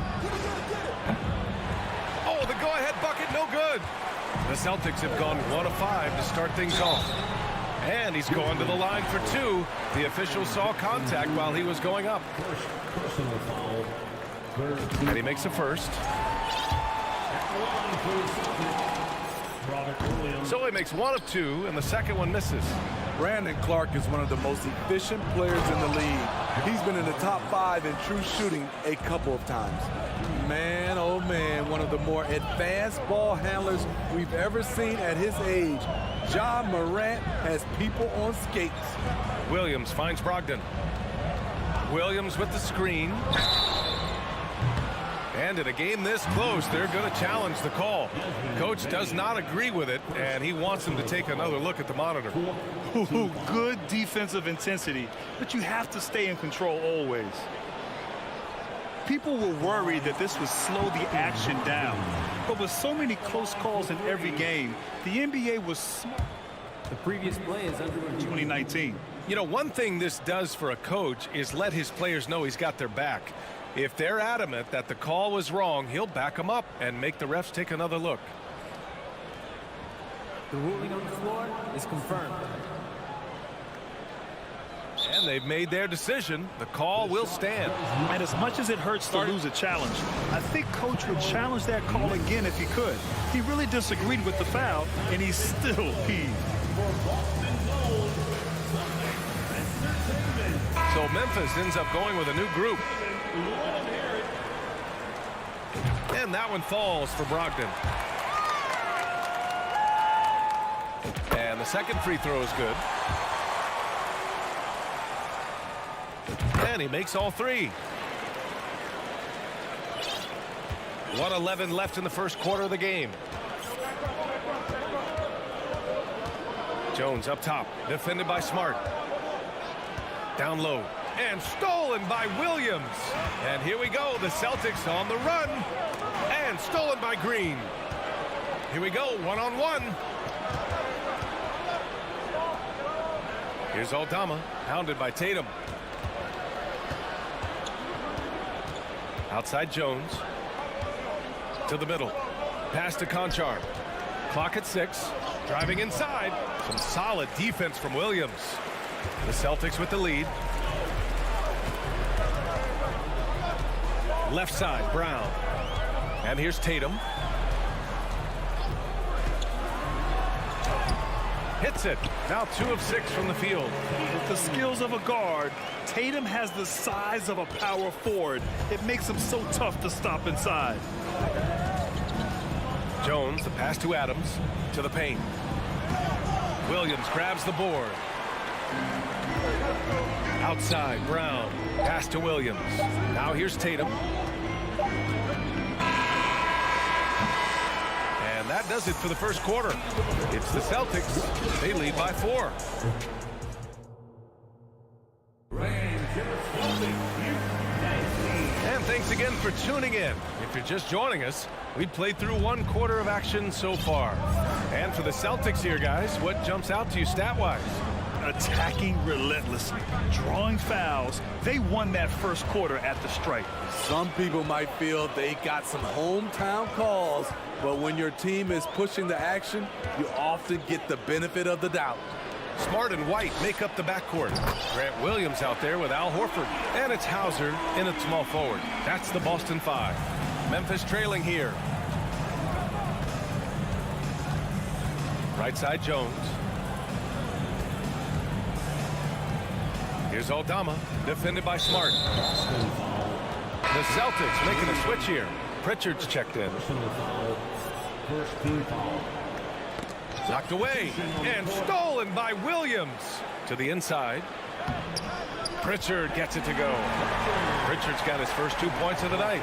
Oh, the go-ahead bucket, no good. The Celtics have gone 1 of 5 to start things off. And he's going to the line for 2. The official saw contact while he was going up. And he makes a first. So he makes 1 of 2, and the second one misses. Brandon Clark is one of the most efficient players in the league. He's been in the top 5 in true shooting a couple of times. Man, oh man, one of the more advanced ball handlers we've ever seen at his age. Ja Morant has people on skates. Williams finds Brogdon. Williams with the screen. And in a game this close, they're going to challenge the call. Coach does not agree with it, and he wants him to take another look at the monitor. Ooh, good defensive intensity, but you have to stay in control always. People were worried that this would slow the action down. But with so many close calls in every game, the NBA was smart. The previous play is under 2019. You know, one thing this does for a coach is let his players know he's got their back. If they're adamant that the call was wrong, he'll back them up and make the refs take another look. The ruling on the floor is confirmed. And they've made their decision. The call will stand. And as much as it hurts to lose a challenge, I think Coach would challenge that call again if he could. He really disagreed with the foul, and he's still peeved. So Memphis ends up going with a new group. And that one falls for Brogdon. And the second free throw is good. And he makes all three. 1:11 left in the first quarter of the game. Jones up top, defended by Smart. Down low, and stolen by Williams. And here we go, the Celtics on the run. And stolen by Green. Here we go, one-on-one. Here's Aldama, hounded by Tatum. Outside Jones. To the middle. Pass to Conchar. Clock at 6. Driving inside. Some solid defense from Williams. The Celtics with the lead. Left side, Brown. And here's Tatum. Hits it. Now 2 of 6 from the field. With the skills of a guard, Tatum has the size of a power forward. It makes him so tough to stop inside. Jones, the pass to Adams, to the paint. Williams grabs the board. Outside, Brown. Pass to Williams. Now here's Tatum. And that does it for the first quarter. It's the Celtics. They lead by 4. And thanks again for tuning in. If you're just joining us, we've played through 1 quarter of action so far. And for the Celtics here, guys, what jumps out to you stat-wise? Attacking relentlessly, drawing fouls. They won that first quarter at the stripe. Some people might feel they got some hometown calls, but when your team is pushing the action, you often get the benefit of the doubt. Smart and White make up the backcourt. Grant Williams out there with Al Horford. And it's Hauser in at small forward. That's the Boston 5. Memphis trailing here. Right side, Jones. Here's Aldama, defended by Smart. The Celtics making a switch here. Pritchard's checked in. Knocked away and stolen by Williams. To the inside. Pritchard gets it to go. Pritchard's got his first 2 points of the night.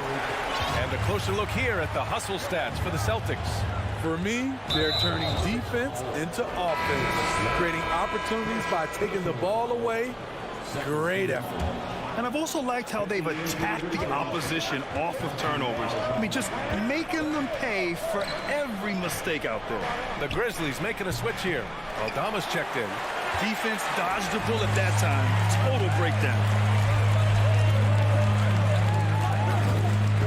And a closer look here at the hustle stats for the Celtics. For me, they're turning defense into offense, creating opportunities by taking the ball away. Great effort. And I've also liked how they've attacked the opposition off of turnovers. I mean, just making them pay for every mistake out there. The Grizzlies making a switch here. Aldama's checked in. Defense dodged a bullet that time. Total breakdown.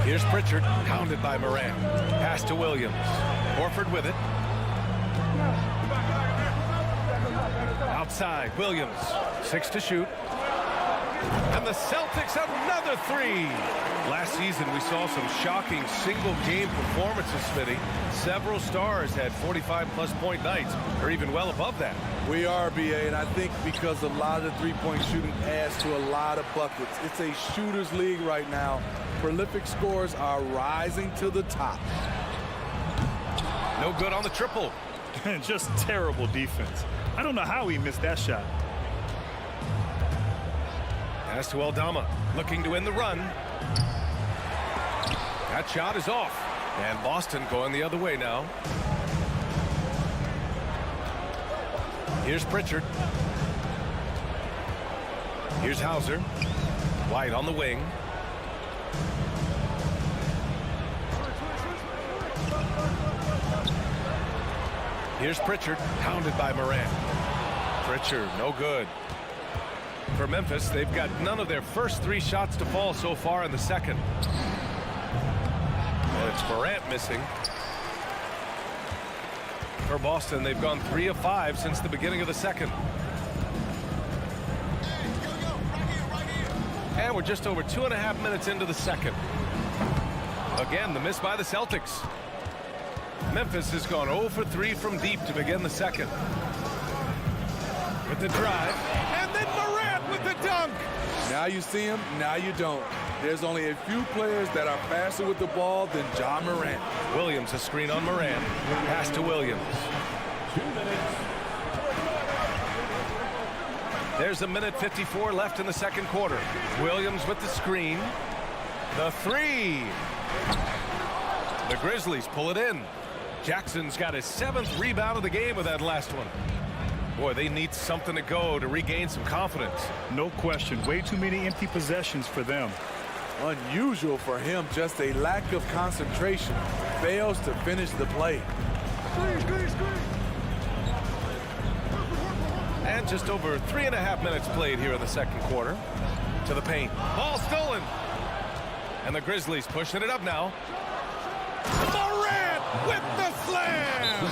Here's Pritchard, hounded by Morant. Pass to Williams. Horford with it. Outside, Williams. 6 to shoot. And the Celtics have another 3. Last season, we saw some shocking single-game performances, Smitty. Several stars had 45-plus point nights, or even well above that. We are, BA, and I think because a lot of the three-point shooting adds to a lot of buckets. It's a shooter's league right now. Prolific scores are rising to the top. No good on the triple. Just terrible defense. I don't know how he missed that shot. Pass to Aldama, looking to end the run. That shot is off. And Boston going the other way now. Here's Pritchard. Here's Hauser. White on the wing. Here's Pritchard, pounded by Morant. Pritchard, no good. For Memphis, they've got none of their first 3 shots to fall so far in the second. And it's Morant missing. For Boston, they've gone 3 of 5 since the beginning of the second. And we're just over 2.5 minutes into the second. Again, the miss by the Celtics. Memphis has gone 0 for 3 from deep to begin the second. With the drive, and then Morant with the dunk. Now you see him, now you don't. There's only a few players that are faster with the ball than Ja Morant. Williams a screen on Morant. Pass to Williams. There's 1:54 left in the second quarter. Williams with the screen. The 3. The Grizzlies pull it in. Jackson's got his 7th rebound of the game with that last one. Boy, they need something to go to regain some confidence. No question. Way too many empty possessions for them. Unusual for him, just a lack of concentration. Fails to finish the play. And just over 3.5 minutes played here in the second quarter. To the paint. Ball stolen. And the Grizzlies pushing it up now. Morant with the slam.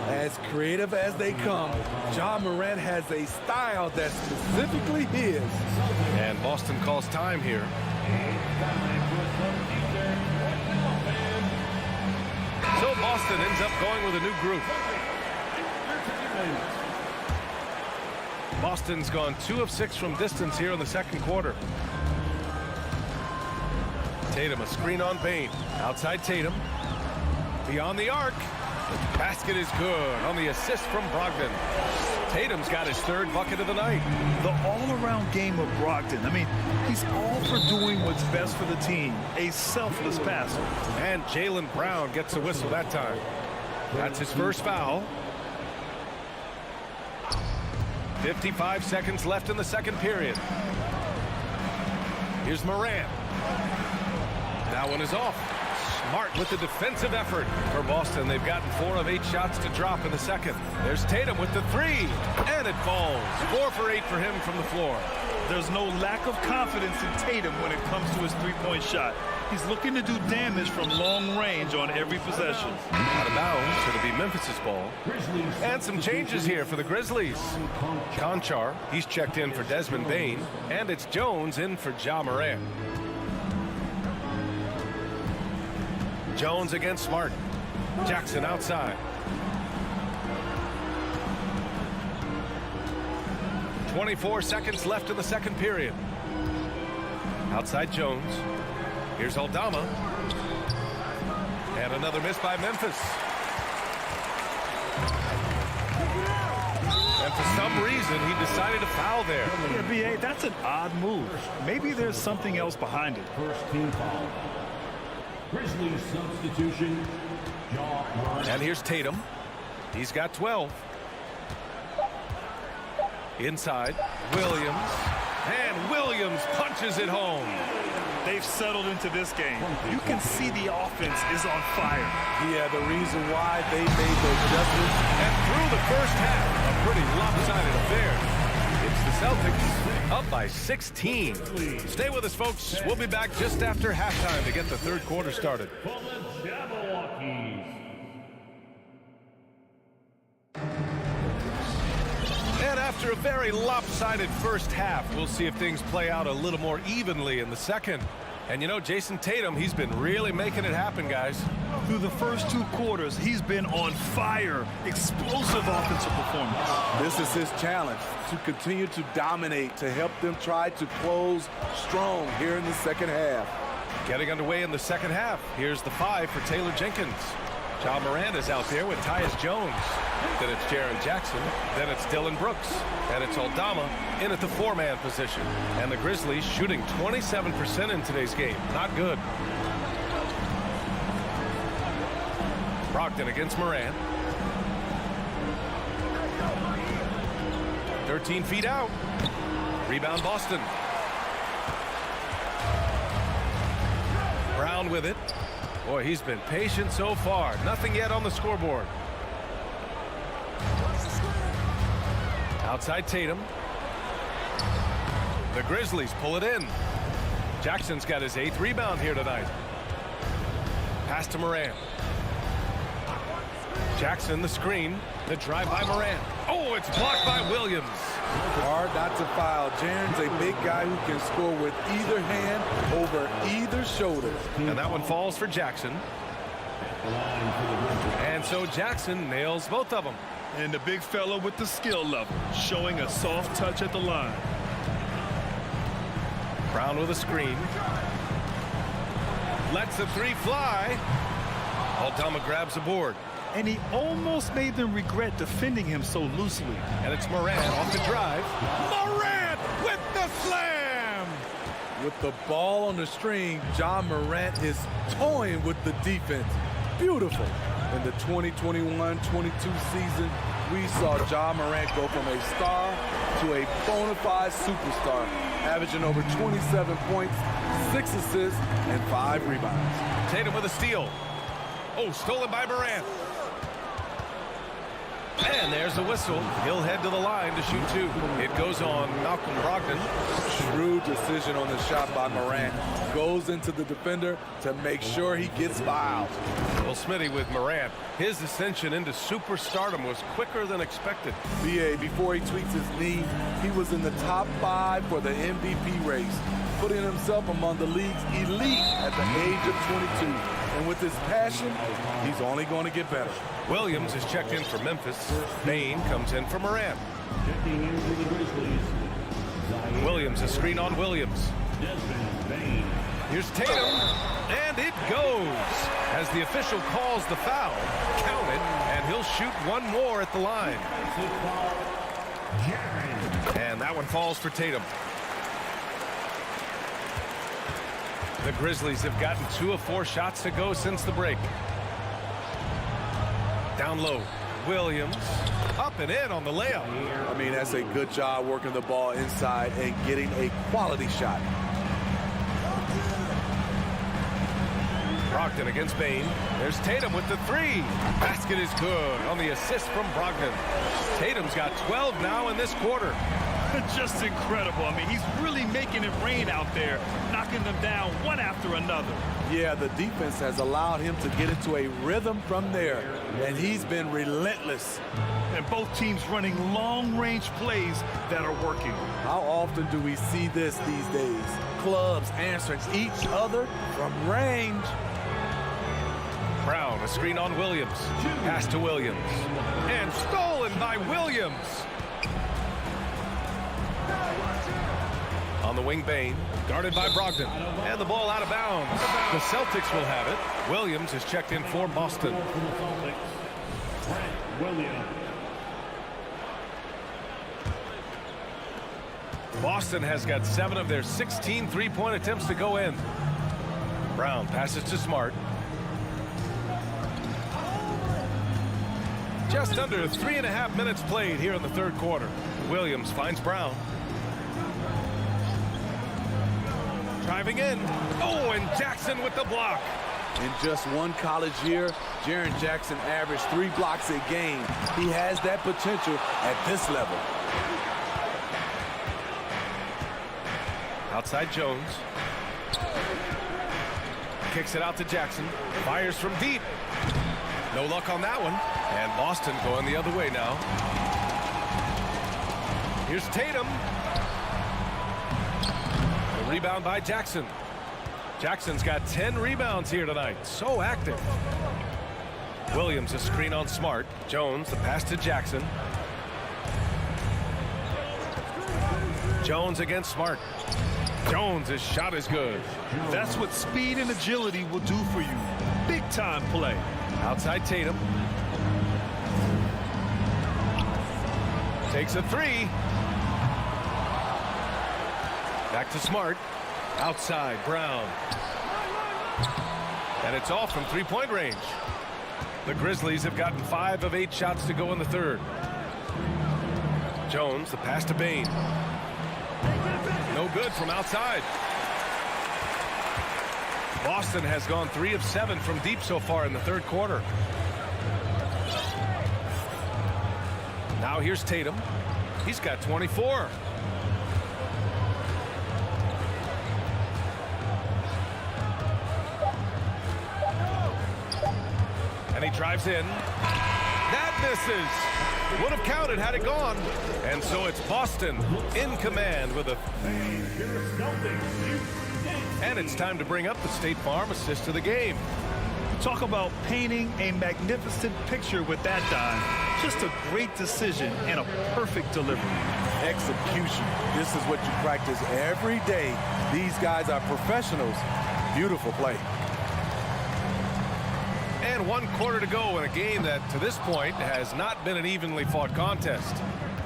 As creative as they come, Ja Morant has a style that's specifically his. And Boston calls time here. So Boston ends up going with a new group. Boston's gone 2 of 6 from distance here in the second quarter. Tatum a screen on Payne. Outside Tatum. Beyond the arc. The basket is good on the assist from Brogdon. Tatum's got his 3rd bucket of the night. The all-around game of Brogdon. I mean, he's all for doing what's best for the team. A selfless passer. And Jaylen Brown gets a whistle that time. That's his first foul. 55 seconds left in the second period. Here's Morant. That one is off. Smart with the defensive effort for Boston. They've gotten 4 of 8 shots to drop in the second. There's Tatum with the 3, and it falls. 4 for 8 for him from the floor. There's no lack of confidence in Tatum when it comes to his 3-point shot. He's looking to do damage from long range on every possession. Out of bounds, it'll be Memphis's ball. And some changes here for the Grizzlies. Conchar, he's checked in for Desmond Bane, and it's Jones in for Ja Morant. Jones against Smart. Jackson outside. 24 seconds left in the second period. Outside Jones. Here's Aldama. And another miss by Memphis. And for some reason, he decided to foul there. Yeah, B.A., that's an odd move. Maybe there's something else behind it. First team foul. Grizzlies substitution. And here's Tatum. He's got 12. Inside, Williams. And Williams punches it home. They've settled into this game. You can see the offense is on fire. Yeah, the reason why they made those adjustments. And through the first half, a pretty lopsided affair. It's the Celtics up by 16. Stay with us, folks. We'll be back just after halftime to get the third quarter started. And after a very lopsided first half, we'll see if things play out a little more evenly in the second. And you know, Jason Tatum, he's been really making it happen, guys. Through the first 2 quarters, he's been on fire. Explosive offensive performance. This is his challenge, to continue to dominate, to help them try to close strong here in the second half. Getting underway in the second half. Here's the 5 for Taylor Jenkins. Ja Morant is out there with Tyus Jones. Then it's Jaren Jackson. Then it's Dylan Brooks. And it's Aldama in at the 4-man position. And the Grizzlies shooting 27% in today's game. Not good. Brogdon against Morant. 13 feet out. Rebound Boston. Brown with it. Boy, he's been patient so far. Nothing yet on the scoreboard. Outside Tatum. The Grizzlies pull it in. Jackson's got his 8th rebound here tonight. Pass to Morant. Jackson the screen. The drive by Morant. Oh, it's blocked by Williams. Hard not to foul. Jaren's a big guy who can score with either hand over either shoulder. And that one falls for Jackson. And so Jackson nails both of them. And the big fella with the skill level, showing a soft touch at the line. Brown with a screen. Lets the 3 fly. Aldama grabs the board. And he almost made them regret defending him so loosely. And it's Morant off the drive. Morant with the slam! With the ball on the string, John Morant is toying with the defense. Beautiful. In the 2021-22 season, we saw John Morant go from a star to a bona fide superstar, averaging over 27 points, 6 assists, and 5 rebounds. Tatum with a steal. Oh, stolen by Morant. And there's the whistle. He'll head to the line to shoot 2. It goes on Malcolm Brogdon. Shrewd decision on the shot by Morant. Goes into the defender to make sure he gets fouled. Well, Smitty with Morant, his ascension into superstardom was quicker than expected. BA, before he tweaks his knee, he was in the top 5 for the MVP race, putting himself among the league's elite at the age of 22. And with his passion, he's only going to get better. Williams is checked in for Memphis. Bain comes in for Morant. Williams, a screen on Williams. Here's Tatum, and it goes. As the official calls the foul, count it, and he'll shoot one more at the line. And that one falls for Tatum. The Grizzlies have gotten 2 of 4 shots to go since the break. Down low, Williams up and in on the layup. I mean, that's a good job working the ball inside and getting a quality shot. Brogdon against Bain. There's Tatum with the 3. Basket is good on the assist from Brogdon. Tatum's got 12 now in this quarter. Just incredible. I mean, he's really making it rain out there, knocking them down one after another. Yeah, the defense has allowed him to get into a rhythm from there, and he's been relentless. And both teams running long-range plays that are working. How often do we see this these days? Clubs answering each other from range. Brown, a screen on Williams. Pass to Williams. And stolen by Williams. On the wing, Bain, guarded by Brogdon. And the ball out of bounds. The Celtics will have it. Williams is checked in for Boston. Boston has got 7 of their 16 3-point attempts to go in. Brown passes to Smart. Just under 3.5 minutes played here in the 3rd quarter. Williams finds Brown. Driving in. Oh, and Jackson with the block. In just one college year, Jaren Jackson averaged 3 blocks a game. He has that potential at this level. Outside Jones. Kicks it out to Jackson. Fires from deep. No luck on that one. And Boston going the other way now. Here's Tatum. The rebound by Jackson. Jackson's got 10 rebounds here tonight. So active. Williams, a screen on Smart. Jones, the pass to Jackson. Jones against Smart. Jones, his shot is good. That's what speed and agility will do for you. Big time play. Outside Tatum. Takes a 3. Back to Smart. Outside Brown. And it's off from 3-point range. The Grizzlies have gotten 5 of 8 shots to go in the third. Jones, the pass to Bain. No good from outside. Boston has gone 3 of 7 from deep so far in the third quarter. Now here's Tatum. He's got 24. And he drives in. That misses. Would have counted had it gone. And so it's Boston in command with a... And it's time to bring up the State Farm assist of the game. Talk about painting a magnificent picture with that dime. Just a great decision and a perfect delivery. Execution. This is what you practice every day. These guys are professionals. Beautiful play. And 1 quarter to go in a game that, to this point, has not been an evenly fought contest.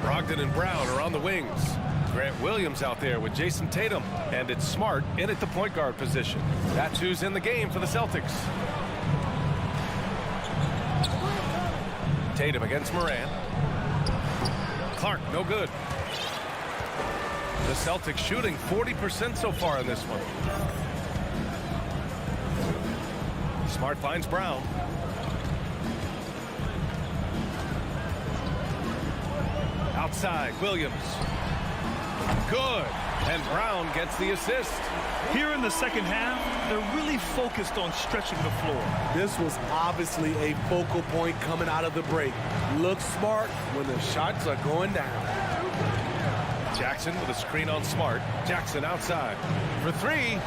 Brogdon and Brown are on the wings. Grant Williams out there with Jason Tatum. And it's Smart in at the point guard position. That's who's in the game for the Celtics. Tatum against Morant. Clark, no good. The Celtics shooting 40% so far in this one. Smart finds Brown. Outside, Williams. Good. And Brown gets the assist. Here in the second half, they're really focused on stretching the floor. This was obviously a focal point coming out of the break. Look smart when the shots are going down. Jackson with a screen on Smart. Jackson outside for 3.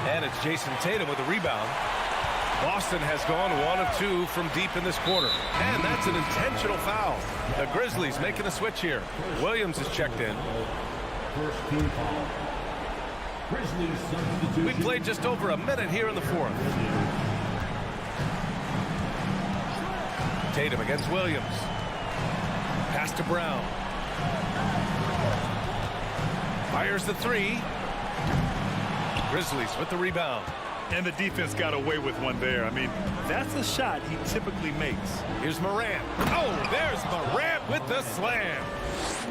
And it's Jason Tatum with a rebound. Boston has gone 1 of 2 from deep in this quarter. And that's an intentional foul. The Grizzlies making a switch here. Williams is checked in. First team foul. Grizzlies substitution. We played just over a minute here in the fourth. Tatum against Williams. Pass to Brown. Fires the 3. Grizzlies with the rebound. And the defense got away with one there. I mean, that's a shot he typically makes. Here's Morant. Oh, there's Morant with the slam.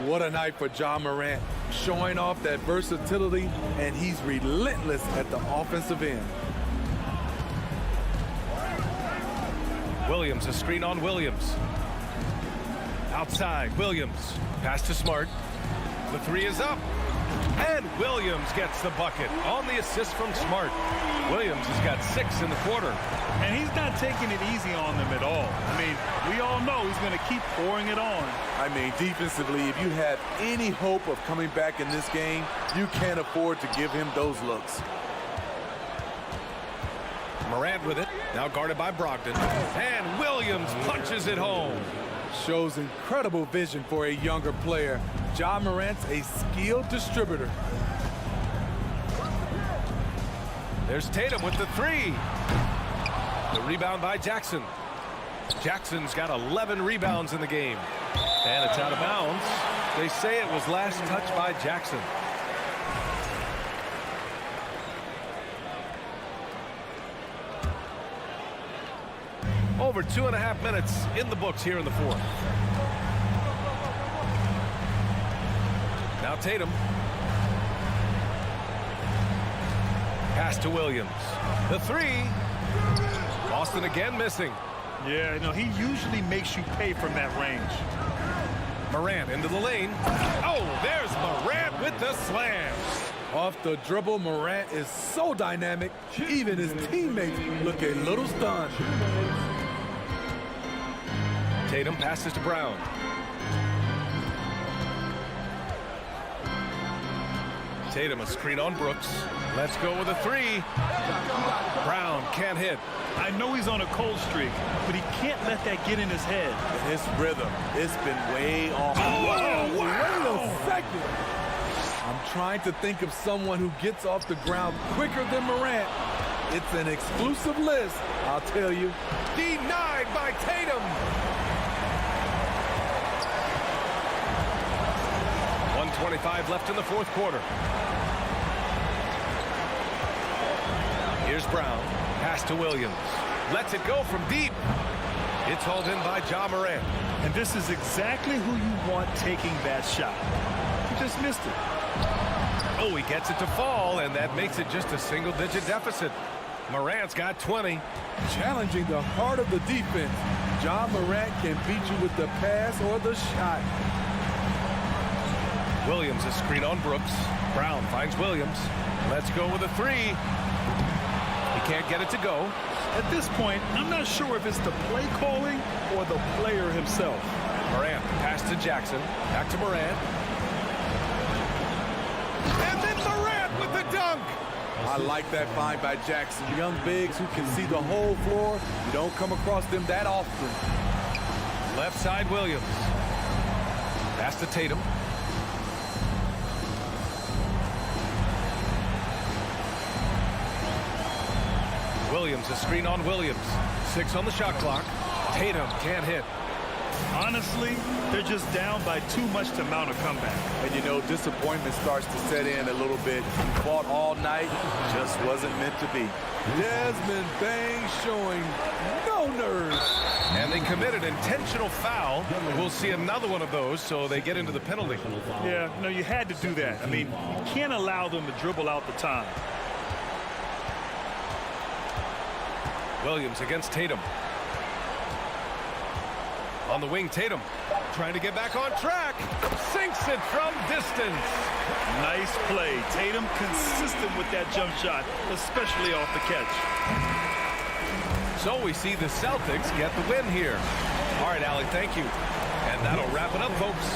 What a night for Ja Morant, showing off that versatility, and he's relentless at the offensive end. Williams, a screen on Williams. Outside, Williams. Pass to Smart. The 3 is up. And Williams gets the bucket on the assist from Smart. Williams has got 6 in the quarter. And he's not taking it easy on them at all. I mean, we all know he's going to keep pouring it on. I mean, defensively, if you have any hope of coming back in this game, you can't afford to give him those looks. Morant with it, now guarded by Brogdon. And Williams punches it home. Shows incredible vision for a younger player. Ja Morant's a skilled distributor. There's Tatum with the 3. The rebound by Jackson. Jackson's got 11 rebounds in the game. And it's out of bounds. They say it was last touched by Jackson. Over 2.5 minutes in the books here in the fourth. Now Tatum. Pass to Williams. The 3. Boston again missing. Yeah, no, he usually makes you pay from that range. Morant into the lane. Oh, there's Morant with the slam. Off the dribble, Morant is so dynamic. Even his teammates look a little stunned. Tatum passes to Brown. Tatum a screen on Brooks. Let's go with a 3. Brown can't hit. I know he's on a cold streak, but he can't let that get in his head. His rhythm, it's been way off. Oh, wow. Wait a second. I'm trying to think of someone who gets off the ground quicker than Morant. It's an exclusive list, I'll tell you. Denied by Tatum. 1:25 left in the fourth quarter. Here's Brown. Pass to Williams. Lets it go from deep. It's hauled in by Ja Morant. And this is exactly who you want taking that shot. He just missed it. Oh, he gets it to fall, and that makes it just a single-digit deficit. Morant's got 20. Challenging the heart of the defense. Ja Morant can beat you with the pass or the shot. Williams, a screen on Brooks. Brown finds Williams. Let's go with a three. He can't get it to go. At this point, I'm not sure if it's the play calling or the player himself. Morant, pass to Jackson. Back to Morant. And then Morant with the dunk. I like that find by Jackson. Young bigs who can see the whole floor. You don't come across them that often. Left side, Williams. Pass to Tatum. Williams, a screen on Williams. 6 on the shot clock. Tatum can't hit. Honestly, they're just down by too much to mount a comeback. And you know, disappointment starts to set in a little bit. He fought all night, just wasn't meant to be. Desmond Bain showing no nerves. And they committed intentional foul. We'll see another one of those, so they get into the penalty. Yeah, no, you had to do that. I mean, you can't allow them to dribble out the time. Williams against Tatum. On the wing, Tatum trying to get back on track. Sinks it from distance. Nice play. Tatum consistent with that jump shot, especially off the catch. So we see the Celtics get the win here. All right, Allie, thank you. And that'll wrap it up, folks.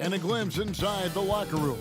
And a glimpse inside the locker room.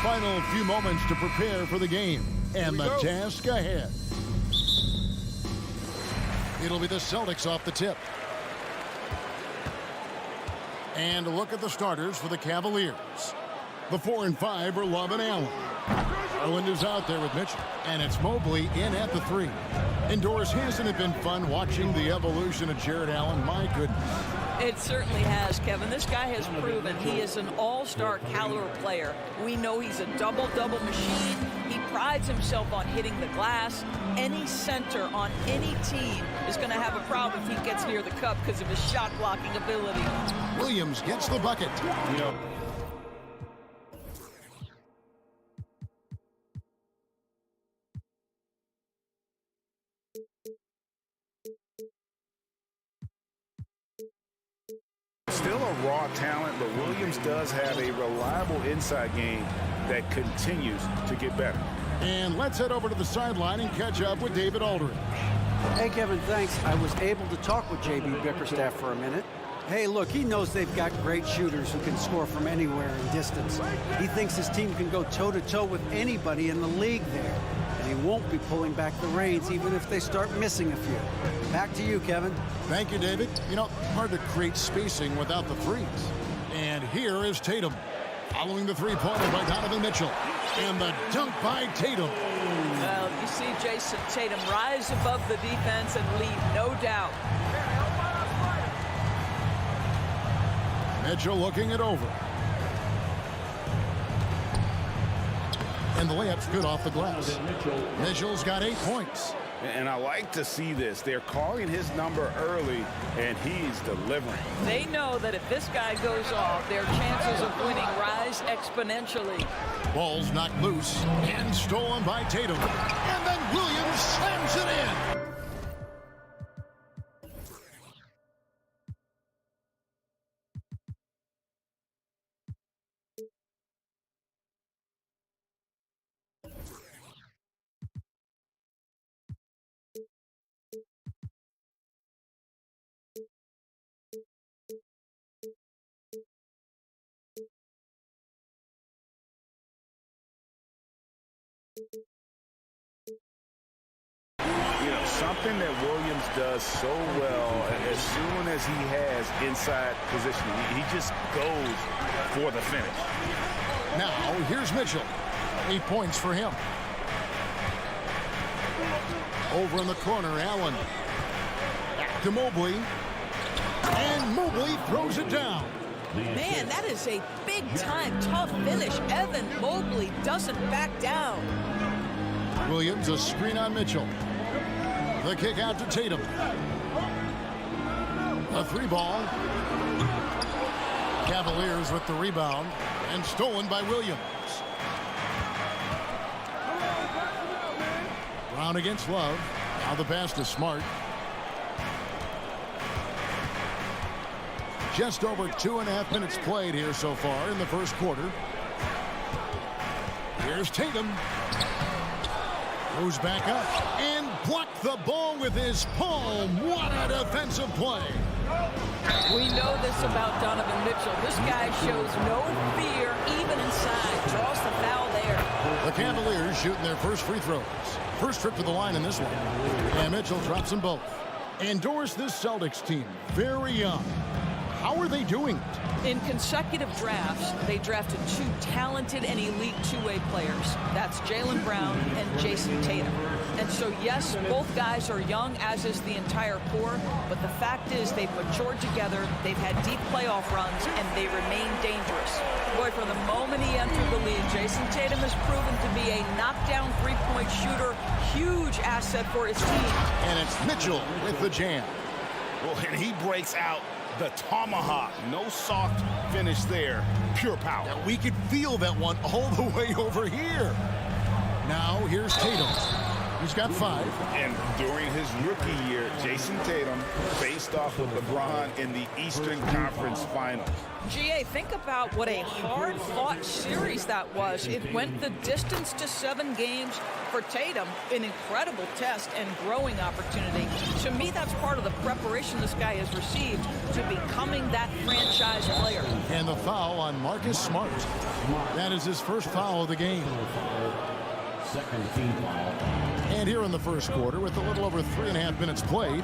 Final few moments to prepare for the game and the task ahead. It'll be the Celtics off the tip. And a look at the starters for the Cavaliers. The 4 and 5 are Love and Allen. Garland is out there with Mitchell, and it's Mobley in at the 3. Indoors, hasn't it been fun watching the evolution of Jared Allen? My goodness. It certainly has, Kevin. This guy has proven he is an all-star caliber player. We know he's a double-double machine. He prides himself on hitting the glass. Any center on any team is going to have a problem if he gets near the cup because of his shot-blocking ability. Williams gets the bucket. Still a raw talent, but Williams does have a reliable inside game that continues to get better. And let's head over to the sideline and catch up with David Aldridge. Hey, Kevin, thanks. I was able to talk with J.B. Bickerstaff for a minute. Hey, look, he knows they've got great shooters who can score from anywhere in distance. He thinks his team can go toe-to-toe with anybody in the league there. And he won't be pulling back the reins even if they start missing a few. Back to you, Kevin. Thank you, David. You know, hard to create spacing without the threes. And here is Tatum. Following the three-pointer by Donovan Mitchell. And the dunk by Tatum. Well, you see Jason Tatum rise above the defense and lead, no doubt. Mitchell looking it over. And the layup's good off the glass. Mitchell's got 8 points. And I like to see this. They're calling his number early, and he's delivering. They know that if this guy goes off, their chances of winning rise exponentially. Ball's knocked loose and stolen by Tatum. And then Williams slams it in. You know, something that Williams does so well, as soon as he has inside positioning, he just goes for the finish. Now, here's Mitchell. 8 points for him. Over in the corner, Allen. Back to Mobley. And Mobley throws it down. Man, that is a big-time tough finish. Evan Mobley doesn't back down. Williams, a screen on Mitchell. The kick out to Tatum. A 3-ball. Cavaliers with the rebound. And stolen by Williams. Brown against Love. Now the pass to Smart. Just over 2.5 minutes played here so far in the first quarter. Here's Tatum. Goes back up and blocked the ball with his palm. What a defensive play. We know this about Donovan Mitchell. This guy shows no fear even inside. Draws the foul there. The Cavaliers shooting their first free throws. First trip to the line in this one. And Mitchell drops them both. Indoors, this Celtics team, very young. How How are they doing it? In consecutive drafts, they drafted 2 talented and elite two-way players. That's Jaylen Brown and Jason Tatum. And so, yes, both guys are young, as is the entire core, but the fact is they've matured together, they've had deep playoff runs, and they remain dangerous. Boy, from the moment he entered the league, Jason Tatum has proven to be a knockdown three-point shooter, huge asset for his team. And it's Mitchell with the jam. Well, and he breaks out the tomahawk. No soft finish there. Pure power. Now, we could feel that one all the way over here. Now, here's Tatum. He's got 5. And during his rookie year, Jason Tatum faced off with LeBron in the Eastern Conference Finals. GA, think about what a hard-fought series that was. It went the distance to 7 games for Tatum, an incredible test and growing opportunity. To me, that's part of the preparation this guy has received to becoming that franchise player. And the foul on Marcus Smart. That is his first foul of the game. Second team foul. And here in the first quarter, with a little over 3.5 minutes played,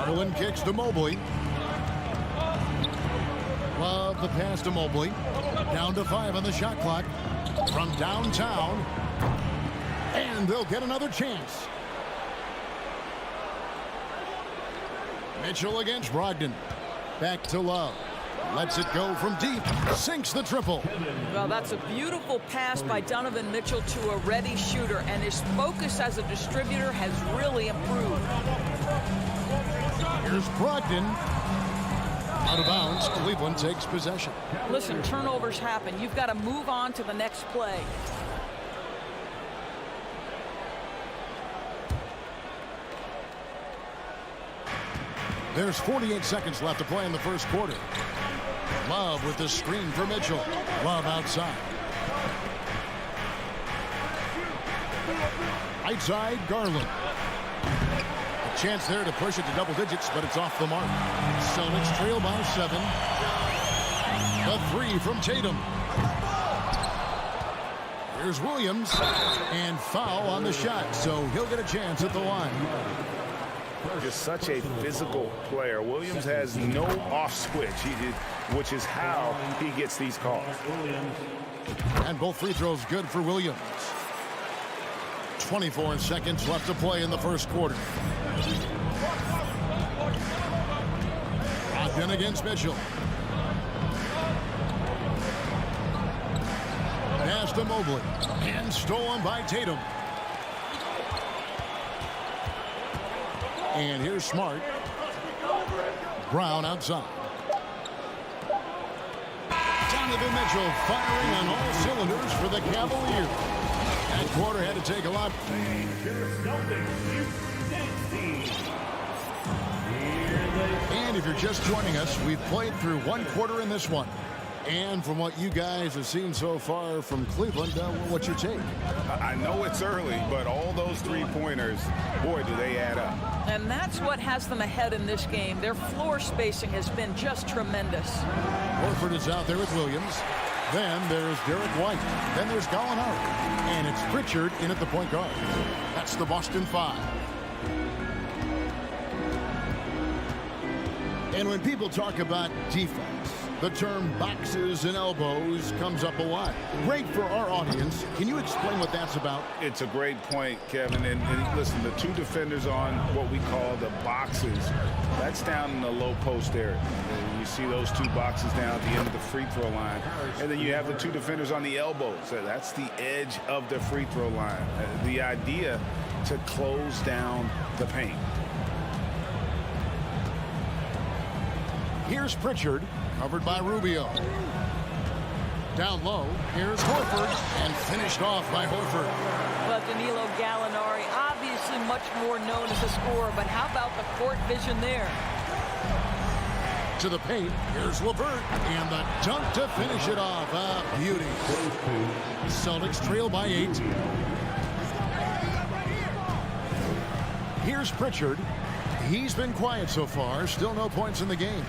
Garland kicks to Mobley. Love the pass to Mobley. Down to 5 on the shot clock. From downtown. And they'll get another chance. Mitchell against Brogdon. Back to Love. Lets it go from deep. Sinks the triple. Well, that's a beautiful pass by Donovan Mitchell to a ready shooter, and his focus as a distributor has really improved. Here's Brogdon. Out of bounds. Cleveland takes possession. Listen, turnovers happen. You've got to move on to the next play. There's 48 seconds left to play in the first quarter. Love with the screen for Mitchell. Love outside. Right side, Garland. A chance there to push it to double digits, but it's off the mark. Celtics trail by 7. The 3 from Tatum. Here's Williams. And foul on the shot, so he'll get a chance at the line. Just such a physical player. Williams has no off switch, which is how he gets these calls. And both free throws good for Williams. 24 seconds left to play in the first quarter. Brogdon against Mitchell. Pass to Mobley. And stolen by Tatum. And here's Smart. Brown outside. Donovan Mitchell firing on all cylinders for the Cavaliers. That quarter had to take a lot. And if you're just joining us, we've played through one quarter in this one. And from what you guys have seen so far from Cleveland, what's your take? I know it's early, but all those three-pointers, boy, do they add up. And that's what has them ahead in this game. Their floor spacing has been just tremendous. Horford is out there with Williams. Then there's Derek White. Then there's Gallinari. And it's Pritchard in at the point guard. That's the Boston 5. And when people talk about defense, the term boxes and elbows comes up a lot. Great for our audience. Can you explain what that's about? It's a great point, Kevin. And listen, the 2 defenders on what we call the boxes, that's down in the low post area. And you see those 2 boxes down at the end of the free throw line. And then you have the 2 defenders on the elbows. So that's the edge of the free throw line. The idea to close down the paint. Here's Pritchard, covered by Rubio. Down low, here's Horford, and finished off by Horford. Well, Danilo Gallinari, obviously much more known as a scorer, but how about the court vision there? To the paint, here's LeVert, and the dunk to finish it off. Beauty. Celtics trail by 8. Here's Pritchard. He's been quiet so far, still no points in the game.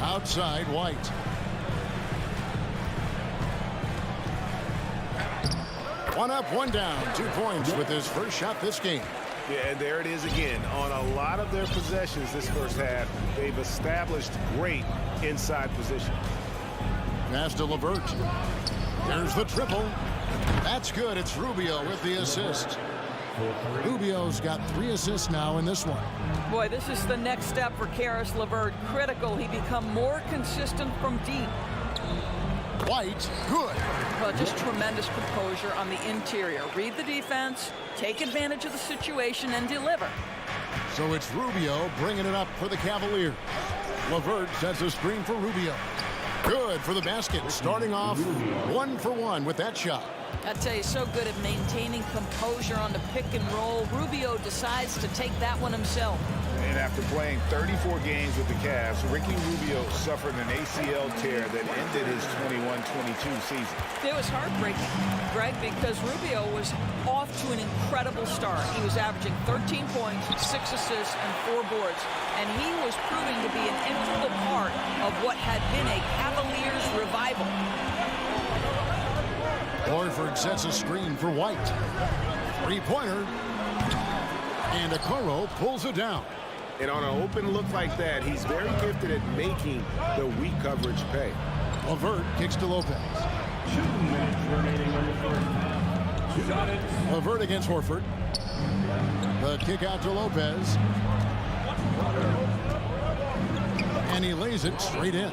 Outside, White. One up, one down. 2 points with his first shot this game. Yeah, and there it is again. On a lot of their possessions this first half, they've established great inside position. Pass to LeVert. There's the triple. That's good. It's Rubio with the assist. Rubio's got 3 assists now in this one. Boy, this is the next step for Caris LeVert. Critical. He become more consistent from deep. White, good. Well, just tremendous composure on the interior. Read the defense, take advantage of the situation, and deliver. So it's Rubio bringing it up for the Cavaliers. LeVert sets a screen for Rubio. Good for the basket. Starting off 1 for 1 with that shot. I tell you, so good at maintaining composure on the pick and roll. Rubio decides to take that one himself. And after playing 34 games with the Cavs, Ricky Rubio suffered an ACL tear that ended his 21-22 season. It was heartbreaking, Greg, because Rubio was off to an incredible start. He was averaging 13 points, 6 assists, and 4 boards. And he was proving to be an integral part of what had been a Cavaliers revival. Horford sets a screen for White. 3-pointer. And Okoro pulls it down. And on an open look like that, he's very gifted at making the weak coverage pay. LeVert kicks to Lopez. LeVert against Horford. The kick out to Lopez. And he lays it straight in.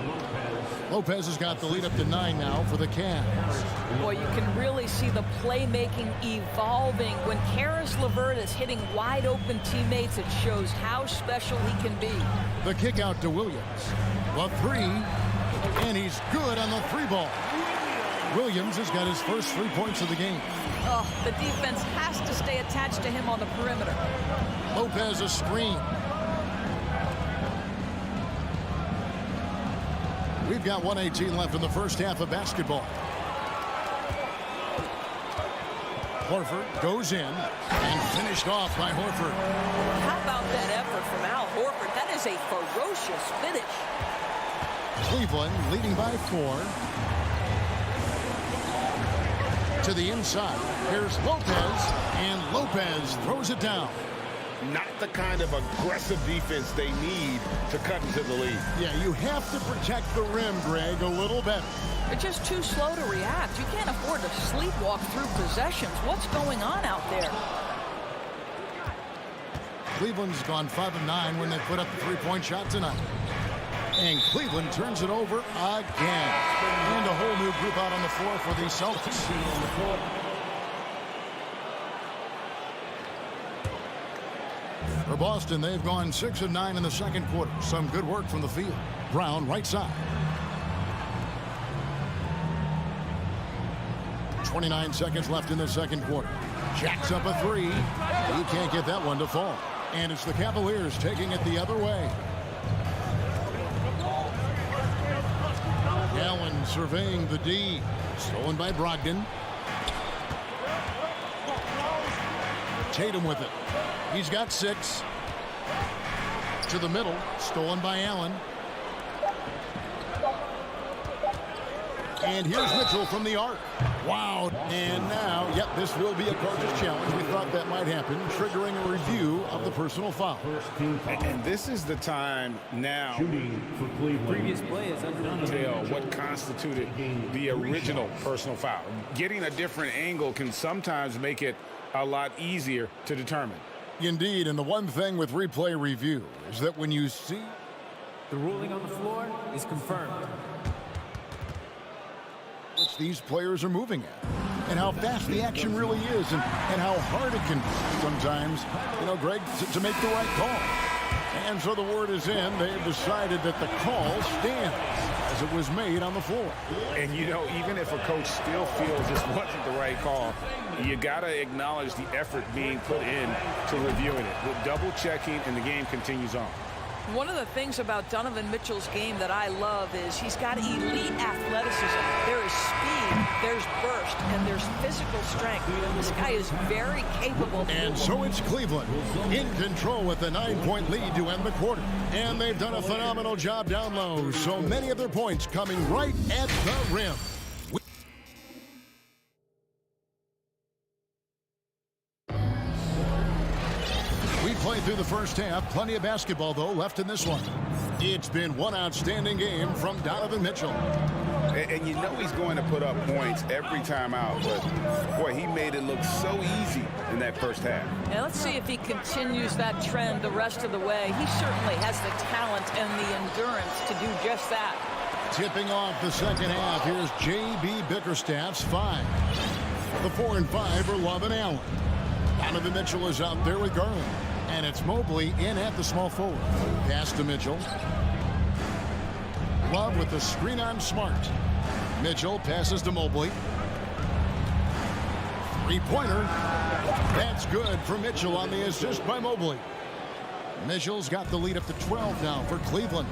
Lopez has got the lead up to 9 now for the Cavs. Boy, you can really see the playmaking evolving. When Caris LeVert is hitting wide open teammates, it shows how special he can be. The kick out to Williams. The 3. And he's good on the 3 ball. Williams has got his first 3 points of the game. Oh, the defense has to stay attached to him on the perimeter. Lopez a screen. We've got 1:18 left in the first half of basketball. Horford goes in and finished off by Horford. How about that effort from Al Horford? That is a ferocious finish. Cleveland leading by 4. To the inside. Here's Lopez, and Lopez throws it down. Not the kind of aggressive defense they need to cut into the lead. Yeah, you have to protect the rim, Greg, a little better. They're just too slow to react. You can't afford to sleepwalk through possessions. What's going on out there? Cleveland's gone 5 of 9 when they put up the 3-point shot tonight. And Cleveland turns it over again. And a whole new group out on the floor for the Celtics. For Boston, they've gone 6 of 9 in the second quarter. Some good work from the field. Brown, right side. 29 seconds left in the second quarter. Jacks up a 3. He can't get that one to fall. And it's the Cavaliers taking it the other way. Allen surveying the D. Stolen by Brogdon. Tatum with it. He's got 6. To the middle. Stolen by Allen. And here's Mitchell from the arc. Wow. And now, yep, this will be a coach's challenge. We thought that might happen, triggering a review of the personal foul. And this is the time now Previous play is under tell what constituted the original personal foul. Getting a different angle can sometimes make it a lot easier to determine. Indeed, and the one thing with replay review is that when you see the ruling on the floor is confirmed. Which these players are moving at, and how fast the action really is, and how hard it can be sometimes, you know, Greg, to make the right call. And so the word is in. They've decided that the call stands as it was made on the floor. And, you know, even if a coach still feels this wasn't the right call, you got to acknowledge the effort being put in to reviewing it. With double checking, and the game continues on. One of the things about Donovan Mitchell's game that I love is he's got elite athleticism. There is speed, there's burst, and there's physical strength. This guy is very capable. And so it's Cleveland in control with a 9-point lead to end the quarter. And they've done a phenomenal job down low. So many of their points coming right at the rim. Halfway through the first half, plenty of basketball, though, left in this one. It's been one outstanding game from Donovan Mitchell. And you know he's going to put up points every time out, but boy, he made it look so easy in that first half. Now let's see if he continues that trend the rest of the way. He certainly has the talent and the endurance to do just that. Tipping off the second half, here's J.B. Bickerstaff's 5. The 4 and 5 are Love and Allen. Donovan Mitchell is out there with Garland. And it's Mobley in at the small forward. Pass to Mitchell. Love with the screen on Smart. Mitchell passes to Mobley. Three-pointer. That's good for Mitchell on the assist by Mobley. Mitchell's got the lead up to 12 now for Cleveland.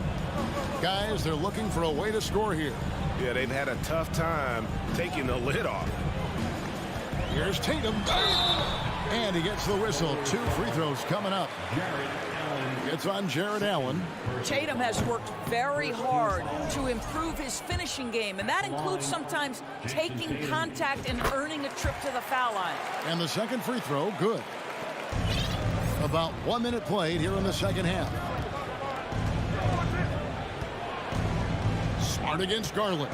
Guys, they're looking for a way to score here. Yeah, they've had a tough time taking the lid off. Here's Tatum. And he gets the whistle. 2 free throws coming up. It's on Jared Allen. Tatum has worked very hard to improve his finishing game, and that includes sometimes taking contact and earning a trip to the foul line. And the second free throw, good. About 1 minute played here in the second half. Smart against Garland.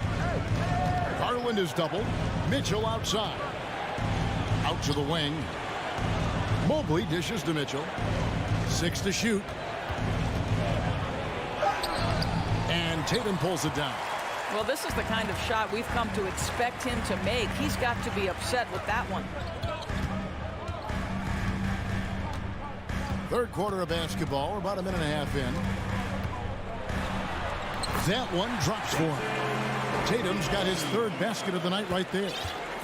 Garland is doubled. Mitchell outside. Out to the wing. Mobley dishes to Mitchell. 6 to shoot. And Tatum pulls it down. Well, this is the kind of shot we've come to expect him to make. He's got to be upset with that one. Third quarter of basketball. We're about a minute and a half in. That one drops for him. Tatum's got his third basket of the night right there.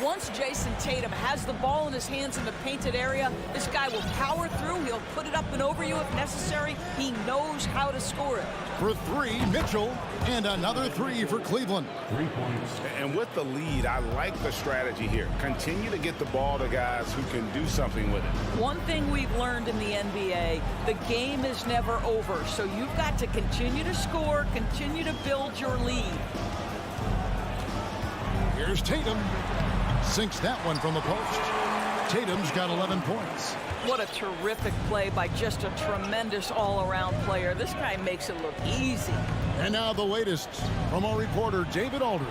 Once Jason Tatum has the ball in his hands in the painted area, this guy will power through. He'll put it up and over you if necessary. He knows how to score it. For 3, Mitchell, and another 3 for Cleveland. 3 points. And with the lead, I like the strategy here. Continue to get the ball to guys who can do something with it. One thing we've learned in the NBA, the game is never over. So you've got to continue to score, continue to build your lead. Here's Tatum. Sinks that one from the post. Tatum's got 11 points. What a terrific play by just a tremendous all-around player. This guy makes it look easy. And now the latest from our reporter, David Alder.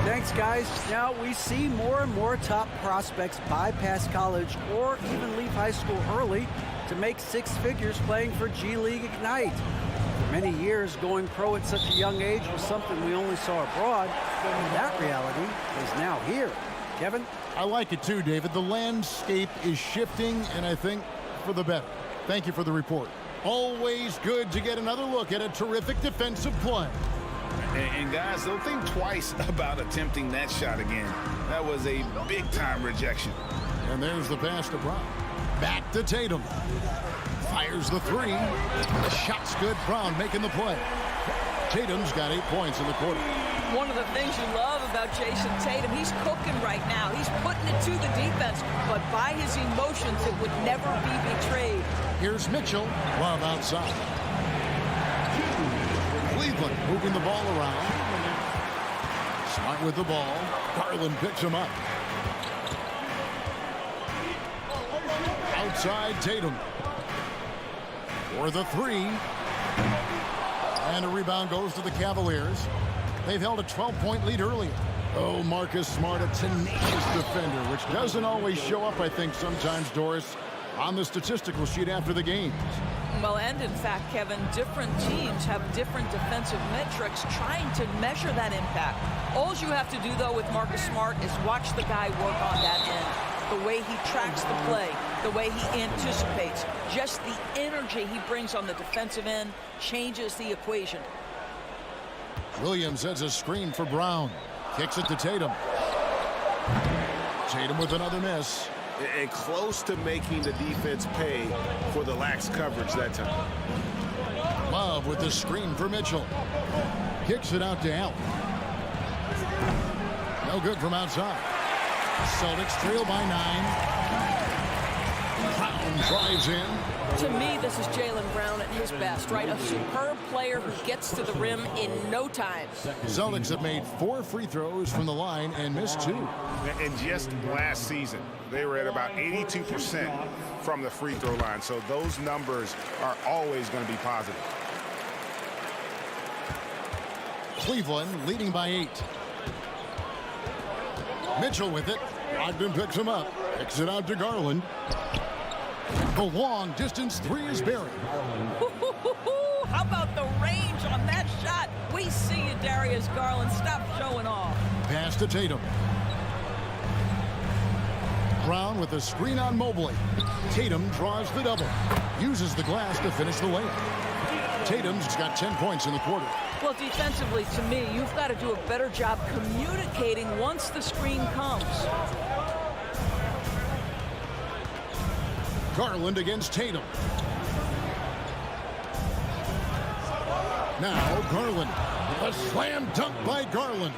Thanks, guys. Now we see more and more top prospects bypass college or even leave high school early to make 6 figures playing for G League Ignite. For many years, going pro at such a young age was something we only saw abroad, and that reality is now here. Kevin? I like it too, David. The landscape is shifting, and I think for the better. Thank you for the report. Always good to get another look at a terrific defensive play. And guys, don't think twice about attempting that shot again. That was a big-time rejection. And there's the pass to Brown. Back to Tatum. Fires the 3. The shot's good. Brown making the play. Tatum's got 8 points in the quarter. One of the things you love about Jason Tatum, he's cooking right now. He's putting it to the defense, but by his emotions, it would never be betrayed. Here's Mitchell. Love outside. Cleveland moving the ball around. Smart with the ball. Garland picks him up. Outside Tatum. For the 3. And a rebound goes to the Cavaliers. They've held a 12-point lead earlier. Oh, Marcus Smart, a tenacious defender, which doesn't always show up, I think, sometimes, Doris, on the statistical sheet after the games. Well, and in fact, Kevin, different teams have different defensive metrics trying to measure that impact. All you have to do, though, with Marcus Smart is watch the guy work on that end. The way he tracks the play, the way he anticipates, just the energy he brings on the defensive end changes the equation. Williams sets a screen for Brown. Kicks it to Tatum. Tatum with another miss. And close to making the defense pay for the lax coverage that time. Love with the screen for Mitchell. Kicks it out to Allen. No good from outside. Celtics trail by 9. Brown drives in. To me, this is Jaylen Brown at his best, right? A superb player who gets to the rim in no time. Celtics have made 4 free throws from the line and missed 2. And just last season, they were at about 82% from the free throw line. So those numbers are always going to be positive. Cleveland leading by 8. Mitchell with it. Ogden picks him up. Kicks it out to Garland. The long distance 3 is buried. How about the range on that shot? We see you, Darius Garland. Stop showing off. Pass to Tatum. Brown with a screen on Mobley. Tatum draws the double. Uses the glass to finish the layup. Tatum's got 10 points in the quarter. Well, defensively, to me, you've got to do a better job communicating once the screen comes. Garland against Tatum. Now Garland. A slam dunk by Garland.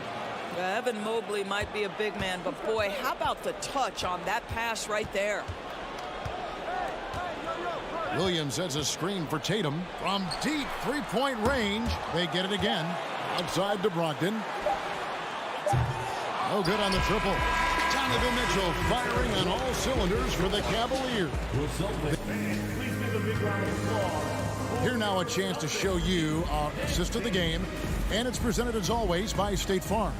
Evan Mobley might be a big man, but boy, how about the touch on that pass right there? Williams sets a screen for Tatum. From deep three-point range, they get it again. Outside to Brogdon. No good on the triple. Donovan Mitchell firing on all cylinders for the Cavaliers. Here now a chance to show you our assist of the game, and it's presented as always by State Farm.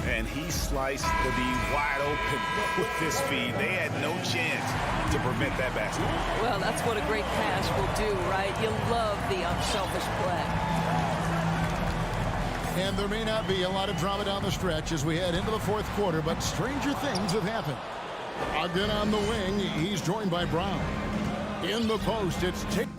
And he sliced the D wide open with this feed. They had no chance to prevent that basket. Well, that's what a great pass will do, right? You love the unselfish play. And there may not be a lot of drama down the stretch as we head into the fourth quarter, but stranger things have happened. Ogden on the wing. He's joined by Brown. In the post, it's Tatum.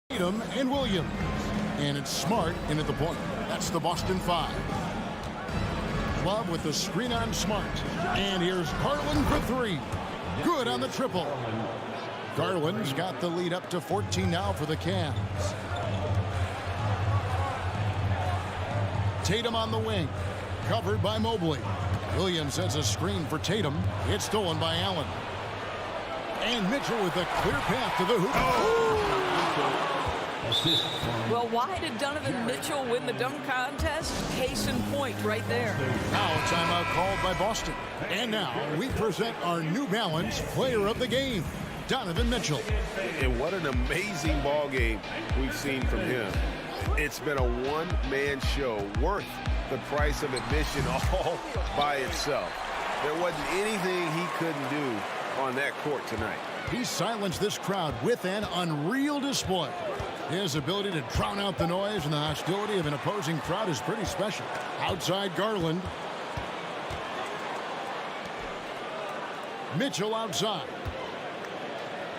Tatum and Williams. And it's Smart in at the point. That's the Boston 5. Love with the screen on Smart. And here's Garland for 3. Good on the triple. Garland's got the lead up to 14 now for the Cavs. Tatum on the wing. Covered by Mobley. Williams sets a screen for Tatum. It's stolen by Allen. And Mitchell with a clear path to the hoop. Well, why did Donovan Mitchell win the dunk contest? Case in point right there. Now a timeout called by Boston. And now we present our New Balance Player of the Game, Donovan Mitchell. And what an amazing ball game we've seen from him. It's been a one-man show worth the price of admission all by itself. There wasn't anything he couldn't do on that court tonight. He silenced this crowd with an unreal display. His ability to drown out the noise and the hostility of an opposing crowd is pretty special. Outside Garland. Mitchell outside.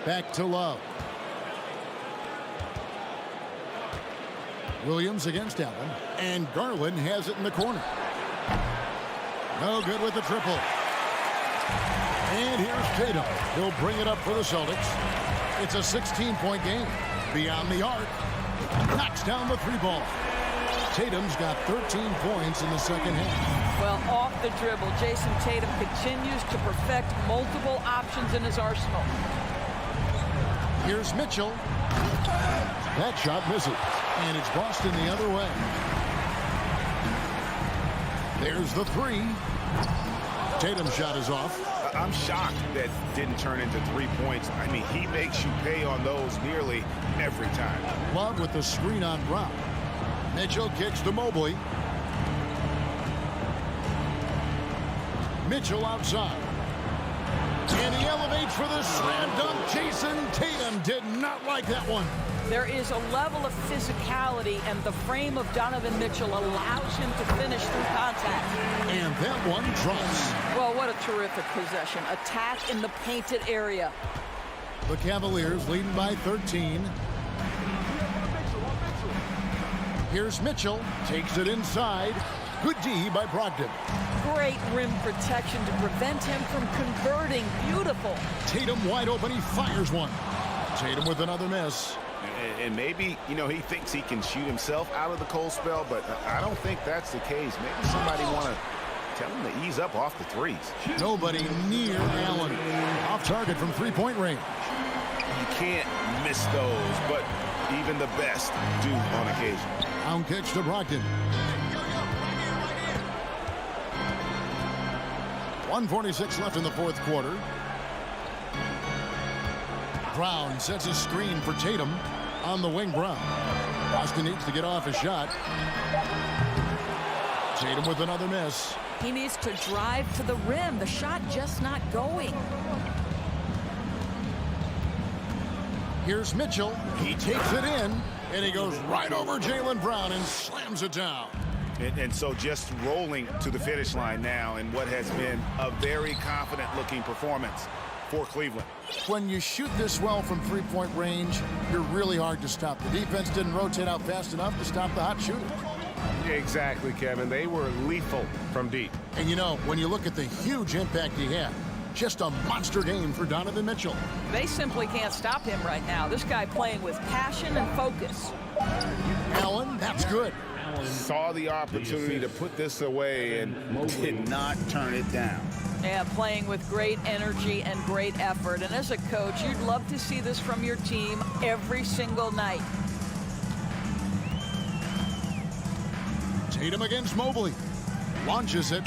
Back to Love. Williams against Allen. And Garland has it in the corner. No good with the triple. And here's Tatum. He'll bring it up for the Celtics. It's a 16-point game. Beyond the arc. Knocks down the 3-ball. Tatum's got 13 points in the second half. Well, off the dribble, Jason Tatum continues to perfect multiple options in his arsenal. Here's Mitchell. That shot misses. And it's Boston the other way. There's the 3. Tatum's shot is off. I'm shocked that didn't turn into 3 points. I mean, he makes you pay on those nearly every time. Love with the screen on Brown. Mitchell kicks to Mobley. Mitchell outside. And he elevates for the slam dunk. Jason Tatum did not like that one. There is a level of physicality, and the frame of Donovan Mitchell allows him to finish through contact. And that one drops. Well, what a terrific possession. Attack in the painted area. The Cavaliers leading by 13. Here's Mitchell. Takes it inside. Good D by Brogdon. Great rim protection to prevent him from converting. Beautiful. Tatum wide open. He fires one. Tatum with another miss. And maybe, you know, he thinks he can shoot himself out of the cold spell, but I don't think that's the case. Maybe somebody want to tell him to ease up off the threes. Nobody near Allen. Off target from three-point range. You can't miss those, but even the best do on occasion. Down catch to Brogdon. 1:46 left in the fourth quarter. Brown sets a screen for Tatum on the wing. Brown. Boston needs to get off a shot. Tatum with another miss. He needs to drive to the rim. The shot just not going. Here's Mitchell. He takes it in, and he goes right over Jaylen Brown and slams it down. And so just rolling to the finish line now in what has been a very confident-looking performance for Cleveland. When you shoot this well from three-point range, you're really hard to stop. The defense didn't rotate out fast enough to stop the hot shooter. Exactly, Kevin. They were lethal from deep. And you know, when you look at the huge impact he had, just a monster game for Donovan Mitchell. They simply can't stop him right now. This guy playing with passion and focus. Allen, that's good. Saw the opportunity to put this away and did not turn it down. Yeah, playing with great energy and great effort. And as a coach, you'd love to see this from your team every single night. Tatum against Mobley. Launches it.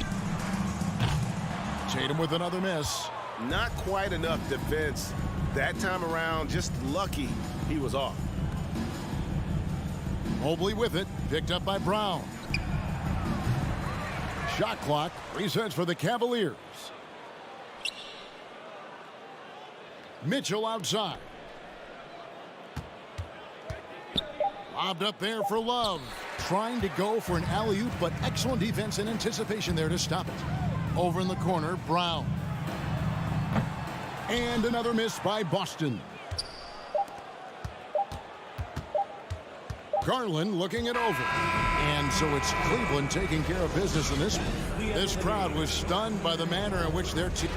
Tatum with another miss. Not quite enough defense that time around. Just lucky he was off. Mobley with it. Picked up by Brown. Shot clock resets for the Cavaliers. Mitchell outside. Lobbed up there for Love. Trying to go for an alley-oop, but excellent defense and anticipation there to stop it. Over in the corner, Brown. And another miss by Boston. Garland looking it over. And so it's Cleveland taking care of business in this one. This crowd was stunned by the manner in which their team...